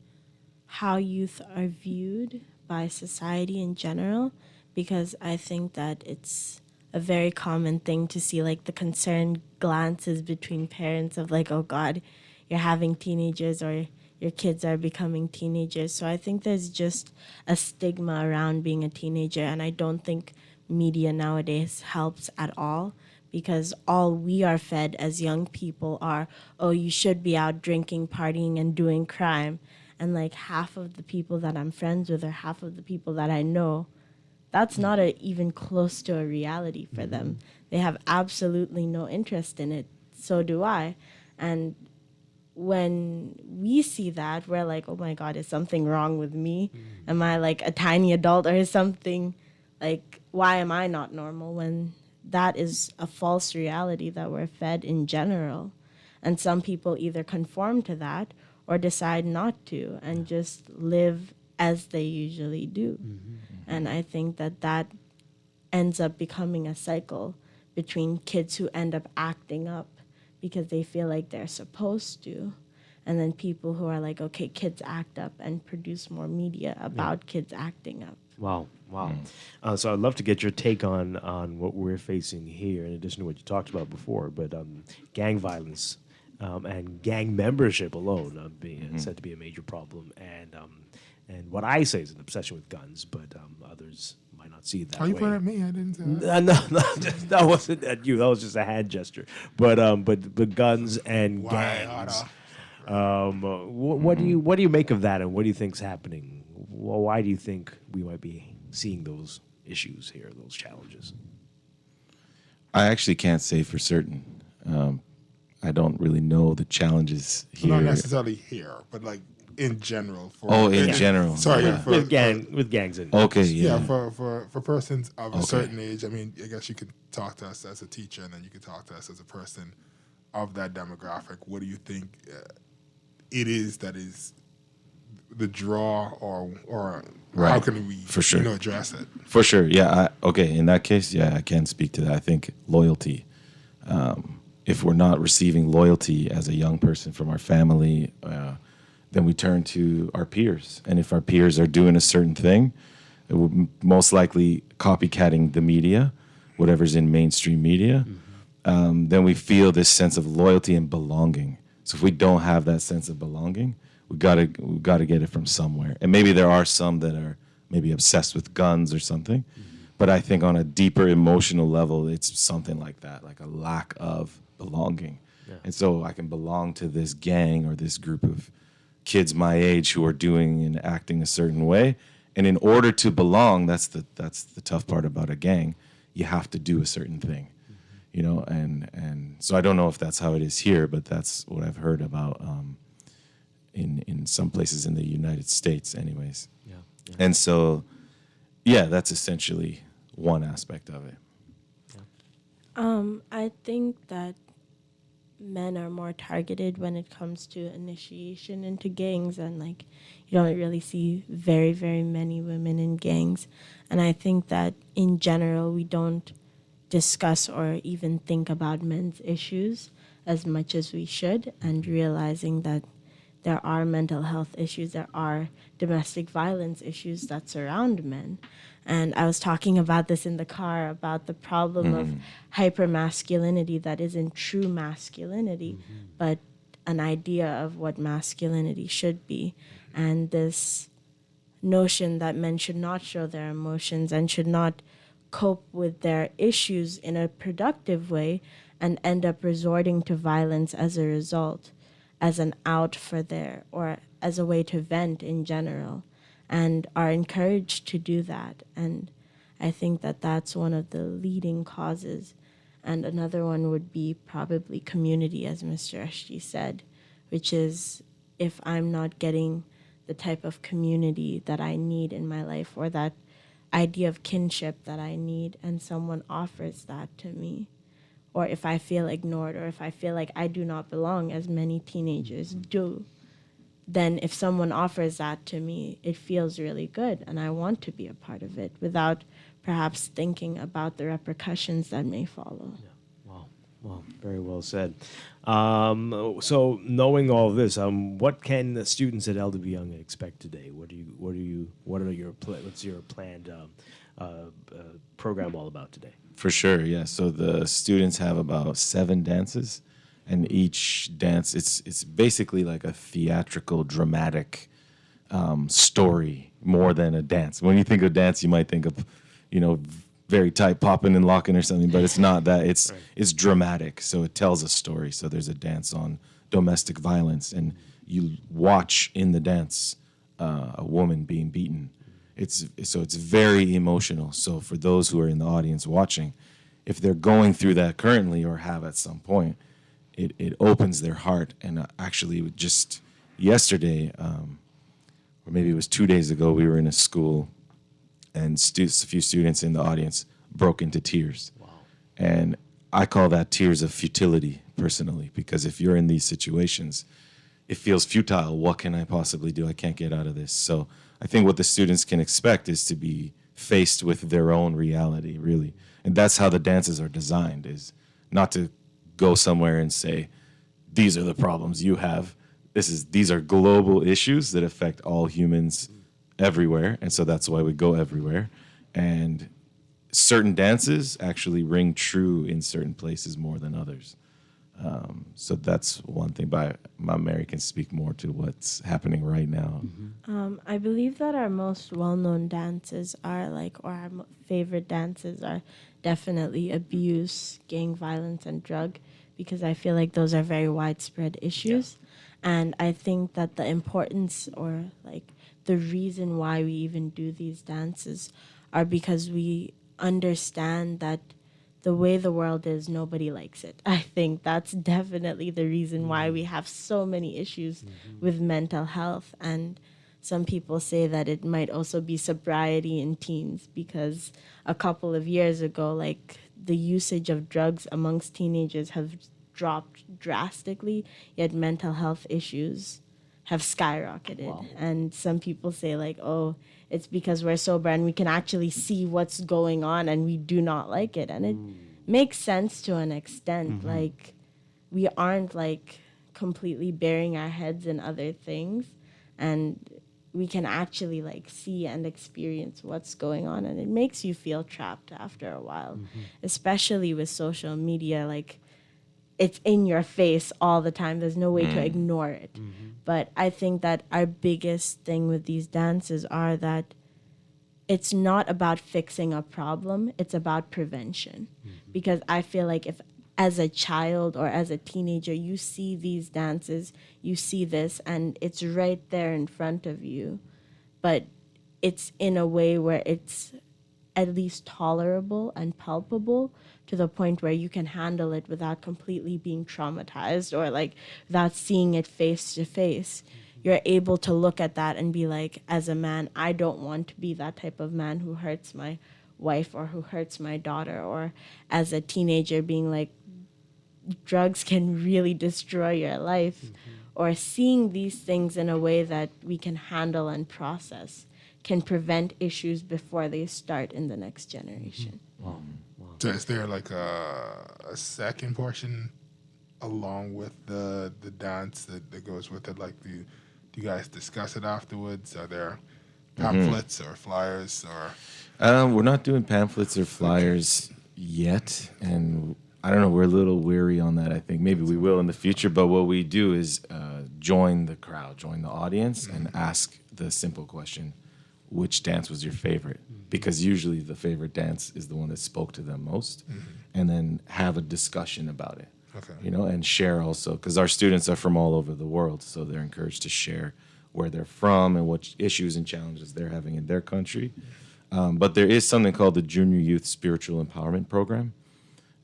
how youth are viewed by society in general, because I think that it's a very common thing to see, like, the concerned glances between parents of, like, oh God, you're having teenagers, or your kids are becoming teenagers. So I think there's just a stigma around being a teenager, and I don't think media nowadays helps at all, because all we are fed as young people are, oh, you should be out drinking, partying, and doing crime. And, like, half of the people that I'm friends with, or half of the people that I know, that's not even close to a reality for them. They have absolutely no interest in it. So do I. And when we see that, we're like, oh my God, is something wrong with me? Am I like a tiny adult, or is something like, why am I not normal? When that is a false reality that we're fed in general. And some people either conform to that or decide not to and just live as they usually do. And I think that ends up becoming a cycle between kids who end up acting up because they feel like they're supposed to, and then people who are like, okay, kids act up, and produce more media about kids acting up. Wow. So I'd love to get your take on what we're facing here, in addition to what you talked about before, but gang violence and gang membership alone being said to be a major problem, and what I say is an obsession with guns, but others might not see it that Are you way. pointing at me? I didn't say that. That wasn't at you. That was just a hand gesture. But guns and gangs. What do you make of that, and what do you think's happening? Well, why do you think we might be seeing those issues here, those challenges? I actually can't say for certain. I don't really know the challenges here. Not necessarily here, but like in general. In general. Sorry, Yeah. With gangs in. Okay, yeah. For persons of a certain age, I mean, I guess you could talk to us as a teacher, and then you could talk to us as a person of that demographic. What do you think it is that is the draw, or how can we for sure address it? For sure, yeah. In that case, yeah, I can speak to that. I think loyalty. If we're not receiving loyalty as a young person from our family, then we turn to our peers. And if our peers are doing a certain thing, it will most likely copycatting the media, whatever's in mainstream media, then we feel this sense of loyalty and belonging. So if we don't have that sense of belonging, we gotta get it from somewhere. And maybe there are some that are maybe obsessed with guns or something, but I think on a deeper emotional level, it's something like that, like a lack of belonging. Yeah. And so I can belong to this gang or this group of kids my age who are doing and acting a certain way. And in order to belong, that's the tough part about a gang. You have to do a certain thing, and so I don't know if that's how it is here, but that's what I've heard about in some places in the United States anyways. Yeah. And so, yeah, that's essentially one aspect of it. I think that men are more targeted when it comes to initiation into gangs, and like you don't really see very, very many women in gangs. And I think that in general we don't discuss or even think about men's issues as much as we should, and realizing that there are mental health issues, there are domestic violence issues that surround men. And I was talking about this in the car, about the problem of hypermasculinity that isn't true masculinity, but an idea of what masculinity should be. And this notion that men should not show their emotions and should not cope with their issues in a productive way and end up resorting to violence as a result, as an out for or as a way to vent in general, and are encouraged to do that. And I think that that's one of the leading causes. And another one would be probably community, as Mr. Eshji said, which is if I'm not getting the type of community that I need in my life, or that idea of kinship that I need, and someone offers that to me, or if I feel ignored, or if I feel like I do not belong, as many teenagers do, then if someone offers that to me, it feels really good, and I want to be a part of it without perhaps thinking about the repercussions that may follow. Yeah. Well, very well said. So knowing all this, what can the students at LW Young expect today? What's your planned program all about today? For sure, yeah. So the students have about 7 dances, and each dance, it's basically like a theatrical, dramatic story more than a dance. When you think of dance, you might think of, very tight popping and locking or something, but it's not that. It's dramatic, so it tells a story. So there's a dance on domestic violence, and you watch in the dance a woman being beaten. It's very emotional. So for those who are in the audience watching, if they're going through that currently or have at some point, it opens their heart. And actually, just yesterday, or maybe it was 2 days ago, we were in a school, and a few students in the audience broke into tears. Wow. And I call that tears of futility, personally, because if you're in these situations, it feels futile. What can I possibly do? I can't get out of this. So I think what the students can expect is to be faced with their own reality, really. And that's how the dances are designed, is not to go somewhere and say, these are the problems you have. These are global issues that affect all humans everywhere, and so that's why we go everywhere. And certain dances actually ring true in certain places more than others. So that's one thing. But Mary can speak more to what's happening right now. I believe that our most well-known dances are or our favorite dances are definitely abuse, gang violence, and drug, because I feel like those are very widespread issues. And I think that the importance or the reason why we even do these dances are because we understand that the way the world is, nobody likes it. I think that's definitely the reason why we have so many issues with mental health. And some people say that it might also be sobriety in teens, because a couple of years ago, the usage of drugs amongst teenagers have dropped drastically, yet mental health issues have skyrocketed. Wow. And some people say oh, it's because we're sober and we can actually see what's going on and we do not like it. And it makes sense to an extent. We aren't completely burying our heads in other things, and we can actually see and experience what's going on, and it makes you feel trapped after a while, especially with social media. It's in your face all the time. There's no way to ignore it. But I think that our biggest thing with these dances are that it's not about fixing a problem, it's about prevention. Because I feel like if as a child or as a teenager, you see these dances, you see this, and it's right there in front of you, but it's in a way where it's at least tolerable and palpable to the point where you can handle it without completely being traumatized or without seeing it face to face. You're able to look at that and be like, as a man, I don't want to be that type of man who hurts my wife or who hurts my daughter. Or as a teenager being like, drugs can really destroy your life. Or seeing these things in a way that we can handle and process can prevent issues before they start in the next generation. Wow. So is there a second portion along with the dance that goes with it? Do you guys discuss it afterwards? Are there pamphlets or flyers or? We're not doing pamphlets or flyers yet, and I don't know, we're a little weary on that. I think maybe we will in the future, but what we do is join the crowd, join the audience, and ask the simple question, which dance was your favorite? Because usually the favorite dance is the one that spoke to them most, and then have a discussion about it. Okay. And share also, because our students are from all over the world, so they're encouraged to share where they're from and what issues and challenges they're having in their country. But there is something called the Junior Youth Spiritual Empowerment Program,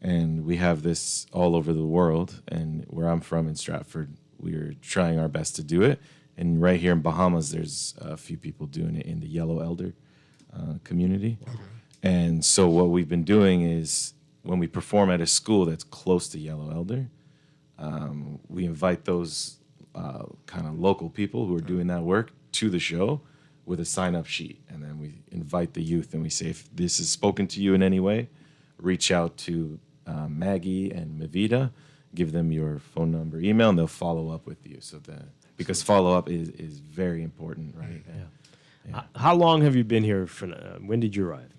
and we have this all over the world. And where I'm from in Stratford, we're trying our best to do it. And right here in Bahamas, there's a few people doing it in the Yellow Elder community. Okay. And so what we've been doing is when we perform at a school that's close to Yellow Elder, we invite those kind of local people who are doing that work to the show with a sign-up sheet. And then we invite the youth and we say, if this has spoken to you in any way, reach out to Maggie and Mavita, give them your phone number, email, and they'll follow up with you. Because follow-up is very important, right? Yeah. How long have you been here? When did you arrive?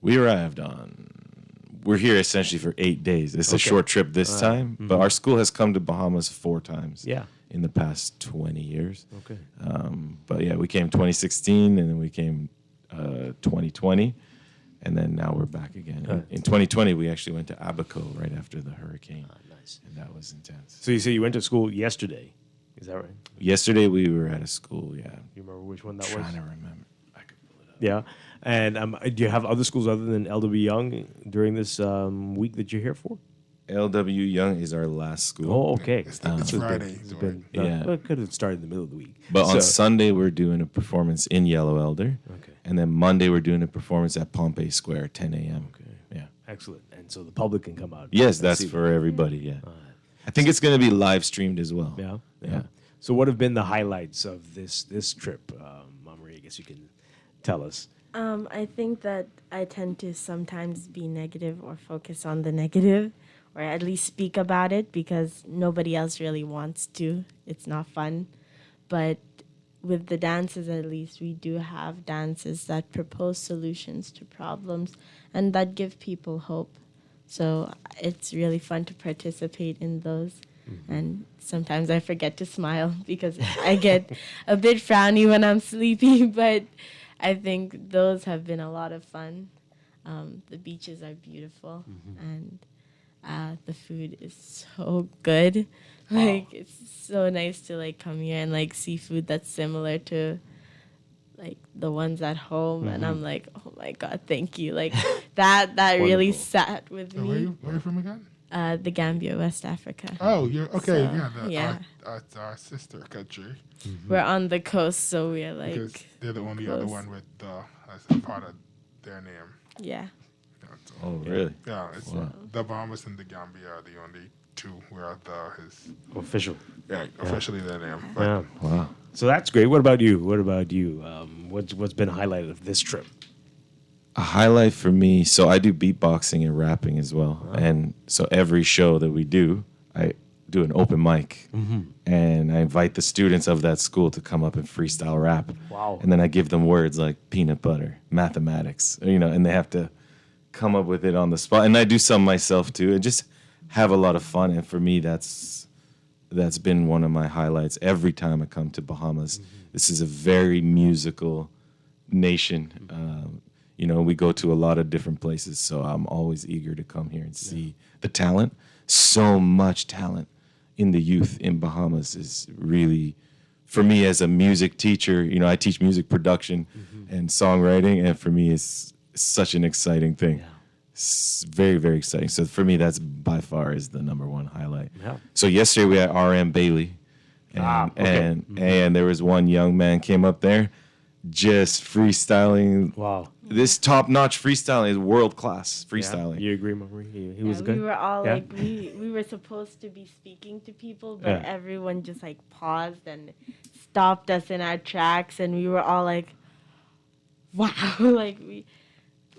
We're here essentially for 8 days. It's a short trip this time, but our school has come to Bahamas 4 times in the past 20 years. Okay. But yeah, we came 2016, and then we came 2020, and then now we're back again. In 2020, we actually went to Abaco right after the hurricane. Nice. And that was intense. So you say you went to school yesterday. Is that right? Yesterday we were at a school, yeah. You remember which one that was? Trying to remember. I could pull it up. Yeah. And do you have other schools other than LW Young during this week that you're here for? LW Young is our last school. Oh, okay. It's Friday. Well, it could have started in the middle of the week. But on Sunday, we're doing a performance in Yellow Elder. Okay. And then Monday, we're doing a performance at Pompey Square, 10 a.m. Okay. Yeah. Excellent. And so the public can come out. Yes, that's for everybody, yeah. I think it's going to be live streamed as well. Yeah. So what have been the highlights of this trip? Marie, I guess you can tell us. I think that I tend to sometimes be negative or focus on the negative, or at least speak about it, because nobody else really wants to. It's not fun. But with the dances, at least, we do have dances that propose solutions to problems and that give people hope. So it's really fun to participate in those. And sometimes I forget to smile because I get a bit frowny when I'm sleepy, but I think those have been a lot of fun. The beaches are beautiful, and the food is so good. Like, it's so nice to, like, come here and, like, see food that's similar to, like, the ones at home. And I'm like, oh, my God, thank you. Like, that really sat with me. Where are you from again? The Gambia, West Africa. Oh, you're okay. So, Yeah, our sister country. We're on the coast, so we're like. Because they're the only close. other one with as a part of their name. Yeah. Oh, really? Yeah, it's Wow. the Bahamas and the Gambia are the only two where his Official. Yeah, officially their name. But Yeah. Wow. So that's great. What about you? What's been a highlight of this trip? A highlight for me, so I do beatboxing and rapping as well. And so every show that we do, I do an open mic. And I invite the students of that school to come up and freestyle rap. Wow. And then I give them words like peanut butter, mathematics, and they have to come up with it on the spot. And I do some myself too, and just have a lot of fun. And for me, that's been one of my highlights every time I come to Bahamas. This is a very musical nation. We go to a lot of different places, so I'm always eager to come here and see the talent. So much talent in the youth in Bahamas is really, for me as a music teacher, I teach music production and songwriting, and for me it's such an exciting thing. It's very, very exciting. So for me, that's by far is the number one highlight. Yeah. So yesterday we had R.M. Bailey, and there was one young man came up there just freestyling. Wow. This top-notch freestyling is world-class freestyling. You agree, Marie? He was good? We were all Yeah? like, we were supposed to be speaking to people, but Yeah. everyone just like paused and stopped us in our tracks, and we were all like, wow. Like,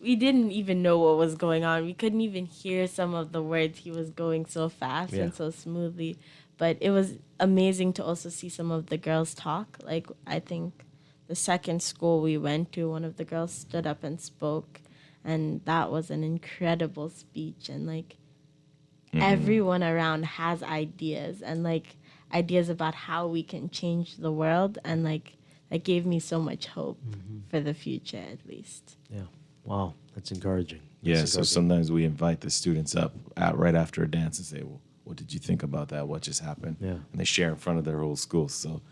we didn't even know what was going on. We couldn't even hear some of the words. He was going so fast and so smoothly. But it was amazing to also see some of the girls talk. Like, I think the second school we went to, one of the girls stood up and spoke, and that was an incredible speech. And like, everyone around has ideas, and like ideas about how we can change the world, and like that gave me so much hope for the future, at least. Yeah. Wow. That's encouraging. Yeah, That's so encouraging. sometimes we invite the students up right after a dance and say, well, what did you think about that? What just happened? Yeah. And they share in front of their whole school. So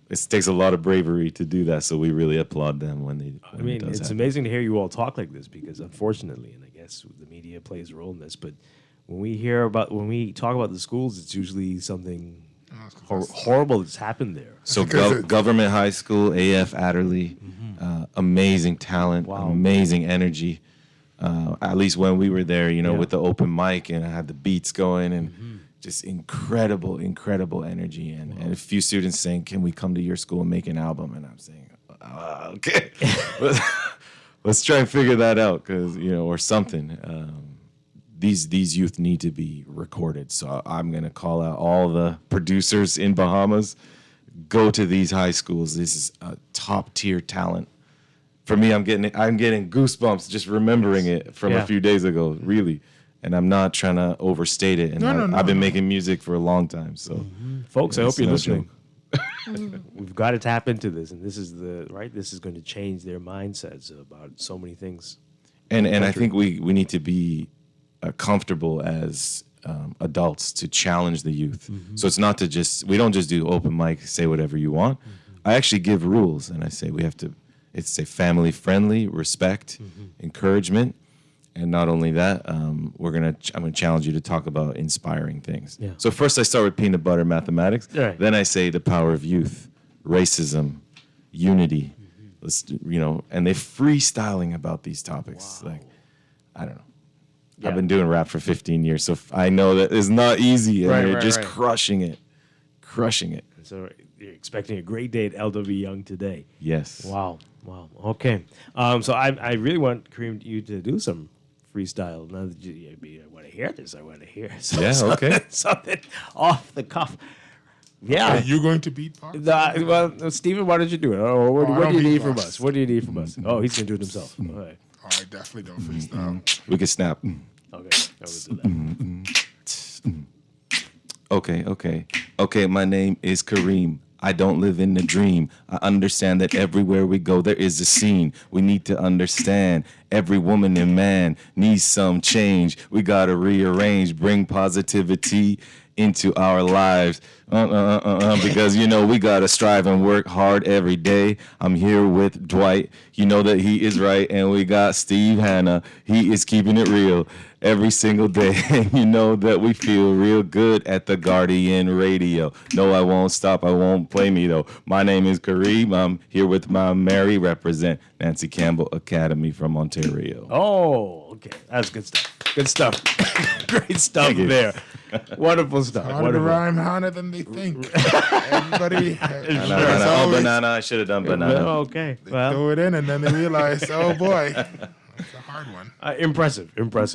it takes a lot of bravery to do that. So we really applaud them when it does it's happen. amazing to hear you all talk like this because, unfortunately, and I guess the media plays a role in this, but when we talk about the schools, it's usually something horrible that's happened there. So government high school, AF Adderley, amazing talent, amazing energy. At least when we were there, with the open mic and I had the beats going and just incredible energy. And a few students saying, can we come to your school and make an album? And I'm saying, okay, let's try and figure that out or something. These youth need to be recorded. So I'm going to call out all the producers in Bahamas. Go to these high schools. This is a top tier talent. For me, I'm getting goosebumps just remembering it from a few days ago, really. And I'm not trying to overstate it. And I've been making music for a long time. So, Folks, I hope you're listening. joke. We've got to tap into this, and this is This is going to change their mindsets about so many things. And I think we need to be comfortable as adults to challenge the youth. So it's not we don't just do open mic, say whatever you want. I actually give rules, and I say it's a family friendly, respect, encouragement, and not only that, I'm gonna challenge you to talk about inspiring things. Yeah. So first I start with peanut butter mathematics. Right. Then I say the power of youth, racism, unity. And they're freestyling about these topics. Like, I don't know. Yeah. I've been doing rap for 15 years, so I know that it's not easy, and they're just crushing it. So you're expecting a great day at LW Young today. Yes. Wow. Okay. So I really want Kareem you to do some freestyle. Now that I want to hear this. I want to hear. Okay. Something off the cuff. Yeah. Are you going to beatbox? Stephen, why don't you do it? What I do you don't need from beatbox. us? What do you need from us? Oh, he's going to do it himself. All right. I definitely don't freestyle. We can snap. Okay. Okay, my name is Kareem. I don't live in the dream. I understand that everywhere we go, there is a scene. We need to understand every woman and man needs some change. We got to rearrange, bring positivity into our lives. Because, we got to strive and work hard every day. I'm here with Dwight. You know that he is right. And we got Steve Hanna. He is keeping it real every single day. And you know that we feel real good at the Guardian Radio. No, I won't stop. I won't play me, though. My name is Kareem. I'm here with my Mary, represent Nancy Campbell Academy from Ontario. Oh, okay. That's good stuff. Good stuff. Great stuff there. Wonderful stuff. Harder to rhyme harder than they think. Everybody. Banana. I should have done banana. Okay. They throw it in and then they realize, oh boy, that's a hard one. Impressive.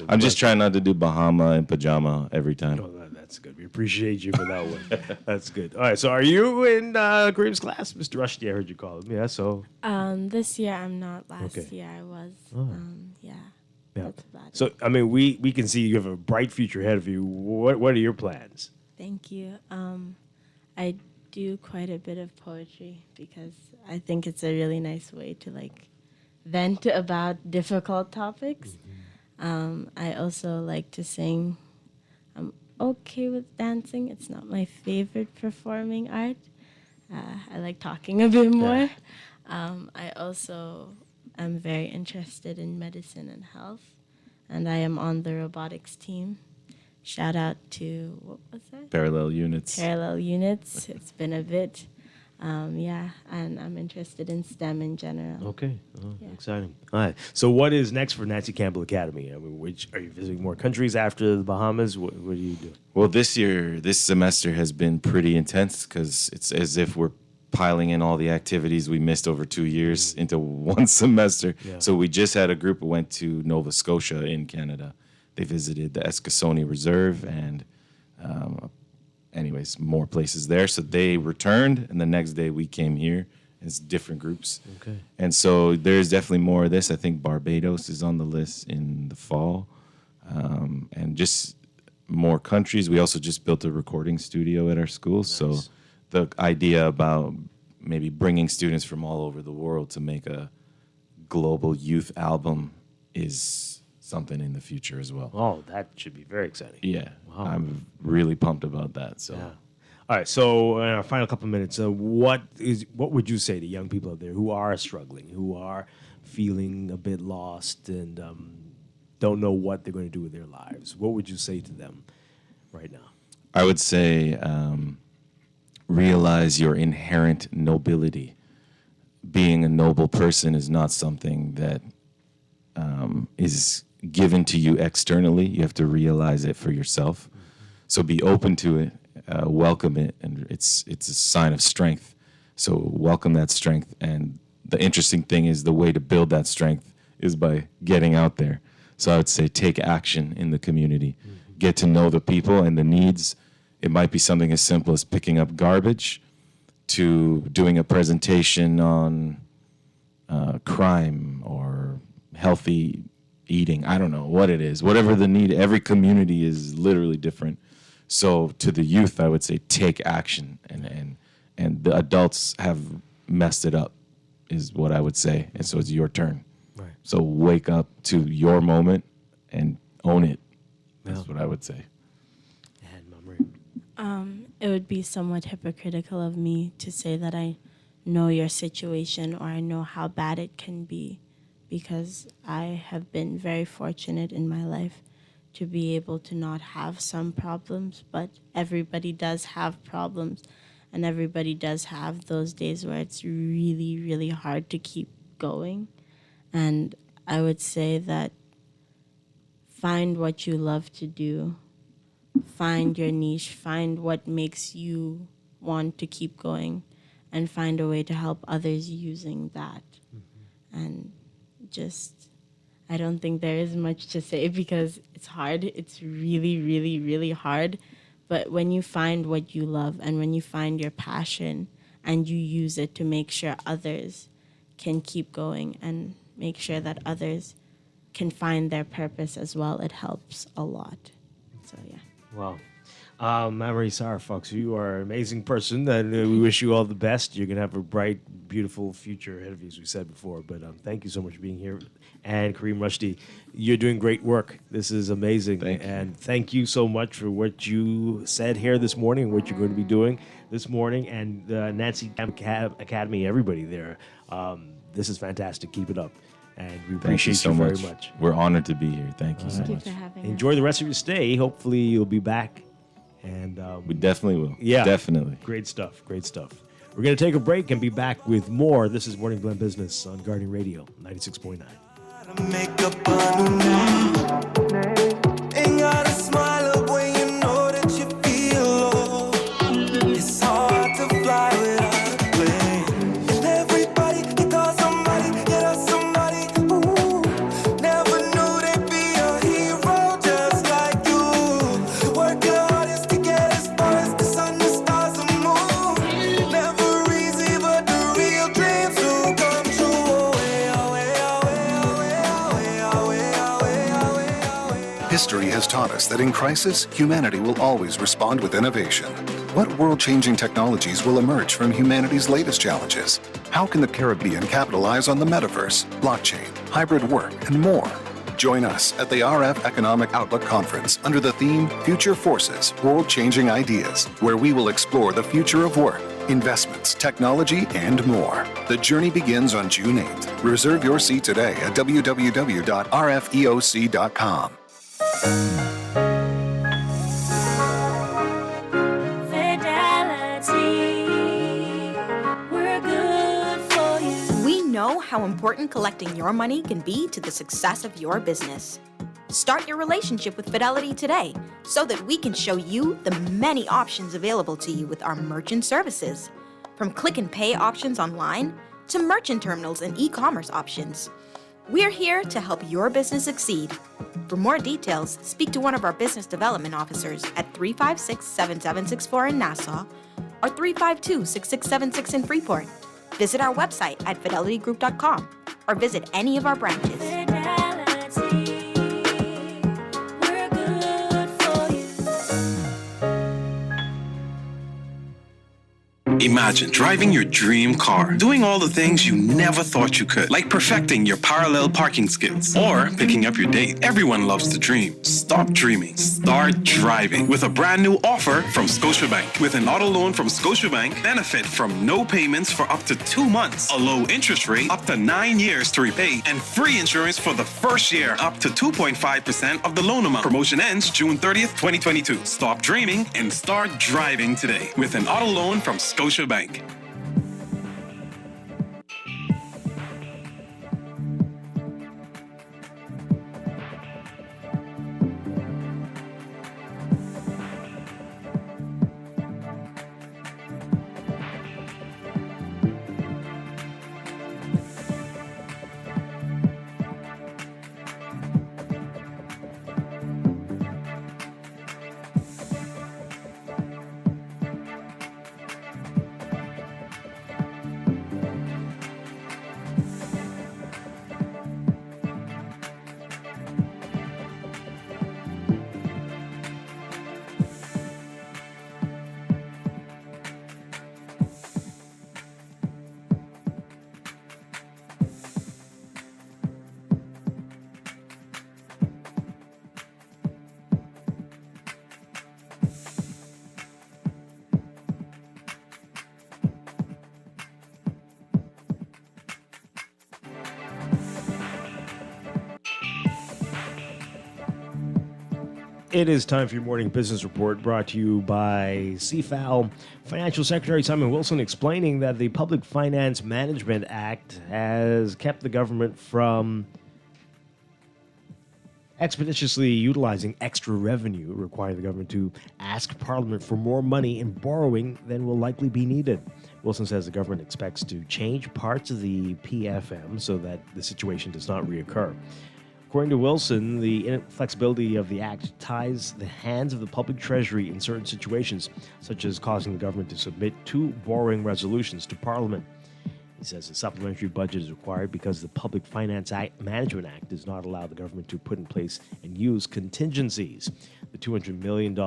I'm just trying not to do Bahama and pajama every time. Oh, that's good. We appreciate you for that one. That's good. All right. So are you in Kareem's class? Mr. Rushdie, I heard you call him. Yeah, so. This year I'm not. Last year I was. Yeah. That's about it. So, I mean, we can see you have a bright future ahead of you. What are your plans? Thank you. I do quite a bit of poetry because I think it's a really nice way to vent about difficult topics. I also like to sing. I'm okay with dancing. It's not my favorite performing art. I like talking a bit more. I also am very interested in medicine and health, and I am on the robotics team. Shout out to, what was that? Parallel units. It's been a bit. And I'm interested in STEM in general. Okay. Exciting. All right. So what is next for Nancy Campbell Academy? I mean, are you visiting more countries after the Bahamas? What do you do? Well, this semester has been pretty intense because it's as if we're piling in all the activities we missed over 2 years into one semester. Yeah. So we just had a group who went to Nova Scotia in Canada. They visited the Eskasoni Reserve and more places there. So they returned, and the next day we came here. It's different groups. Okay. And so there's definitely more of this. I think Barbados is on the list in the fall. And just more countries. We also just built a recording studio at our school. Nice. So the idea about maybe bringing students from all over the world to make a global youth album is something in the future as well. Oh, that should be very exciting. Yeah. Wow. I'm really pumped about that. So. Yeah. All right. So in our final couple of minutes, what would you say to young people out there who are struggling, who are feeling a bit lost and don't know what they're going to do with their lives? What would you say to them right now? I would say realize your inherent nobility. Being a noble person is not something that is given to you externally. You have to realize it for yourself. So be open to it, welcome it, and it's a sign of strength. So welcome that strength. And the interesting thing is the way to build that strength is by getting out there. So I would say take action in the community. Get to know the people and the needs. It might be something as simple as picking up garbage to doing a presentation on crime or healthy eating. I don't know what it is. Whatever the need, every community is literally different. So to the youth, I would say take action, and the adults have messed it up, is what I would say. And so it's your turn. Right. So wake up to your moment and own it. That's what I would say. It would be somewhat hypocritical of me to say that I know your situation or I know how bad it can be, because I have been very fortunate in my life to be able to not have some problems, but everybody does have problems, and everybody does have those days where it's really, really hard to keep going. And I would say that find what you love to do. Find your niche, find what makes you want to keep going, and find a way to help others using that. And just, I don't think there is much to say because it's hard. It's really, really, really hard. But when you find what you love and when you find your passion and you use it to make sure others can keep going and make sure that others can find their purpose as well, it helps a lot. So, yeah. Wow. Marie Sarah Fox, you are an amazing person, and we wish you all the best. You're going to have a bright, beautiful future ahead of you, as we said before. But thank you so much for being here. And Kareem Rushdie, you're doing great work. This is amazing. Thank you so much for what you said here this morning and what you're going to be doing this morning. And Nancy Academy, everybody there. This is fantastic. Keep it up. And we appreciate you very much. We're honored to be here. Thank you so Thank you much. for having us. Enjoy the rest of your stay. Hopefully you'll be back. And we definitely will. Yeah. Definitely. Great stuff. Great stuff. We're going to take a break and be back with more. This is Morning Blend Business on Guardian Radio 96.9. Ain't gotta smile up when you know that you feel low. It's hard to fly without a plane. And everybody can call somebody, get us somebody. Ooh, never knew they'd be a hero just like you. Work your hardest to get as far as the sun, the stars, and moon. Never easy, but the real dreams will come true. History has taught us that in crisis, humanity will always respond with innovation. What world-changing technologies will emerge from humanity's latest challenges? How can the Caribbean capitalize on the metaverse, blockchain, hybrid work, and more? Join us at the RF Economic Outlook Conference under the theme Future Forces, World-Changing Ideas, where we will explore the future of work, investments, technology, and more. The journey begins on June 8th. Reserve your seat today at www.rfeoc.com. Fidelity, we're good for you. We know how important collecting your money can be to the success of your business. Start your relationship with Fidelity today so that we can show you the many options available to you with our merchant services. From click and pay options online to merchant terminals and e-commerce options. We're here to help your business succeed. For more details, speak to one of our business development officers at 356-7764 in Nassau or 352-6676 in Freeport. Visit our website at fidelitygroup.com or visit any of our branches. We're good for you. Imagine driving your dream car, doing all the things you never thought you could, like perfecting your parallel parking skills or picking up your date. Everyone loves to dream. Stop dreaming. Start driving with a brand new offer from Scotiabank. With an auto loan from Scotiabank, benefit from no payments for up to 2 months, a low interest rate up to 9 years to repay, and free insurance for the first year up to 2.5% of the loan amount. Promotion ends June 30th, 2022. Stop dreaming and start driving today with an auto loan from Scotiabank. It is time for your morning business report brought to you by CFAL. Financial Secretary Simon Wilson explaining that the Public Finance Management Act has kept the government from expeditiously utilizing extra revenue, requiring the government to ask Parliament for more money in borrowing than will likely be needed. Wilson says the government expects to change parts of the PFM so that the situation does not reoccur. According to Wilson, the inflexibility of the act ties the hands of the public treasury in certain situations, such as causing the government to submit 2 borrowing resolutions to Parliament. He says a supplementary budget is required because the Public Finance Management Act does not allow the government to put in place and use contingencies. The $200 million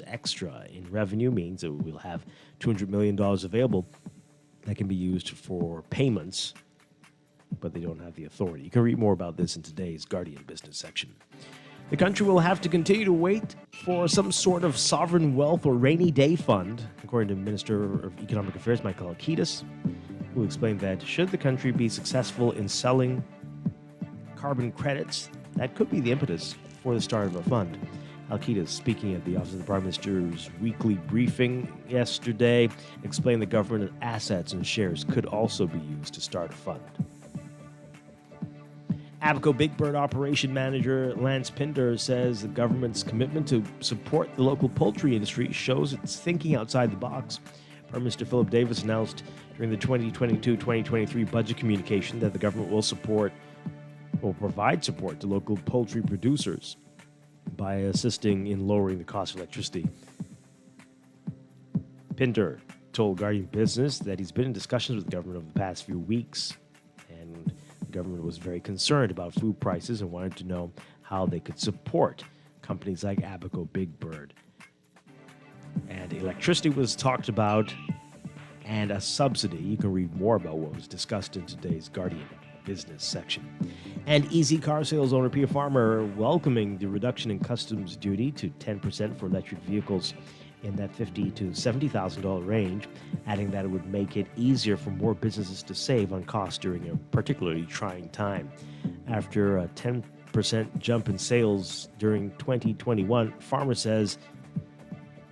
extra in revenue means that we'll have $200 million available that can be used for payments, but they don't have the authority. You can read more about this in today's Guardian business section. The country will have to continue to wait for some sort of sovereign wealth or rainy day fund, according to Minister of Economic Affairs Michael Alkitis, who explained that should the country be successful in selling carbon credits, that could be the impetus for the start of a fund. Alkitis, speaking at the Office of the Prime Minister's weekly briefing yesterday, explained that government assets and shares could also be used to start a fund. Abaco Big Bird Operation Manager Lance Pinder says the government's commitment to support the local poultry industry shows it's thinking outside the box. Prime Minister Philip Davis announced during the 2022-2023 budget communication that the government will provide support to local poultry producers by assisting in lowering the cost of electricity. Pinder told Guardian Business that he's been in discussions with the government over the past few weeks, and the government was very concerned about food prices and wanted to know how they could support companies like Abaco Big Bird. And electricity was talked about, and a subsidy. You can read more about what was discussed in today's Guardian business section. And Easy Car Sales owner Pia Farmer welcoming the reduction in customs duty to 10% for electric vehicles in that $50,000 to $70,000 range, adding that it would make it easier for more businesses to save on costs during a particularly trying time. After a 10% jump in sales during 2021, Farmer says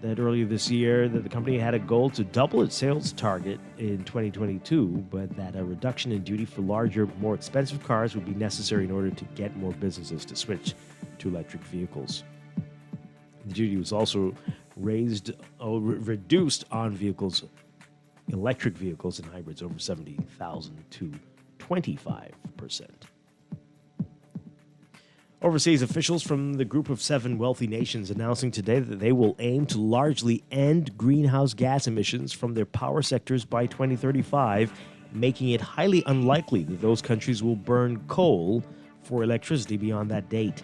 that earlier this year that the company had a goal to double its sales target in 2022, but that a reduction in duty for larger, more expensive cars would be necessary in order to get more businesses to switch to electric vehicles. The duty was also reduced on electric vehicles and hybrids over $70,000 to 25%. Overseas officials from the Group of 7 wealthy nations announcing today that they will aim to largely end greenhouse gas emissions from their power sectors by 2035, making it highly unlikely that those countries will burn coal for electricity beyond that date.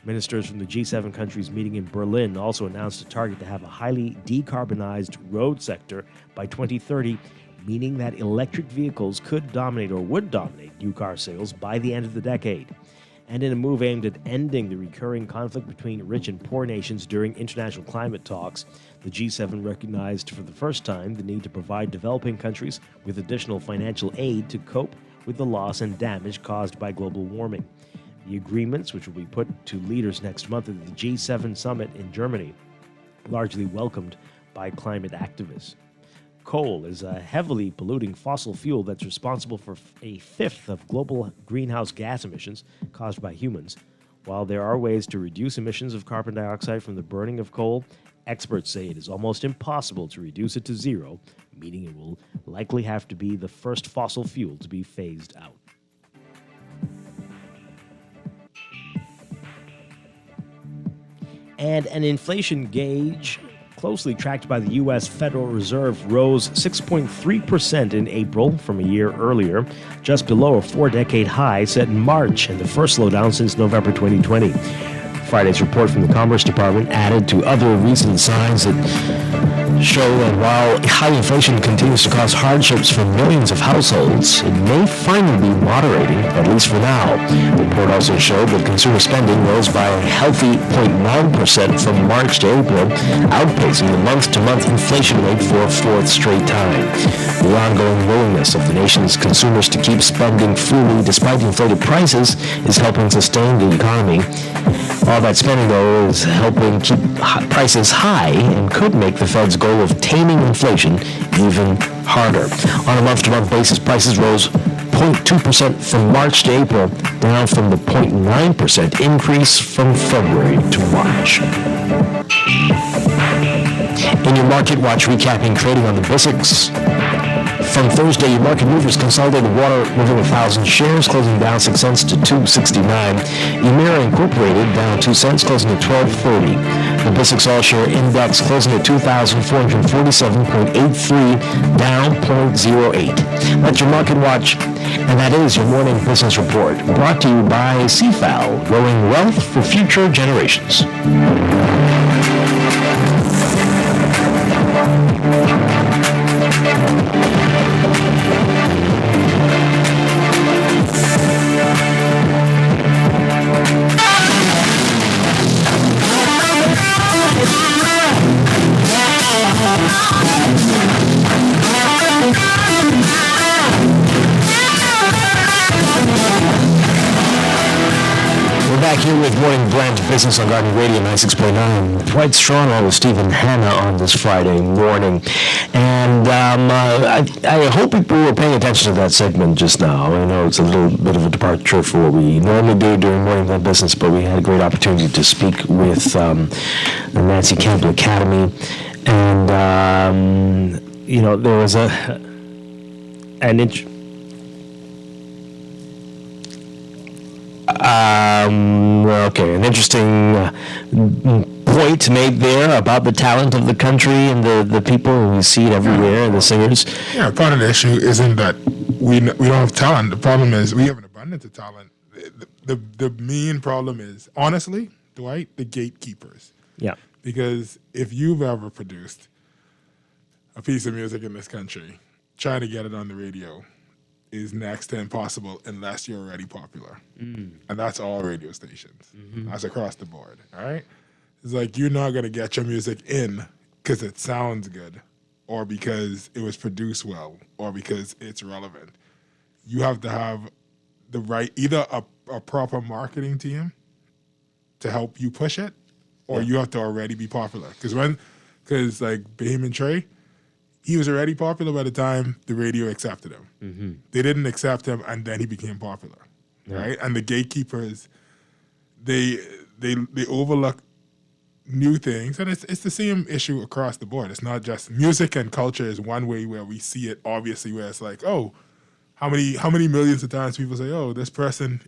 Ministers from the G7 countries meeting in Berlin also announced a target to have a highly decarbonized road sector by 2030, meaning that electric vehicles could dominate or would dominate new car sales by the end of the decade. And in a move aimed at ending the recurring conflict between rich and poor nations during international climate talks, the G7 recognized for the first time the need to provide developing countries with additional financial aid to cope with the loss and damage caused by global warming. The agreements, which will be put to leaders next month at the G7 summit in Germany, largely welcomed by climate activists. Coal is a heavily polluting fossil fuel that's responsible for a fifth of global greenhouse gas emissions caused by humans. While there are ways to reduce emissions of carbon dioxide from the burning of coal, experts say it is almost impossible to reduce it to zero, meaning it will likely have to be the first fossil fuel to be phased out. And an inflation gauge closely tracked by the U.S. Federal Reserve rose 6.3% in April from a year earlier, just below a 4-decade high set in March and the first slowdown since November 2020. Friday's report from the Commerce Department added to other recent signs that show that while high inflation continues to cause hardships for millions of households, it may finally be moderating, at least for now. The report also showed that consumer spending rose by a healthy 0.9% from March to April, outpacing the month-to-month inflation rate for a fourth straight time. The ongoing willingness of the nation's consumers to keep spending freely despite inflated prices is helping sustain the economy. All that spending, though, is helping keep prices high and could make the Fed's goal of taming inflation even harder. On a month-to-month basis, prices rose 0.2% from March to April, down from the 0.9% increase from February to March. In your Market Watch recapping trading on the BISX. From Thursday, your market movers consolidated water moving 1,000 shares, closing down 6 cents to $2.69. Emera Incorporated down $1.02, closing at 1230. The Basics All-Share Index closing at 2,447.83, down 0.08. That's your Market Watch, and that is your Morning Business Report, brought to you by CFAL, growing wealth for future generations. We're back here with Morning Blend Business on Garden Radio 96.9. Dwight Strachan with Stephen Hanna on this Friday morning. And I hope people were paying attention to that segment just now. I know it's a little bit of a departure for what we normally do during Morning Blend Business, but we had a great opportunity to speak with the Nancy Campbell Academy. And, there was an interesting point made there about the talent of the country and the people, and you see it everywhere, and the singers. Yeah, part of the issue isn't that we don't have talent. The problem is we have an abundance of talent. The main problem is, honestly, Dwight, the gatekeepers. Yeah. Because if you've ever produced a piece of music in this country, trying to get it on the radio is next to impossible unless you're already popular. And that's all radio stations. That's across the board, all right? It's like you're not going to get your music in because it sounds good or because it was produced well or because it's relevant. You have to have the right, either a proper marketing team to help you push it, or you have to already be popular. Because like Bohemian Trey, he was already popular by the time the radio accepted him. They didn't accept him, and then he became popular, right? And the gatekeepers, they overlook new things, and it's the same issue across the board. It's not just music and culture is one way where we see it obviously, where it's like, oh, how many millions of times people say, oh, this person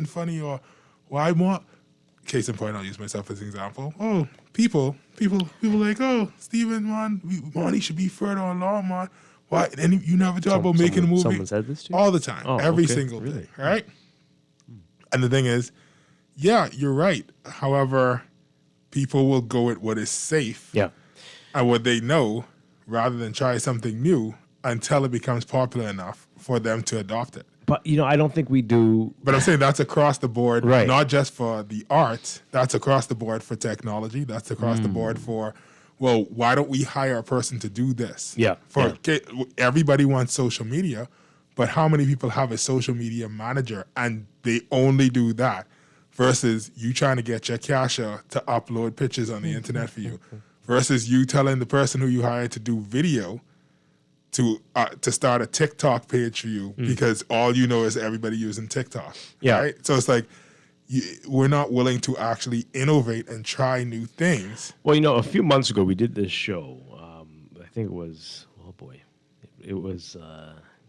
funny, or why more. Case in point, I'll use myself as an example. Oh, people like, oh, Steven, man, he should be further along, man. Why? And you never talk about making a movie. Someone said this to you? All the time, every single really? day, right? And the thing is, yeah, you're right. However, people will go with what is safe and what they know rather than try something new until it becomes popular enough for them to adopt it. But, I don't think we do. But I'm saying that's across the board, Right. not just for the arts. That's across the board for technology. That's across the board for, well, why don't we hire a person to do this? Yeah. Everybody wants social media, but how many people have a social media manager and they only do that versus you trying to get your cashier to upload pictures on the internet for you versus you telling the person who you hired to do video to start a TikTok page for you because all you know is everybody using TikTok. Yeah. Right? So it's like we're not willing to actually innovate and try new things. Well, a few months ago we did this show. I think it was, it was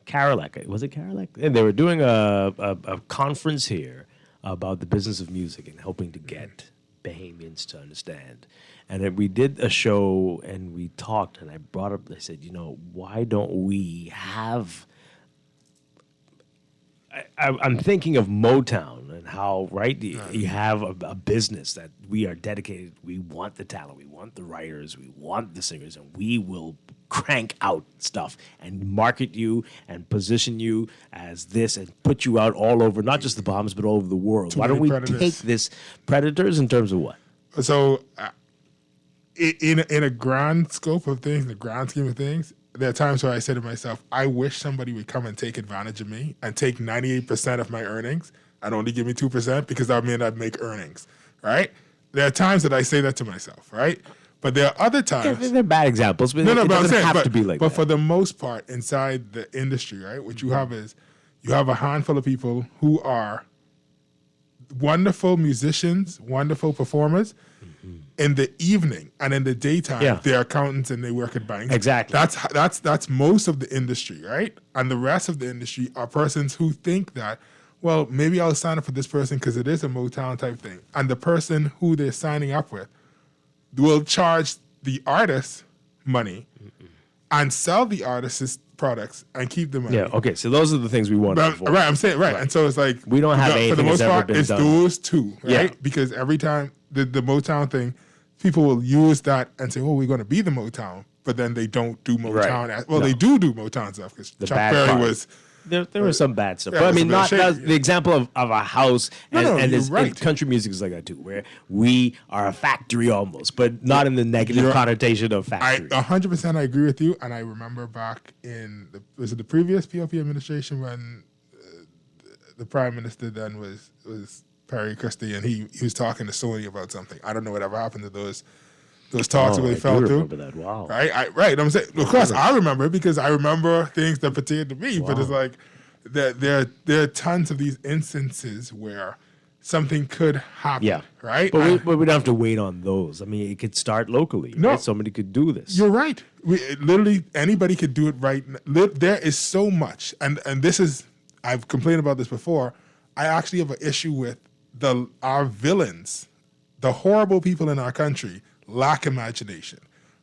Carolec. Was it Carolec? And they were doing a conference here about the business of music and helping to get Bahamians to understand. And then we did a show and we talked, and I brought up, I said, why don't we have, I'm thinking of Motown and how, right, you have a business that we are dedicated, we want the talent, we want the writers, we want the singers, and we will crank out stuff and market you and position you as this and put you out all over, not just the Bahamas, but all over the world. Why don't we take this, predators in terms of what? So in a grand scope of things, in the grand scheme of things, there are times where I say to myself, I wish somebody would come and take advantage of me and take 98% of my earnings and only give me 2% because that means I'd make earnings, right? There are times that I say that to myself, right? But there are other times. They're bad examples, but No, it but I'm doesn't saying, have to be like that. But for the most part, inside the industry, right, what you have is you have a handful of people who are wonderful musicians, wonderful performers. In the evening and in the daytime, they're accountants and they work at banks. Exactly. That's most of the industry, right? And the rest of the industry are persons who think that, well, maybe I'll sign up for this person because it is a Motown type thing. And the person who they're signing up with will charge the artist money and sell the artist's products and keep the money. Yeah, okay, so those are the things we want to avoid. Right, I'm saying, right. And so it's like, we don't have anything for the most that's ever part, been it's done. those two, right? Yeah. Because every time the Motown thing, people will use that and say, oh, we're going to be the Motown, but then they don't do Motown. Right. Well, No. they do Motown stuff because The Chuck bad Berry part. was... There was some bad stuff. Yeah, But I it was mean, a bit not shaky. the example of a house, and, No, and you're it's, right. country music is like that too, where we are a factory almost, but not in the negative You're- connotation of factory. 100% I agree with you. And I remember back in, was it the previous POP administration when the prime minister then was Perry Christie, and he was talking to Sony about something. I don't know whatever happened to those talks Oh, where I they fell do through. remember that. Wow. Right. I'm saying, of course, I remember it because I remember things that pertain to me. But it's like there are tons of these instances where something could happen. Yeah. Right. But we don't have to wait on those. I mean, it could start locally. No. Right? Somebody could do this. You're right. Literally, anybody could do it right. There is so much, and this is, I've complained about this before. I actually have an issue with our villains, the horrible people in our country, lack imagination,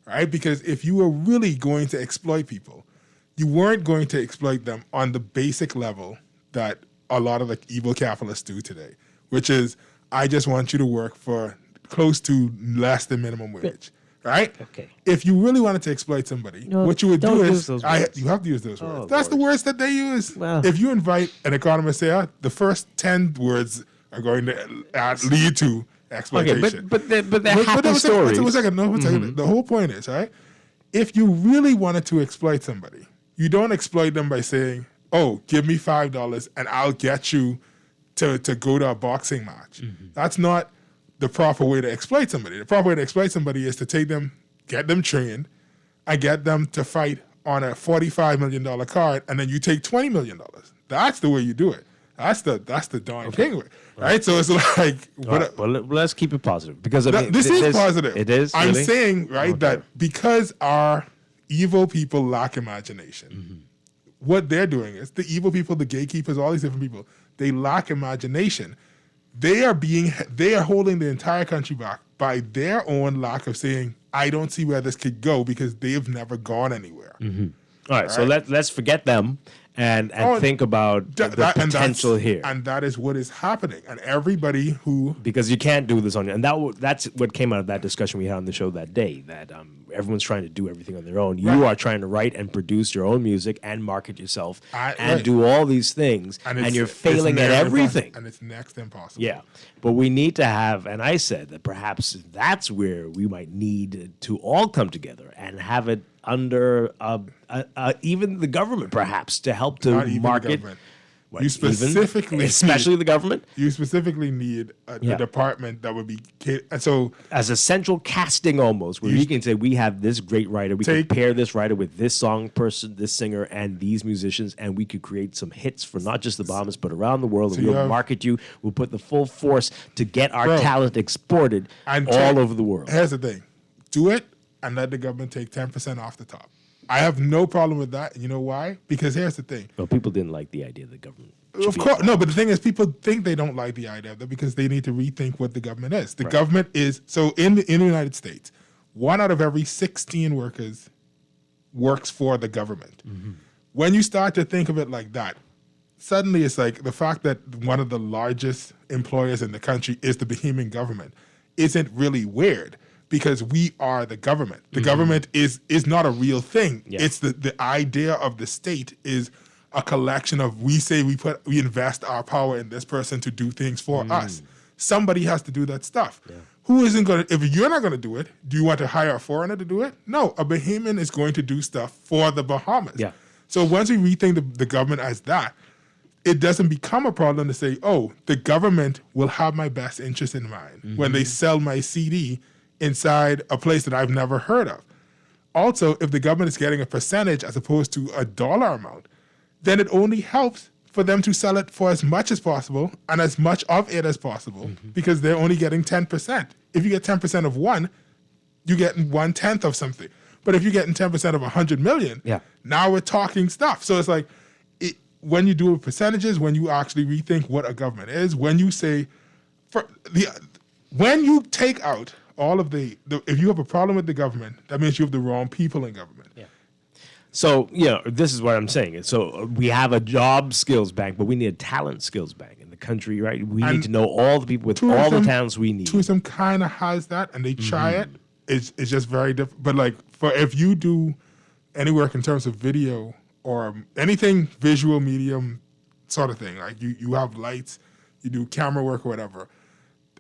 right? Because if you were really going to exploit people, you weren't going to exploit them on the basic level that a lot of the evil capitalists do today, which is, I just want you to work for close to less than minimum wage, right? Okay. If you really wanted to exploit somebody, No, what you would don't do use is, those words. you have to use those words. Oh, That's the words that they use. Well. If you invite an economist, say, the first 10 words are going to lead to exploitation. Okay, but they're happy stories. One second. The whole point is, right? If you really wanted to exploit somebody, you don't exploit them by saying, oh, give me $5 and I'll get you to go to a boxing match. That's not the proper way to exploit somebody. The proper way to exploit somebody is to take them, get them trained, and get them to fight on a $45 million card, and then you take $20 million. That's the way you do it. That's the darn thing, right? So it's like, All right, well, let's keep it positive because I mean, this is positive. It is. I'm really? saying, right, Okay. that because our evil people lack imagination, what they're doing is the evil people, the gatekeepers, all these different people, they lack imagination. They are holding the entire country back by their own lack of saying, I don't see where this could go because they've never gone anywhere. All right, so let's forget them and think about the potential here. And that is what is happening. And everybody who... Because you can't do this on your... And that's what came out of that discussion we had on the show that day, that everyone's trying to do everything on their own. You are trying to write and produce your own music and market yourself and do all these things, and you're failing at everything. And it's next to impossible. Yeah, but we need to have, and I said that perhaps that's where we might need to all come together and have it under even the government, perhaps, to help to Not even the market. government. What, You specifically especially the government. You specifically need a department that would be, and so as a central casting almost, where you can say we have this great writer, we can pair this writer with this song person, this singer, and these musicians, and we could create some hits for not just the Bahamas but around the world. So And you we'll have- market you. We'll put the full force to get our Bro, talent exported all over the world. Here's the thing: do it and let the government take 10% off the top. I have no problem with that. And you know why? Because here's the thing. Well, people didn't like the idea of the government. Of course, no, but the thing is, people think they don't like the idea of that because they need to rethink what the government is. The government is, so in the United States, 1 out of every 16 workers works for the government. When you start to think of it like that, suddenly it's like the fact that one of the largest employers in the country is the Bahamian government isn't really weird. Because we are the government. The government is not a real thing. Yeah. It's the idea of the state is a collection of, we say we invest our power in this person to do things for us. Somebody has to do that stuff. Who isn't going to, if you're not going to do it, do you want to hire a foreigner to do it? No, a Bahamian is going to do stuff for the Bahamas. Yeah. So once we rethink the government as that, it doesn't become a problem to say, oh, the government will have my best interest in mind when they sell my CD inside a place that I've never heard of. Also, if the government is getting a percentage as opposed to a dollar amount, then it only helps for them to sell it for as much as possible and as much of it as possible because they're only getting 10%. If you get 10% of one, you get 1/10 of something. But if you're getting 10% of 100 million, now we're talking stuff. So it's like, when you do percentages, when you actually rethink what a government is, when you say, when you take out all of the if you have a problem with the government, that means you have the wrong people in government. Yeah. So, this is what I'm saying. So we have a job skills bank, but we need a talent skills bank in the country, right? We need to know all the people with all the talents we need. Tourism kind of has that, and they try it. It's just very different. But like, if you do any work in terms of video or anything visual medium sort of thing, like you have lights, you do camera work or whatever.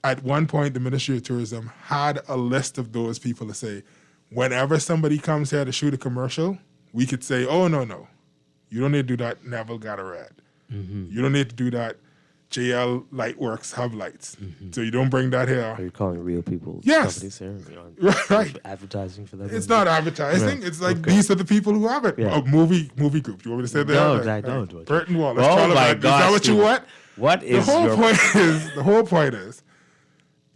At one point, the Ministry of Tourism had a list of those people to say, whenever somebody comes here to shoot a commercial, we could say, oh, no, you don't need to do that. Neville got a red. You don't need to do that. JL Lightworks have lights. So you don't bring that here. Are you calling real people Yes. companies here? Right. Advertising for them? It's not advertising. No. It's like Okay. these are the people who have it. Yeah. Movie group. You want me to say that? No, Like, I don't. Burton Wallace. Oh Charlotte my Black. gosh, Is that what you Steve. want? What is your... The whole point is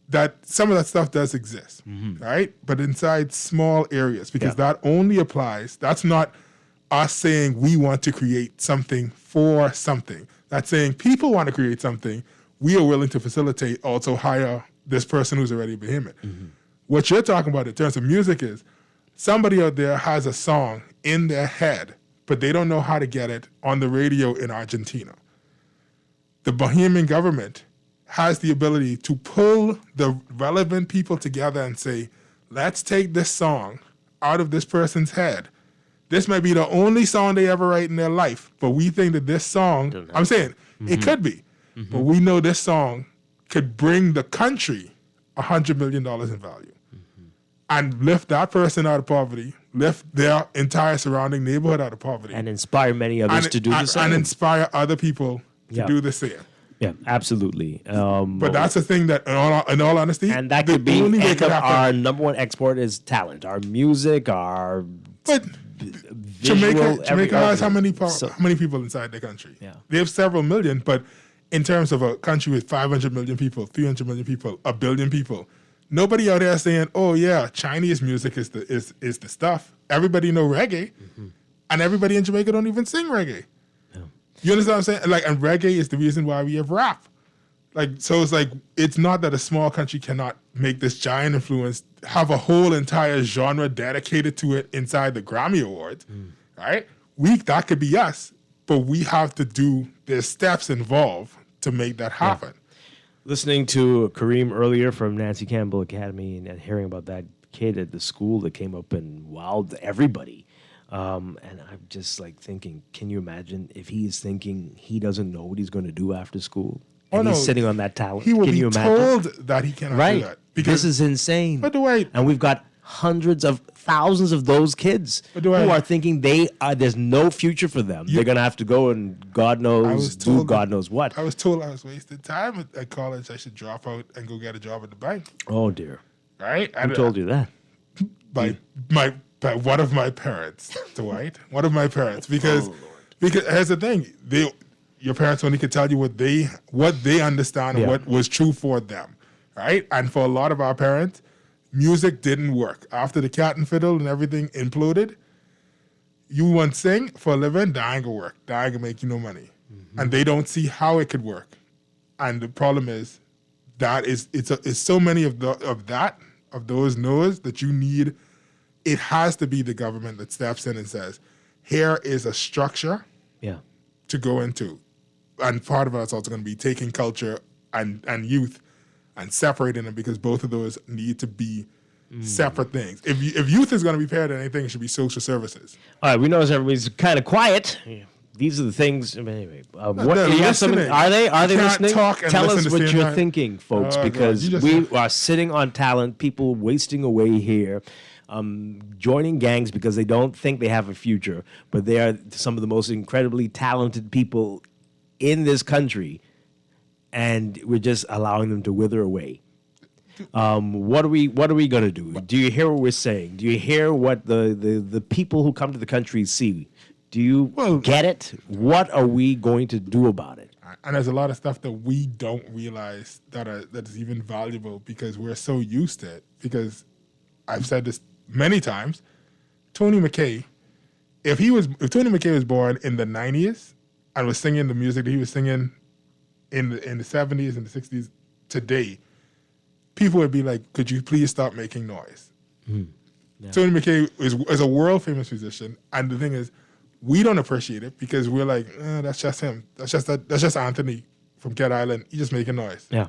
that some of that stuff does exist, right? But inside small areas, because that only applies, that's not us saying we want to create something for something. That's saying people want to create something, we are willing to facilitate, also hire this person who's already a behemoth. What you're talking about in terms of music is somebody out there has a song in their head, but they don't know how to get it on the radio in Argentina. The Bahamian government has the ability to pull the relevant people together and say, let's take this song out of this person's head. This might be the only song they ever write in their life, but we think that this song, I'm saying, it could be, but we know this song could bring the country $100 million in value and lift that person out of poverty, lift their entire surrounding neighborhood out of poverty. And inspire many others to do the same. And inspire other people to do the same. Yeah, absolutely. But that's the thing that, in all honesty, and that could be our number one export is talent, our music, our visual. Jamaica has how many people inside the country? Yeah. They have several million, but in terms of a country with 500 million people, 300 million people, 1 billion people, nobody out there saying, "Oh yeah, Chinese music is the stuff." Everybody know reggae, and everybody in Jamaica don't even sing reggae. You understand what I'm saying? Like, and reggae is the reason why we have rap. Like, so it's like, it's not that a small country cannot make this giant influence, have a whole entire genre dedicated to it inside the Grammy Awards, right? That could be us, but we have to there's steps involved to make that happen. Listening to Kareem earlier from Nancy Campbell Academy and hearing about that kid at the school that came up and wowed everybody. And I'm just like thinking, can you imagine if he is thinking he doesn't know what he's going to do after school? And he's sitting on that talent. He will can be you imagine? told that he cannot do that. This is insane. But Dwight, and we've got hundreds of thousands of those kids who are thinking there's no future for them. They're going to have to go and God knows what. I was told I was wasting time at college. I should drop out and go get a job at the bank. Oh, dear. Right? Who told you that? By one of my parents, Dwight. One of my parents. Because here's the thing. Your parents only could tell you what they understand and what was true for them. Right? And for a lot of our parents, music didn't work. After the Cat and Fiddle and everything imploded, you want to sing for a living, that ain't gonna work. That ain't gonna make you no money. And they don't see how it could work. And the problem is that it's so many of those no's that you need. It has to be the government that steps in and says, here is a structure to go into. And part of it's also going to be taking culture and youth and separating them, because both of those need to be separate things. If youth is going to be paired in anything, it should be social services. All right, we notice everybody's kind of quiet. These are the things. Anyway, They're listening. Are they You can't listening? talk and Tell listen us at the what same you're time. thinking, folks, Oh, God, because you just- we are sitting on talent. People wasting away here, joining gangs because they don't think they have a future, but they are some of the most incredibly talented people in this country, and we're just allowing them to wither away. What are we going to do? Do you hear what we're saying? Do you hear what the people who come to the country see? Do you get it? What are we going to do about it? And there's a lot of stuff that we don't realize that is even valuable because we're so used to it. Because I've said this many times, Tony McKay, if Tony McKay was born in the 90s, and was singing the music that he was singing in the 70s and the 60s today, people would be like, could you please stop making noise? Yeah. Tony McKay is a world famous musician, and the thing is, we don't appreciate it because we're like, that's just him. That's just Anthony from Cat Island. He's just making noise. Yeah.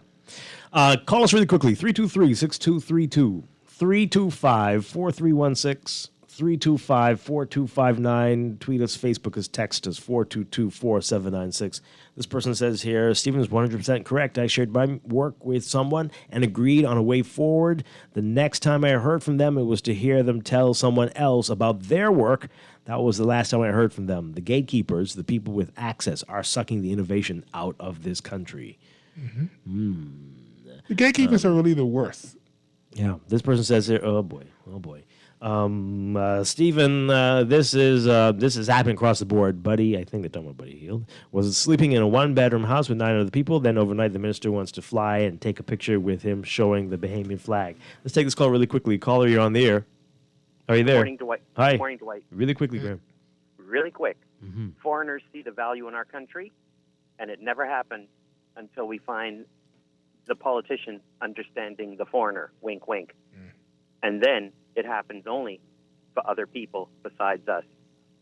Call us really quickly, 323-6232, 325-4316, 325-4259. Tweet us, Facebook us, text us, 422-4796. This person says here, Stephen is 100% correct. I shared my work with someone and agreed on a way forward. The next time I heard from them, it was to hear them tell someone else about their work. That was the last time I heard from them. The gatekeepers, the people with access, are sucking the innovation out of this country. The gatekeepers are really the worst. Yeah. This person says here, oh boy. Stephen, this is happening across the board. Buddy, I think they're talking about Buddy Hield, was sleeping in a one-bedroom house with 9 other people. Then overnight, the minister wants to fly and take a picture with him showing the Bahamian flag. Let's take this call really quickly. Caller, you're on the air. Are you there? Morning, Dwight. Hi. Morning, Dwight. Really quickly, Graham. Really quick. Foreigners see the value in our country, and it never happens until we find the politician understanding the foreigner. Wink, wink. And then it happens only for other people besides us.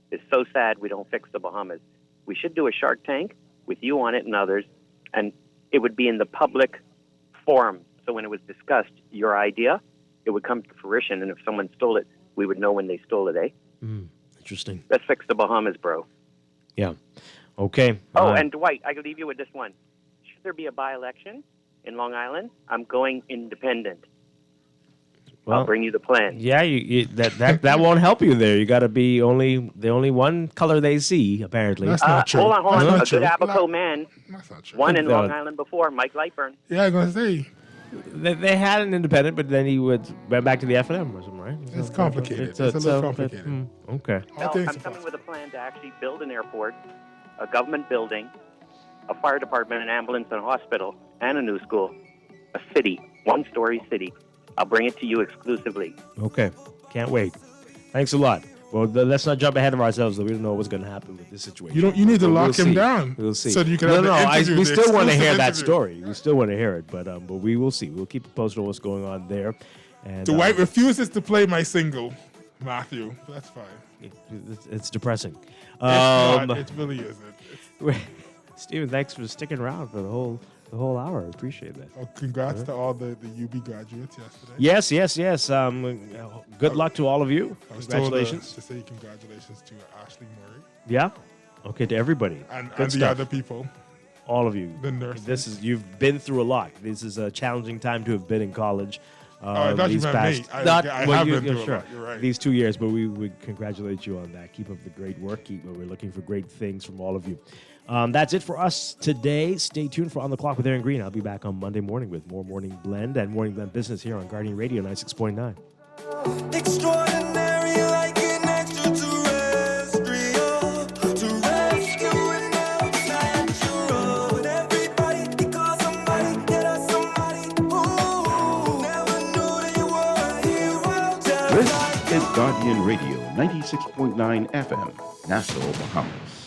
It's so sad we don't fix the Bahamas. We should do a Shark Tank with you on it and others, and it would be in the public forum. So when it was discussed, your idea, it would come to fruition, and if someone stole it, we would know when they stole it, eh? Interesting. Let's fix the Bahamas, bro. Yeah. Okay. Oh, and Dwight, I can leave you with this one. Should there be a by-election in Long Island? I'm going independent. I'll bring you the plan. Yeah, that won't help you there. You got to be the only one color they see, apparently. That's not true. Hold on. That's not A true. good Abaco man. That's not true. One in Long Island before, Mike Lightburn. Yeah, I'm going to say. They had an independent, but then he went back to the F&M or something, right? It's complicated. It's a little complicated. Okay. No, I'm coming with a plan to actually build an airport, a government building, a fire department, an ambulance, and a hospital, and a new school. A city, one-story city. I'll bring it to you exclusively. Okay. Can't wait. Thanks a lot. Well, let's not jump ahead of ourselves, though. We don't know what's going to happen with this situation. You need to But lock him see. down. We'll see. So you can have the interview, we the still want to hear exclusive that interview. story. We still want to hear it, but we will see. We'll keep you posted on what's going on there. And Dwight refuses to play my single, Matthew. That's fine. It's depressing. It's not. It really isn't. Steven, thanks for sticking around for the whole hour. I appreciate that. Oh, congrats to all the UB graduates yesterday. Yes. Good luck to all of you. I was Congratulations. told to say congratulations to Ashley Murray. Yeah. Okay, to everybody. And Good the stuff. other people. All of you. The nurses. You've been through a lot. This is a challenging time to have been in college. I thought you meant me. I have been through a lot. You're right. These 2 years, but we would congratulate you on that. Keep up the great work. We're looking for great things from all of you. That's it for us today. Stay tuned for On the Clock with Aaron Green. I'll be back on Monday morning with more Morning Blend and Morning Blend Business here on Guardian Radio 96.9. Extraordinary like an extraterrestrial to rescue an unnatural. Everybody because somebody get us somebody who never knew they were heroes. This is Guardian Radio 96.9 FM, Nassau, Bahamas.